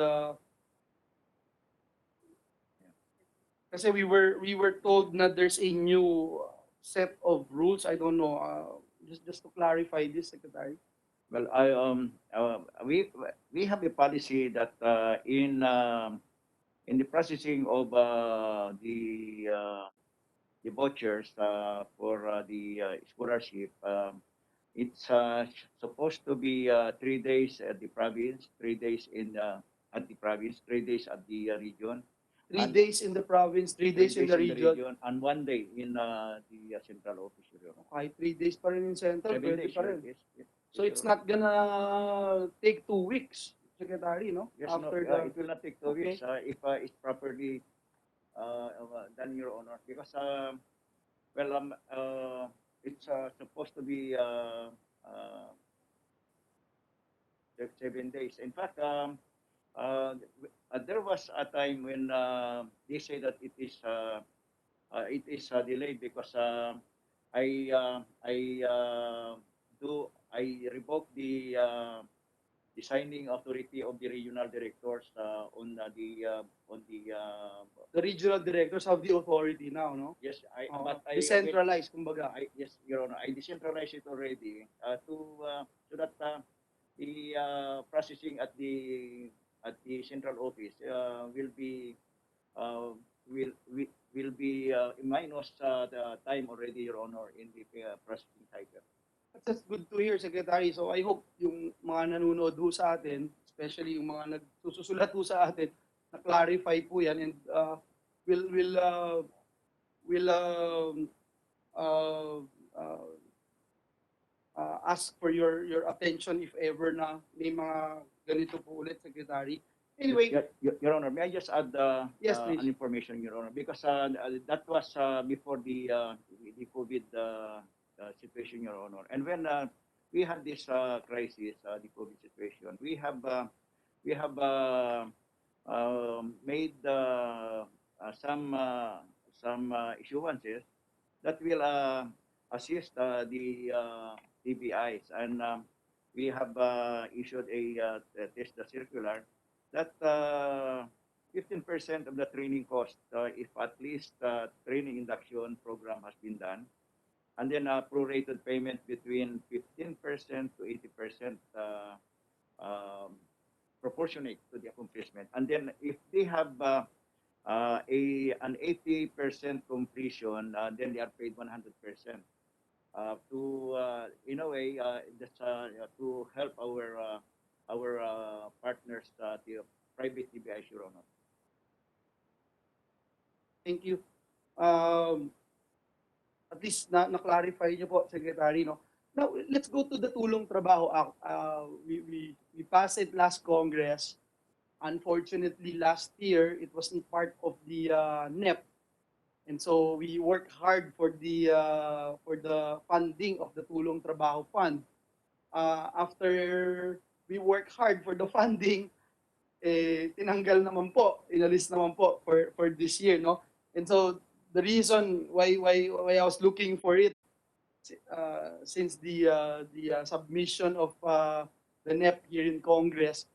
kasi we were told na there's a new set of rules. I don't know. Just to clarify this, Secretary.
Well, we have a policy that in the processing of vouchers for the scholarship. It's supposed to be 3 days at the province, 3 days at the province, 3 days at the region.
3 days in the province, 3 days in the region.
and 1 day in the central office. Your Honor.
Okay, 3 days pa rin in central,
7 days.
pwede pa rin.
Yes, yes,
So
yes,
it's
Your Honor.
not gonna take 2 weeks, Secretary, no?
Yes,
After
no, it will not take 2 weeks if it's properly done, Your Honor. Because it's supposed to be 7 days. In fact, there was a time when they say that it is delayed because I revoked the signing authority of the regional directors on
the regional directors have the authority now, no?
yes,
But decentralized, kumbaga.
Yes, Your Honor, I decentralized it already so that the processing at the central office will be minus the time already, Your Honor, in the processing cycle.
That's good to hear, Secretary. So I hope yung mga nanonood ho sa atin, especially yung mga nagsusulat ho sa atin, na-clarify po yan and will uh, uh, ask for your attention if ever na may mga ganito po ulit, Secretary. Anyway,
Your Honor, may I just add
Yes, please.
an information, Your Honor, because that was before the COVID situation, Your Honor, and when we had this crisis, the COVID situation, we have made some issuances that will assist the TBIs, and we have issued a TESDA circular that 15% of the training cost, if at least training induction program has been done, and then prorated payment between 15% to 80% proportionate to the accomplishment. And then if they have an 80% completion, then they are paid 100%. In a way, that's to help our partners, the private TBIs, Your Honor.
Thank you. At least na-clarify niyo po, Secretary, no? Now, let's go to the Tulong Trabaho Act. We passed it last Congress. Unfortunately, last year, it wasn't part of the NEP. And so we worked hard for the funding of the Tulong Trabaho Fund. After we worked hard for the funding, tinanggal naman po, inalis naman po for this year, no? And so the reason why I was looking for it since the submission of the NEP here in Congress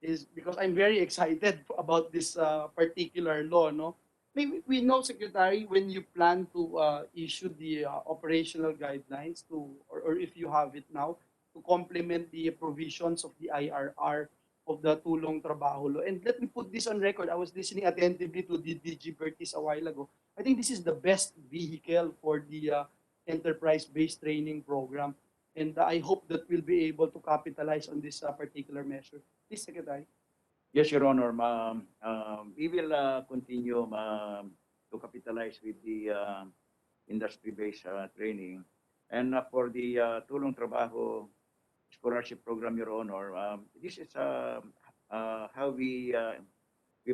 is because I'm very excited about this particular law, no? We know, Secretary, when you plan to issue the operational guidelines or if you have it now, to complement the provisions of the IRR of the Tulong Trabaho Law. And let me put this on record. I was listening attentively to the DG Bertis a while ago. I think this is the best vehicle for the enterprise-based training program. And I hope that we'll be able to capitalize on this particular measure. Please, Secretary.
Yes, Your Honor. We will continue to capitalize with the industry-based training. And for the Tulong Trabaho Scholarship Program, Your Honor, this is how we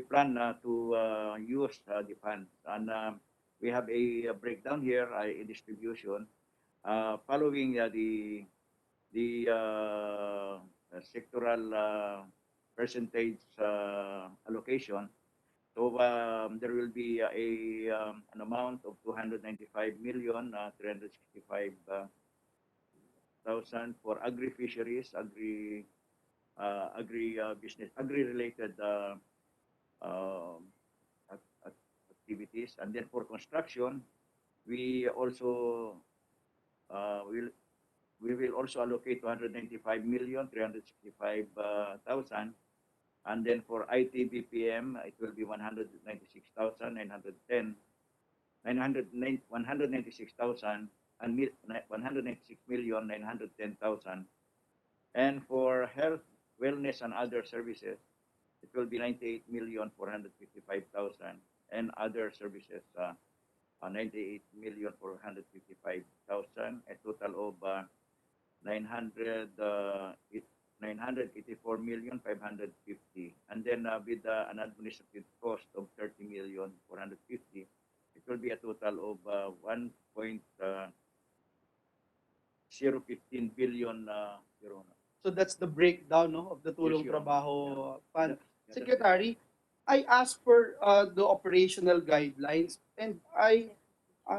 plan to use the funds. And we have a breakdown here, a distribution, following the sectoral percentage allocation. So there will be an amount of 295,365,000 for agri-fisheries, agri-business, agri-related activities. And then for construction, we will also allocate 295,365,000. And then for IT BPM, it will be 196,910. 196,000 and 196,910,000. And for health, wellness, and other services, it will be 98,455,000, and other services, 98,455,000, a total of 984,550, and then with an administrative cost of 30,450, it will be a total of 1.015 billion, Your Honor.
So that's the breakdown, no, of the tulong
Yes, Your
trabaho fund.
Yeah, that's
Secretary, I asked for the operational guidelines, and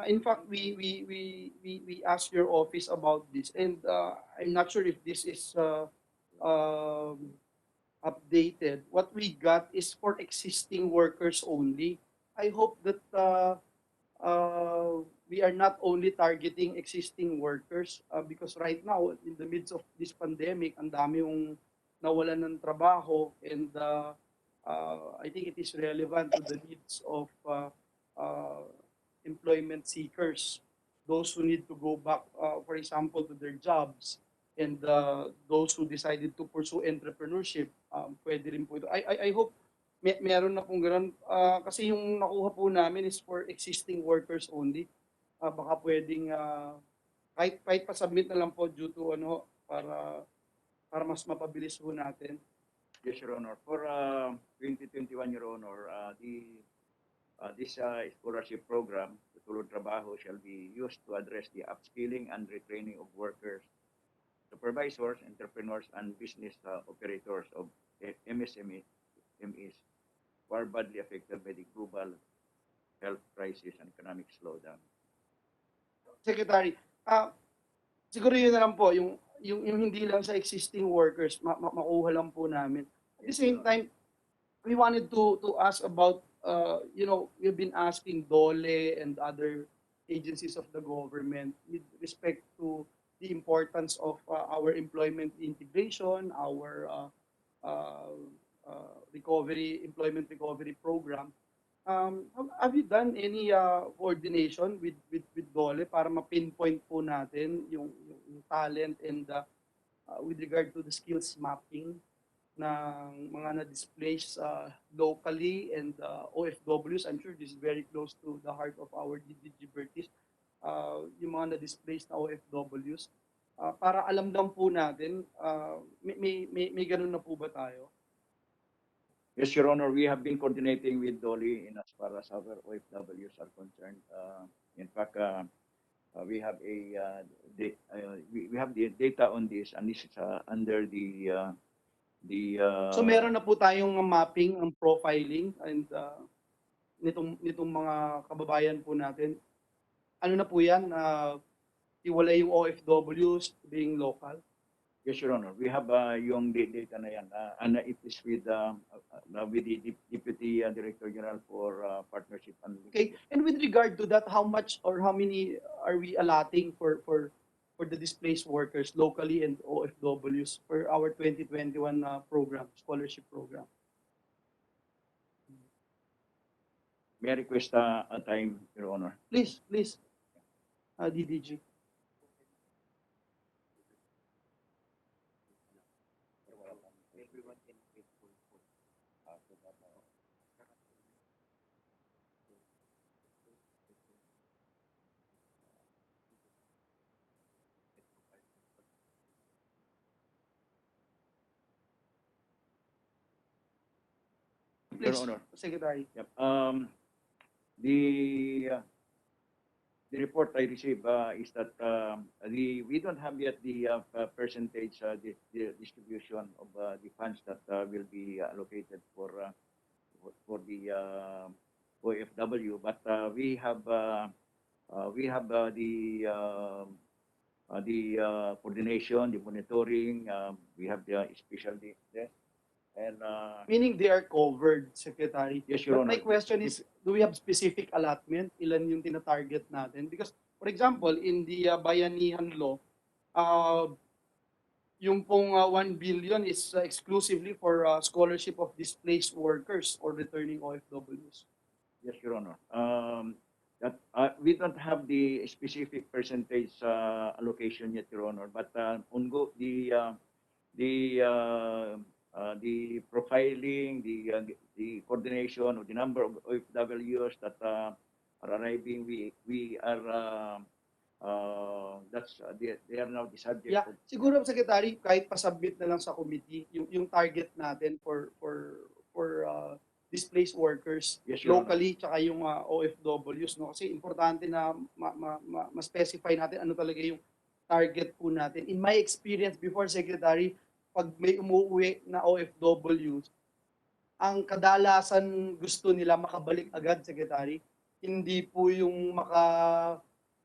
in fact, we asked your office about this, and I'm not sure if this is um, updated. What we got is for existing workers only. I hope that we are not only targeting existing workers because right now, in the midst of this pandemic, ang dami yung nawalan ng trabaho, and I think it is relevant to the needs of uh, employment seekers, those who need to go back, for example, to their jobs, and those who decided to pursue entrepreneurship, pwede rin po ito. I hope meron na pong ganun. Kasi yung nakuha po namin is for existing workers only. Baka pwedeng kahit pa-submit na lang po due to para mas mapabilis po natin.
Yes, Your Honor. For 2021, Your Honor, this scholarship program, the Tulong Trabaho, shall be used to address the upskilling and retraining of workers, supervisors, entrepreneurs, and business operators of MSMEs who are badly affected by the global health crisis and economic slowdown.
Secretary, siguro yun na lang po, yung hindi lang sa existing workers, makuha lang po namin. At the same time, we wanted to ask about, we've been asking DOLE and other agencies of the government with respect to the importance of our employment integration, our employment recovery program. Have you done any coordination with DOLE para ma-pinpoint po natin yung talent and with regard to the skills mapping ng mga na-displaced locally and OFWs? I'm sure this is very close to the heart of our DDG Bertis, yung mga na-displaced na OFWs. Para alam lang po natin, may ganun na po ba tayo?
Yes, Your Honor, we have been coordinating with DOLE in as far as our OFWs are concerned. In fact, we have we have the data on this, and this is under the
So meron na po tayong mapping, ang profiling, and nitong mga kababayan po natin. Ano na po yan? Iwalay yung OFWs being local.
Yes, Your Honor, we have yung data na yan, and it is with the Deputy Director General for Partnership and
Okay, and with regard to that, how much or how many are we allotting for the displaced workers locally and OFWs for our 2021 program, scholarship program?
May I request a time, Your Honor?
Please, DDG.
Your
Please,
Honor.
Secretary.
Yep. The report I received is that we don't have yet the percentage the distribution of the funds that will be allocated for the OFW, but we have the coordination, the monitoring. We have the special desk. And
Meaning they are covered, Secretary.
Yes, Your
But my
Honor.
question is, do we have specific allotment? Ilan yung tina-target natin? Because, for example, in the Bayanihan law, yung pong 1 billion is exclusively for scholarship of displaced workers or returning OFWs.
Yes, Your Honor. That we don't have the specific percentage allocation yet, Your Honor, but the profiling, the coordination of the number of OFWs that are arriving, we are they are now the subject
Yeah,
of
siguro Secretary, kahit pa-submit na lang sa committee yung target natin for displaced workers
Yes, Your Honor.
locally tsaka yung OFWs, no? Kasi importante na ma-specify natin ano talaga yung target po natin. In my experience before, Secretary, pag may umuwi na OFWs, ang kadalasan gusto nila makabalik agad, Secretary. Hindi po yung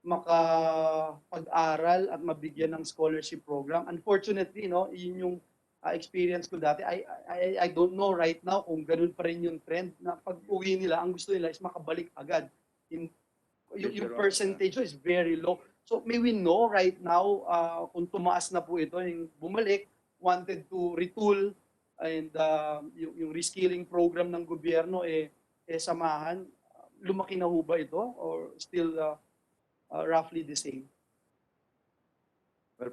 makapag-aral at mabigyan ng scholarship program. Unfortunately, no, yun yung experience ko dati. I don't know right now kung ganun pa rin yung trend na pag-uwi nila, ang gusto nila is makabalik agad. Yung percentage is very low. So may we know right now kung tumaas na po ito, yung bumalik, wanted to retool, and yung reskilling program ng gobyerno samahan, lumaki na ho ba ito or still roughly the same?
Well,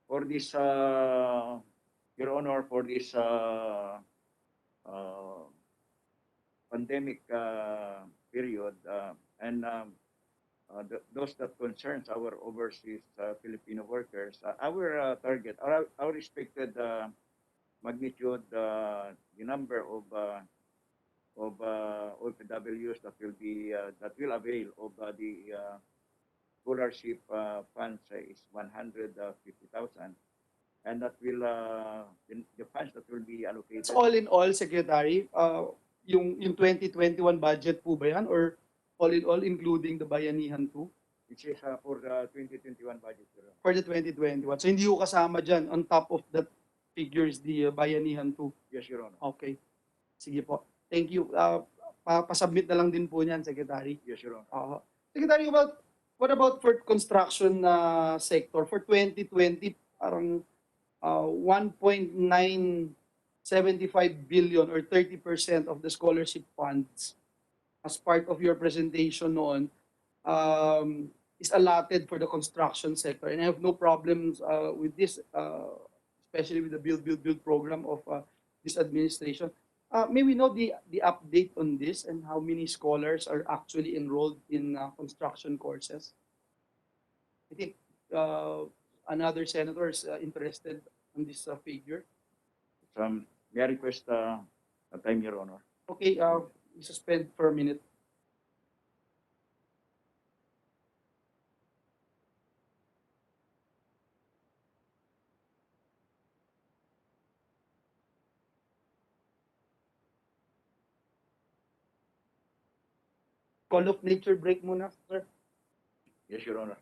for this, Your Honor, for this pandemic period, and those that concerns our overseas Filipino workers, our target, our expected magnitude, the number of OFWs that will avail of the scholarship funds is 150,000, and that will the funds that will be allocated.
It's all in all, Secretary, yung 2021 budget po ba yan or all in all including the Bayanihan too?
It is for the 2021 budget.
For the 2021. So hindi ko kasama dyan on top of that figures the Bayanihan too.
Yes, Your Honor.
Okay. Sige po. Thank you. Pasubmit na lang din po niyan, Secretary.
Yes, Your Honor.
Secretary, what about for construction sector? For 2020, parang 1.975 billion or 30% of the scholarship funds as part of your presentation noon is allotted for the construction sector. And I have no problems with this, especially with the Build program of this administration. May we know the update on this and how many scholars are actually enrolled in construction courses? I think another senator is interested on this figure.
May I request a time, Your Honor?
Okay, we suspend for a minute. Call of nature break muna, sir.
Yes, Your Honor.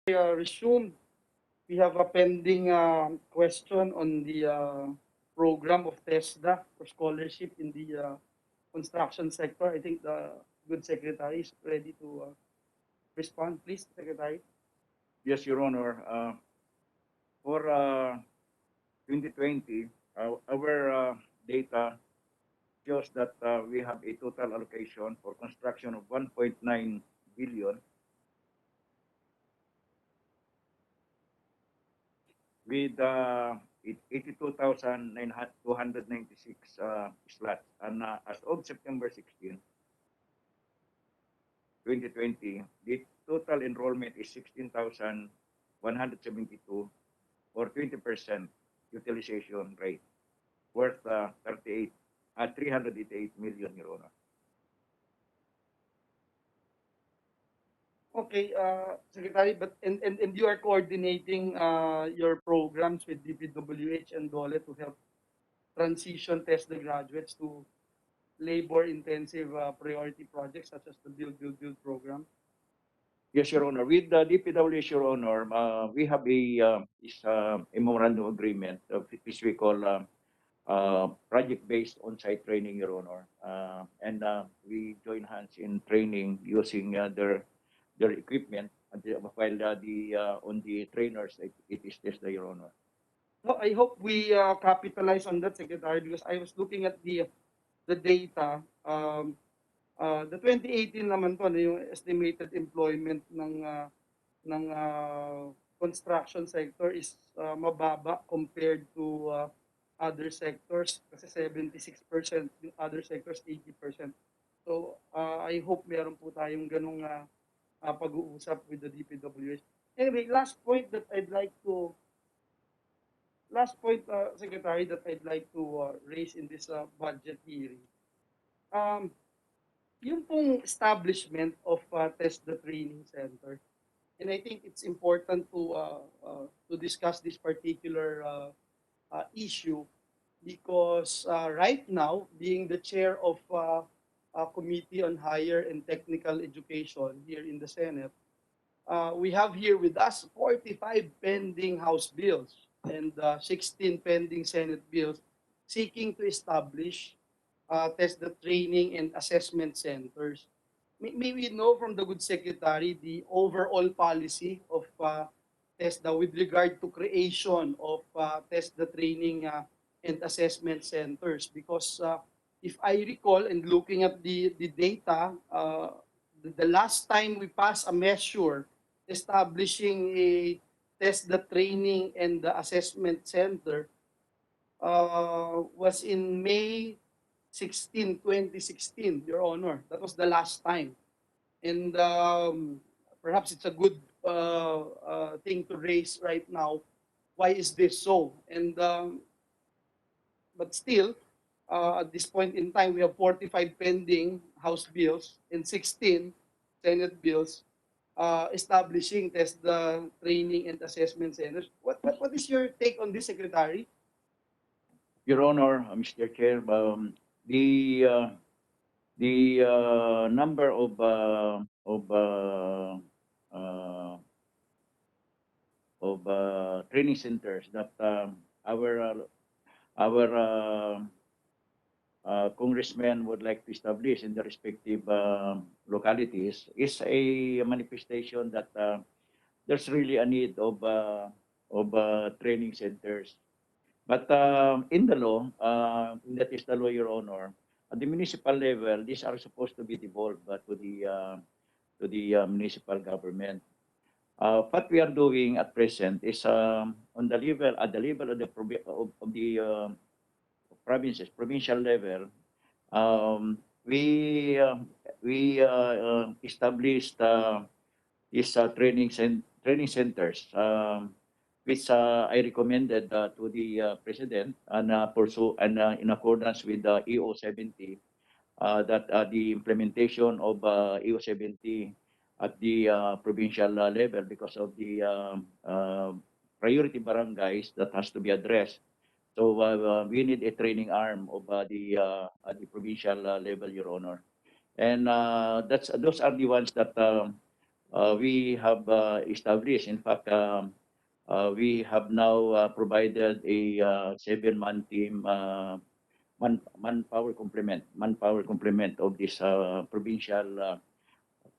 Resumed. We have a pending question on the program of TESDA for scholarship in the construction sector. I think the good secretary is ready to respond. Please, Secretary.
Yes, Your Honor. For 2020, our data shows that we have a total allocation for construction of 1.9 billion with 82,296 slots. And as of September 16, 2020, the total enrollment is 16,172 or 20% utilization rate, worth 388 million, Your Honor.
Okay, Secretary, but and you are coordinating your programs with DPWH and DOLE to help transition test the graduates to labor-intensive priority projects such as the Build program.
Yes, Your Honor. With the DPWH, Your Honor, we have a memorandum agreement, which we call project-based on-site training, Your Honor. And we join hands in training using their equipment, while on the trainers, it is TESDA, Your Honor.
No, I hope we capitalize on that, Secretary, because I was looking at the data. The 2018 naman to, yung estimated employment ng construction sector is mababa compared to other sectors kasi 76%, yung other sectors 80%. So I hope meron po tayong ganung pag-uusap with the DPWH. Anyway, last point, Secretary, that I'd like to raise in this budget hearing. Yung pong establishment of TESDA Training Center. And I think it's important to discuss this particular issue because right now, being the chair of a Committee on Higher and Technical Education here in the Senate, we have here with us 45 pending House bills and 16 pending Senate bills seeking to establish TESDA training and assessment centers. May we know from the good secretary the overall policy of TESDA with regard to creation of TESDA training and assessment centers? Because if I recall and looking at the data, the last time we passed a measure establishing a TESDA training and the assessment center was in May 2016, Your Honor. That was the last time. And perhaps it's a good thing to raise right now. Why is this so? And but still, at this point in time, we have 45 pending House bills and 16 Senate bills establishing TESDA training and assessment centers. What is your take on this, Secretary?
Your Honor, Mr. Chair, the number of training centers that our congressmen would like to establish in the respective localities is a manifestation that there's really a need of training centers. But in the law, that is the law, Your Honor, at the municipal level, these are supposed to be devolved to the municipal government. What we are doing at present is on the level of the provinces, provincial level, we established these training centers, which I recommended to the president and in accordance with the EO 70, that the implementation of EO 70 at the provincial level because of the priority barangays that has to be addressed. So we need a training arm of the provincial level, Your Honor. And those are the ones that we have established. In fact, we have now provided a 7-man team manpower complement of this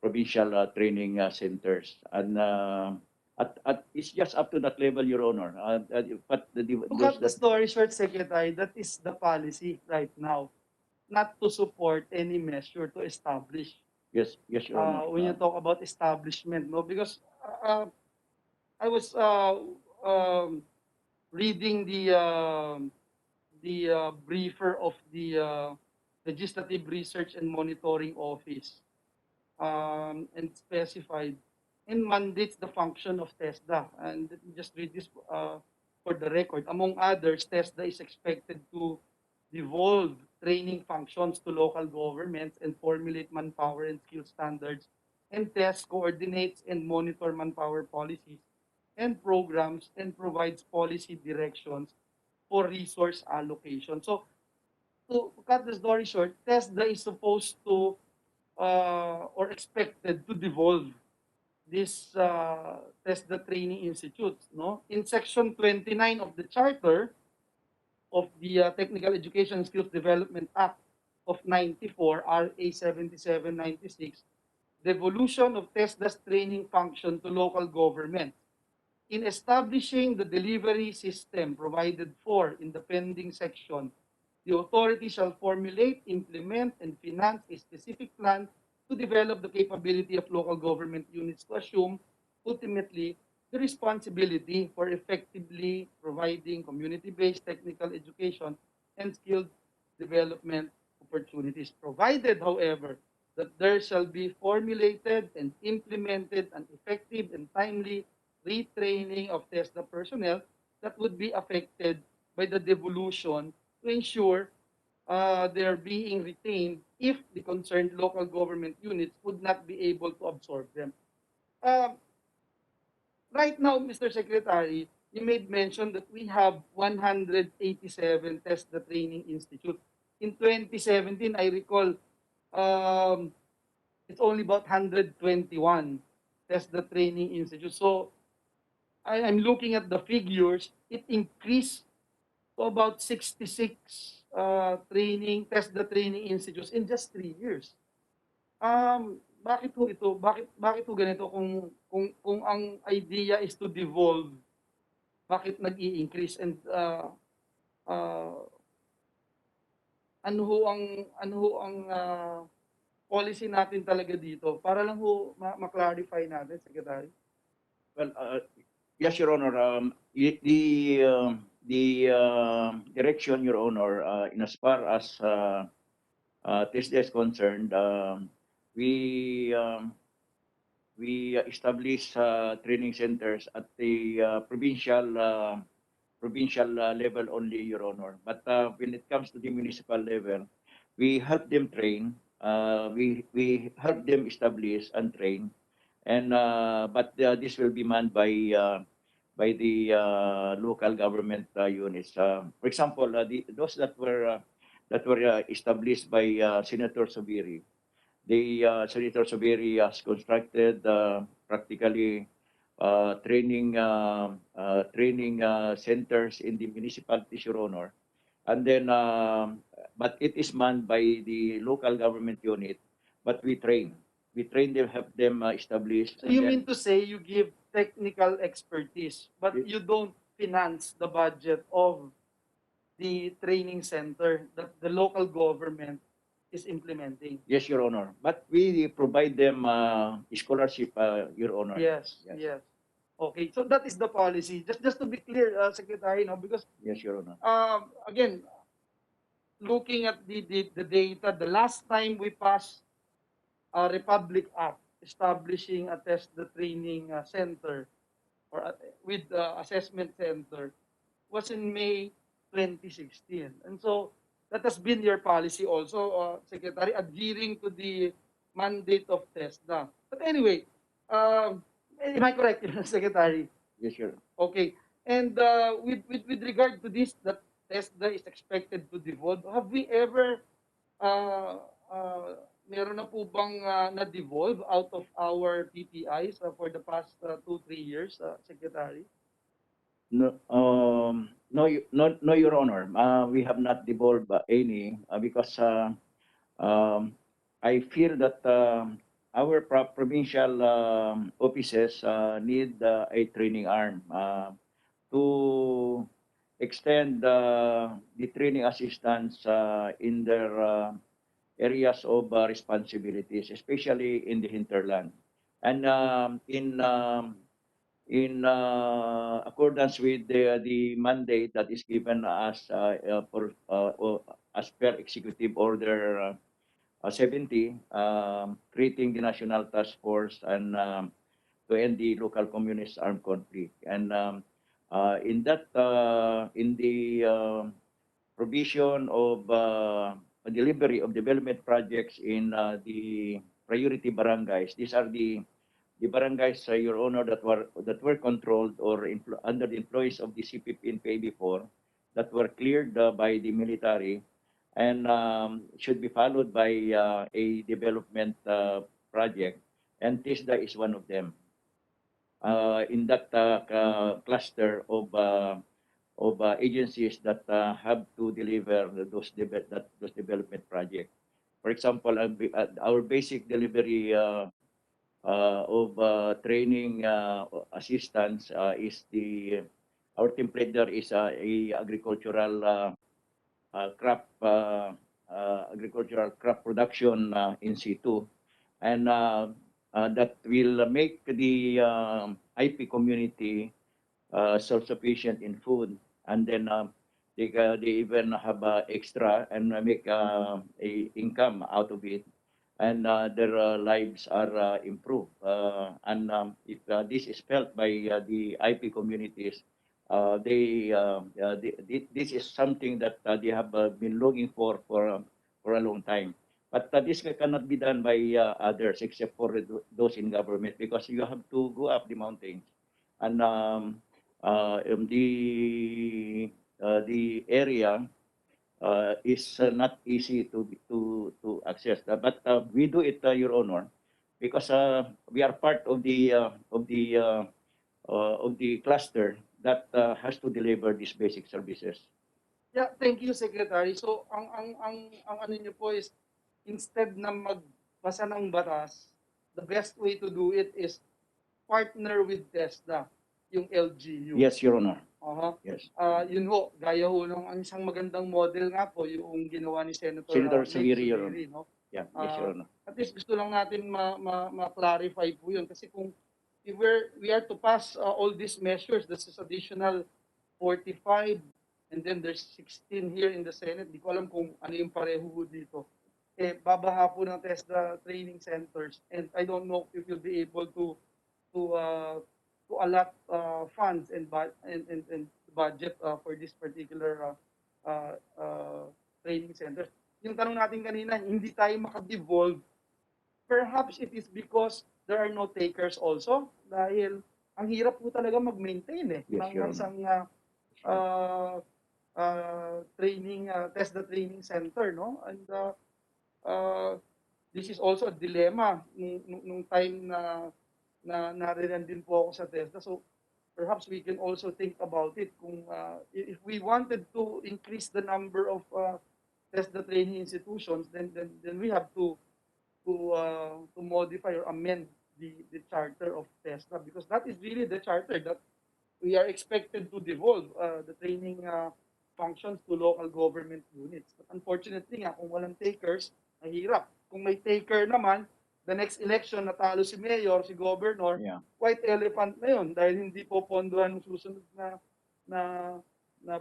provincial training centers, and it's just up to that level, Your Honor. But
To cut the story short, Secretary, that is the policy right now, not to support any measure to establish.
yes, Your Honor.
When you talk about establishment, no, because I was reading the briefer of the Legislative Research and Monitoring Office, and specified and mandates the function of TESDA. And let me just read this for the record. Among others, TESDA is expected to devolve training functions to local governments and formulate manpower and skill standards, and test, coordinates, and monitor manpower policies and programs, and provides policy directions for resource allocation. So, to cut the story short, TESDA is supposed to or expected to devolve this TESDA training institutes. No, in section 29 of the charter of the Technical Education and Skills Development Act of 94, RA 7796, devolution of TESDA's training function to local government. In establishing the delivery system provided for in the pending section, the authority shall formulate, implement, and finance a specific plan to develop the capability of local government units to assume, ultimately, the responsibility for effectively providing community-based technical education and skilled development opportunities, provided, however, that there shall be formulated and implemented an effective and timely retraining of TESDA personnel that would be affected by the devolution to ensure they're being retained if the concerned local government units would not be able to absorb them. Uh, right now, Mr. Secretary, you made mention that we have 187 TESDA Training Institute. In 2017, I recall, it's only about 121 TESDA Training Institute. So I'm looking at the figures, it increased to about 66 TESDA training institutes in just 3 years. Bakit po ito? Bakit po ganito kung ang idea is to devolve, bakit nag-i-increase, and ano ho ang policy natin talaga dito para lang ho ma-clarify natin, Secretary?
Well, yes, Your Honor. The direction, Your Honor, in as far as TESDA is concerned, we establish training centers at the provincial level only, Your Honor. But when it comes to the municipal level, we help them train. We help them establish and train, and but this will be manned by the local government units. For example, those that were established by Senator Subiri. Senator Subiri has constructed practically training centers in the municipalities, Your Honor. And then, but it is manned by the local government unit, but we train. We train them, help them establish.
So you mean to say you give technical expertise, but you don't finance the budget of the training center that the local government is implementing?
Yes, Your Honor. But we provide them scholarship, Your Honor.
Yes. Okay, so that is the policy. Just to be clear, Secretary, no, because
Yes, Your Honor.
again, looking at the data, the last time we passed a Republic Act establishing a TESDA training center or with assessment center was in May 2016. And so that has been your policy also, Secretary, adhering to the mandate of TESDA. But anyway, am I correct, Secretary?
Yes, sir.
Okay. And with regard to this, that TESDA is expected to devolve, have we ever meron na po bang na-devolve out of our PPIs for the past 2-3 years, Secretary?
No, no, Your Honor. We have not devolved any because I feel that our provincial offices need a training arm to extend the training assistance in their areas of responsibilities, especially in the hinterland. And in accordance with the mandate that is given us as per Executive Order 70, creating the National Task Force and to end the local communist armed conflict. And in the provision of delivery of development projects in the priority barangays, these are the barangays, Your Honor, that were controlled or under the influence of the CPP in PA before, that were cleared by the military, and should be followed by a development project, and TESDA is one of them. In that cluster of agencies that have to deliver those development projects. For example, our basic delivery of training assistance is our template there is a agricultural crop production in situ, and that will make the IP community self-sufficient in food, and then they even have extra and make a income out of it, and their lives are improved. And if this is felt by the IP communities, this is something that they have been looking for a long time. But this cannot be done by others except for those in government, because you have to go up the mountains, and the area is not easy to access. But we do it, Your Honor, because we are part of the cluster that has to deliver these basic services.
Yeah, thank you, Secretary. So, ang ano niyo po is, instead na magbasa ng batas, the best way to do it is partner with TESDA, yung LGU.
Yes, Your Honor. Yes.
Yun ho, gaya ho ng ang isang magandang model nga po, yung ginawa ni Senator
Senator
Meg
Saviri, Your
Subiri, no?
Yeah, yes, Your Honor.
At least gusto lang natin ma-clarify po yun. Kasi kung if we are to pass all these measures, this is additional 45, and then there's 16 here in the Senate. Di ko alam kung ano yung pareho dito. Babaha po ng TESDA training centers, and I don't know if you'll be able to allot funds and budget for this particular training center. Yung tanong natin kanina, hindi tayo maka-devolve. Perhaps it is because there are no takers also, dahil ang hirap po talaga mag-maintain
Yes,
ng
Your Honor.
isang training, TESDA training center, no? And this is also a dilemma nung time na nariyan din po ako sa TESDA. So perhaps we can also think about it kung if we wanted to increase the number of TESDA training institutions, then we have to modify or amend the charter of TESDA, because that is really the charter that we are expected to devolve the training functions to local government units. But unfortunately nga, kung walang takers, mahirap. Kung may taker naman, the next election, natalo si mayor, si governor,
Yeah.
white elephant na yun dahil hindi po pondohan ng susunod na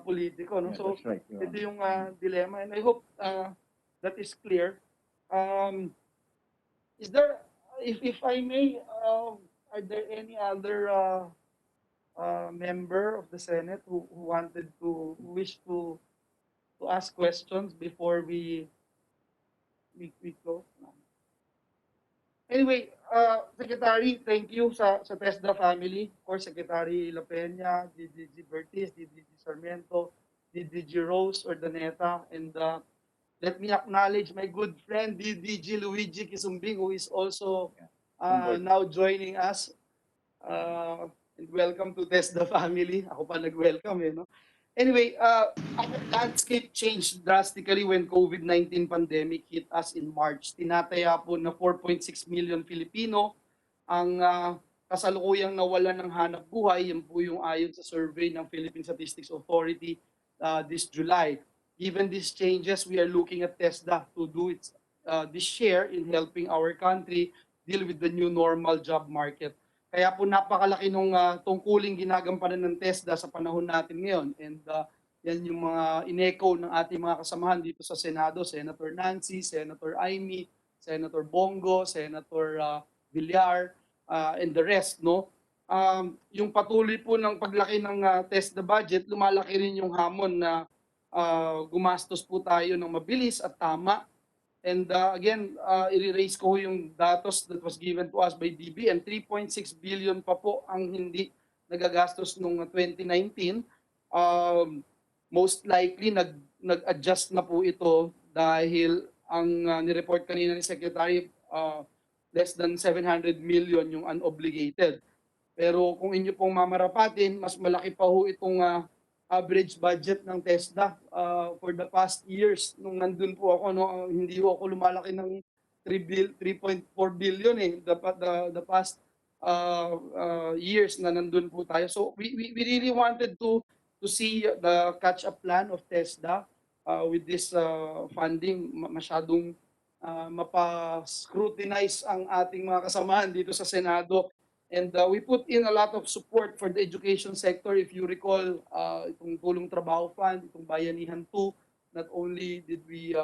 politiko. No?
Yeah,
So,
that's right, Your
ito
Honor.
yung dilemma, and I hope that is clear. Is there, if I may, are there any other member of the Senate who wish to ask questions before we close? Anyway, Secretary, thank you sa TESDA family, of course, Secretary La Peña, DDG Bertis, DDG Sarmiento, DDG Rose Ordaneta, and let me acknowledge my good friend DDG Luigi Kisumbing, who is also now joining us. And welcome to TESDA family. Ako pa nag-welcome no? Anyway, our landscape changed drastically when COVID-19 pandemic hit us in March. Tinataya po na 4.6 million Filipino ang kasalukuyang nawalan ng hanap buhay. Yan po yung ayon sa survey ng Philippine Statistics Authority this July. Given these changes, we are looking at TESDA to do its this share in helping our country deal with the new normal job market. Kaya po napakalaki nung tungkuling ginagampanan ng TESDA sa panahon natin ngayon. And yan yung mga in-echo ng ating mga kasamahan dito sa Senado, Senator Nancy, Senator Amy, Senator Bongo, Senator Villar, and the rest, no? Yung patuloy po ng paglaki ng TESDA budget, lumalaki rin yung hamon na gumastos po tayo ng mabilis at tama. And again, i-raise ko yung datos that was given to us by DBM. 3.6 billion pa po ang hindi nagagastos noong 2019. Most likely, nag-adjust na po ito dahil ang nireport kanina ni Secretary, less than 700 million yung unobligated. Pero kung inyo pong mamarapatin, mas malaki pa ho itong average budget ng TESDA for the past years. Nung nandun po ako, no, hindi ho ako lumalaki ng 3.4 billion the past years na nandun po tayo. So we really wanted to see the catch-up plan of TESDA with this funding. Masyadong mapa-scrutinize ang ating mga kasamahan dito sa Senado. And we put in a lot of support for the education sector. If you recall, itong Tulong Trabaho Fund, itong Bayanihan 2, not only did we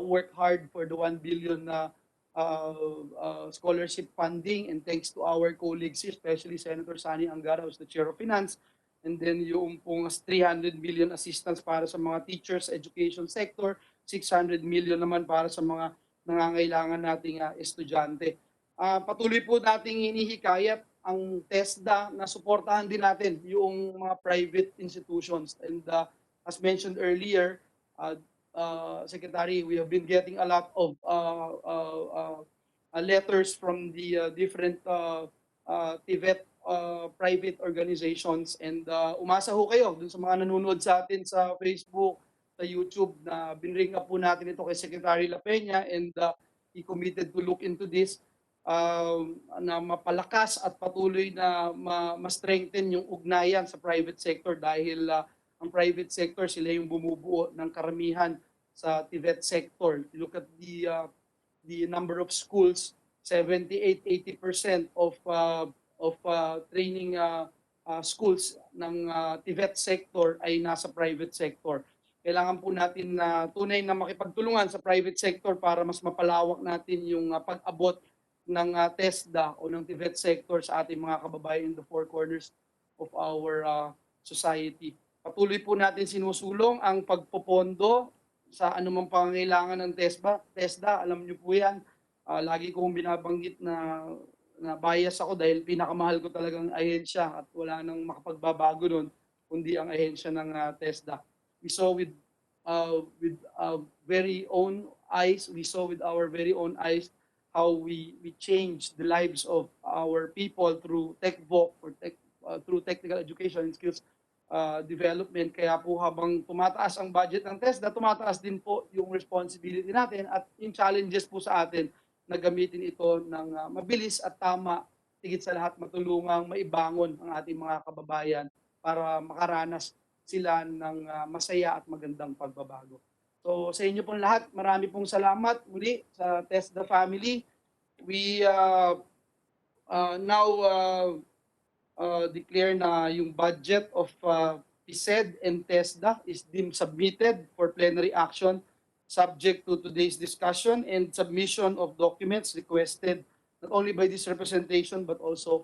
work hard for the 1 billion scholarship funding, and thanks to our colleagues, especially Senator Sani Angara, who's the Chair of Finance, and then yung pong 300 million assistance para sa mga teachers, education sector, 600 million naman para sa mga nangangailangan nating estudyante. Patuloy po nating hinihikayat ang TESDA na suportahan din natin yung mga private institutions. And as mentioned earlier, Secretary, we have been getting a lot of letters from the different TVET private organizations. And umasa ho kayo dun sa mga nanonood sa atin sa Facebook, sa YouTube, na binring up po natin ito kay Secretary La Peña, and he committed to look into this. Na mapalakas at patuloy na ma-strengthen yung ugnayan sa private sector dahil ang private sector, sila yung bumubuo ng karamihan sa TVET sector. Look at the number of schools, 78-80% of training schools ng TVET sector ay nasa private sector. Kailangan po natin na tunay na makipagtulungan sa private sector para mas mapalawak natin yung pag-abot ng TESDA o ng TVET sector sa ating mga kababayan in the four corners of our society. Patuloy po natin sinusulong ang pagpopondo sa anumang pangangailangan ng TESDA. Alam niyo po yan, lagi kong binabanggit na bias ako dahil pinakamahal ko talagang ahensya at wala nang makapagbabago nun kundi ang ahensya ng TESDA. We saw with very own eyes, with our very own eyes how we change the lives of our people through TechVoc or through technical education and skills development. Kaya po habang tumataas ang budget ng TESDA, tumataas din po yung responsibility natin at yung challenges po sa atin na gamitin ito ng mabilis at tama, higit sa lahat matulungang maibangon ang ating mga kababayan para makaranas sila ng masaya at magandang pagbabago. So sa inyo pong lahat, marami pong salamat muli sa TESDA family. We now declare na yung budget of PSED and TESDA is deemed submitted for plenary action subject to today's discussion and submission of documents requested not only by this representation but also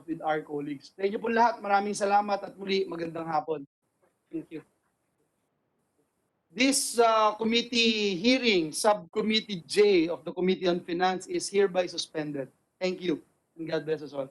with our colleagues. Sa inyo po lahat, maraming salamat at muli magandang hapon. Thank you. This committee hearing, Subcommittee J of the Committee on Finance, is hereby suspended. Thank you, and God bless us all.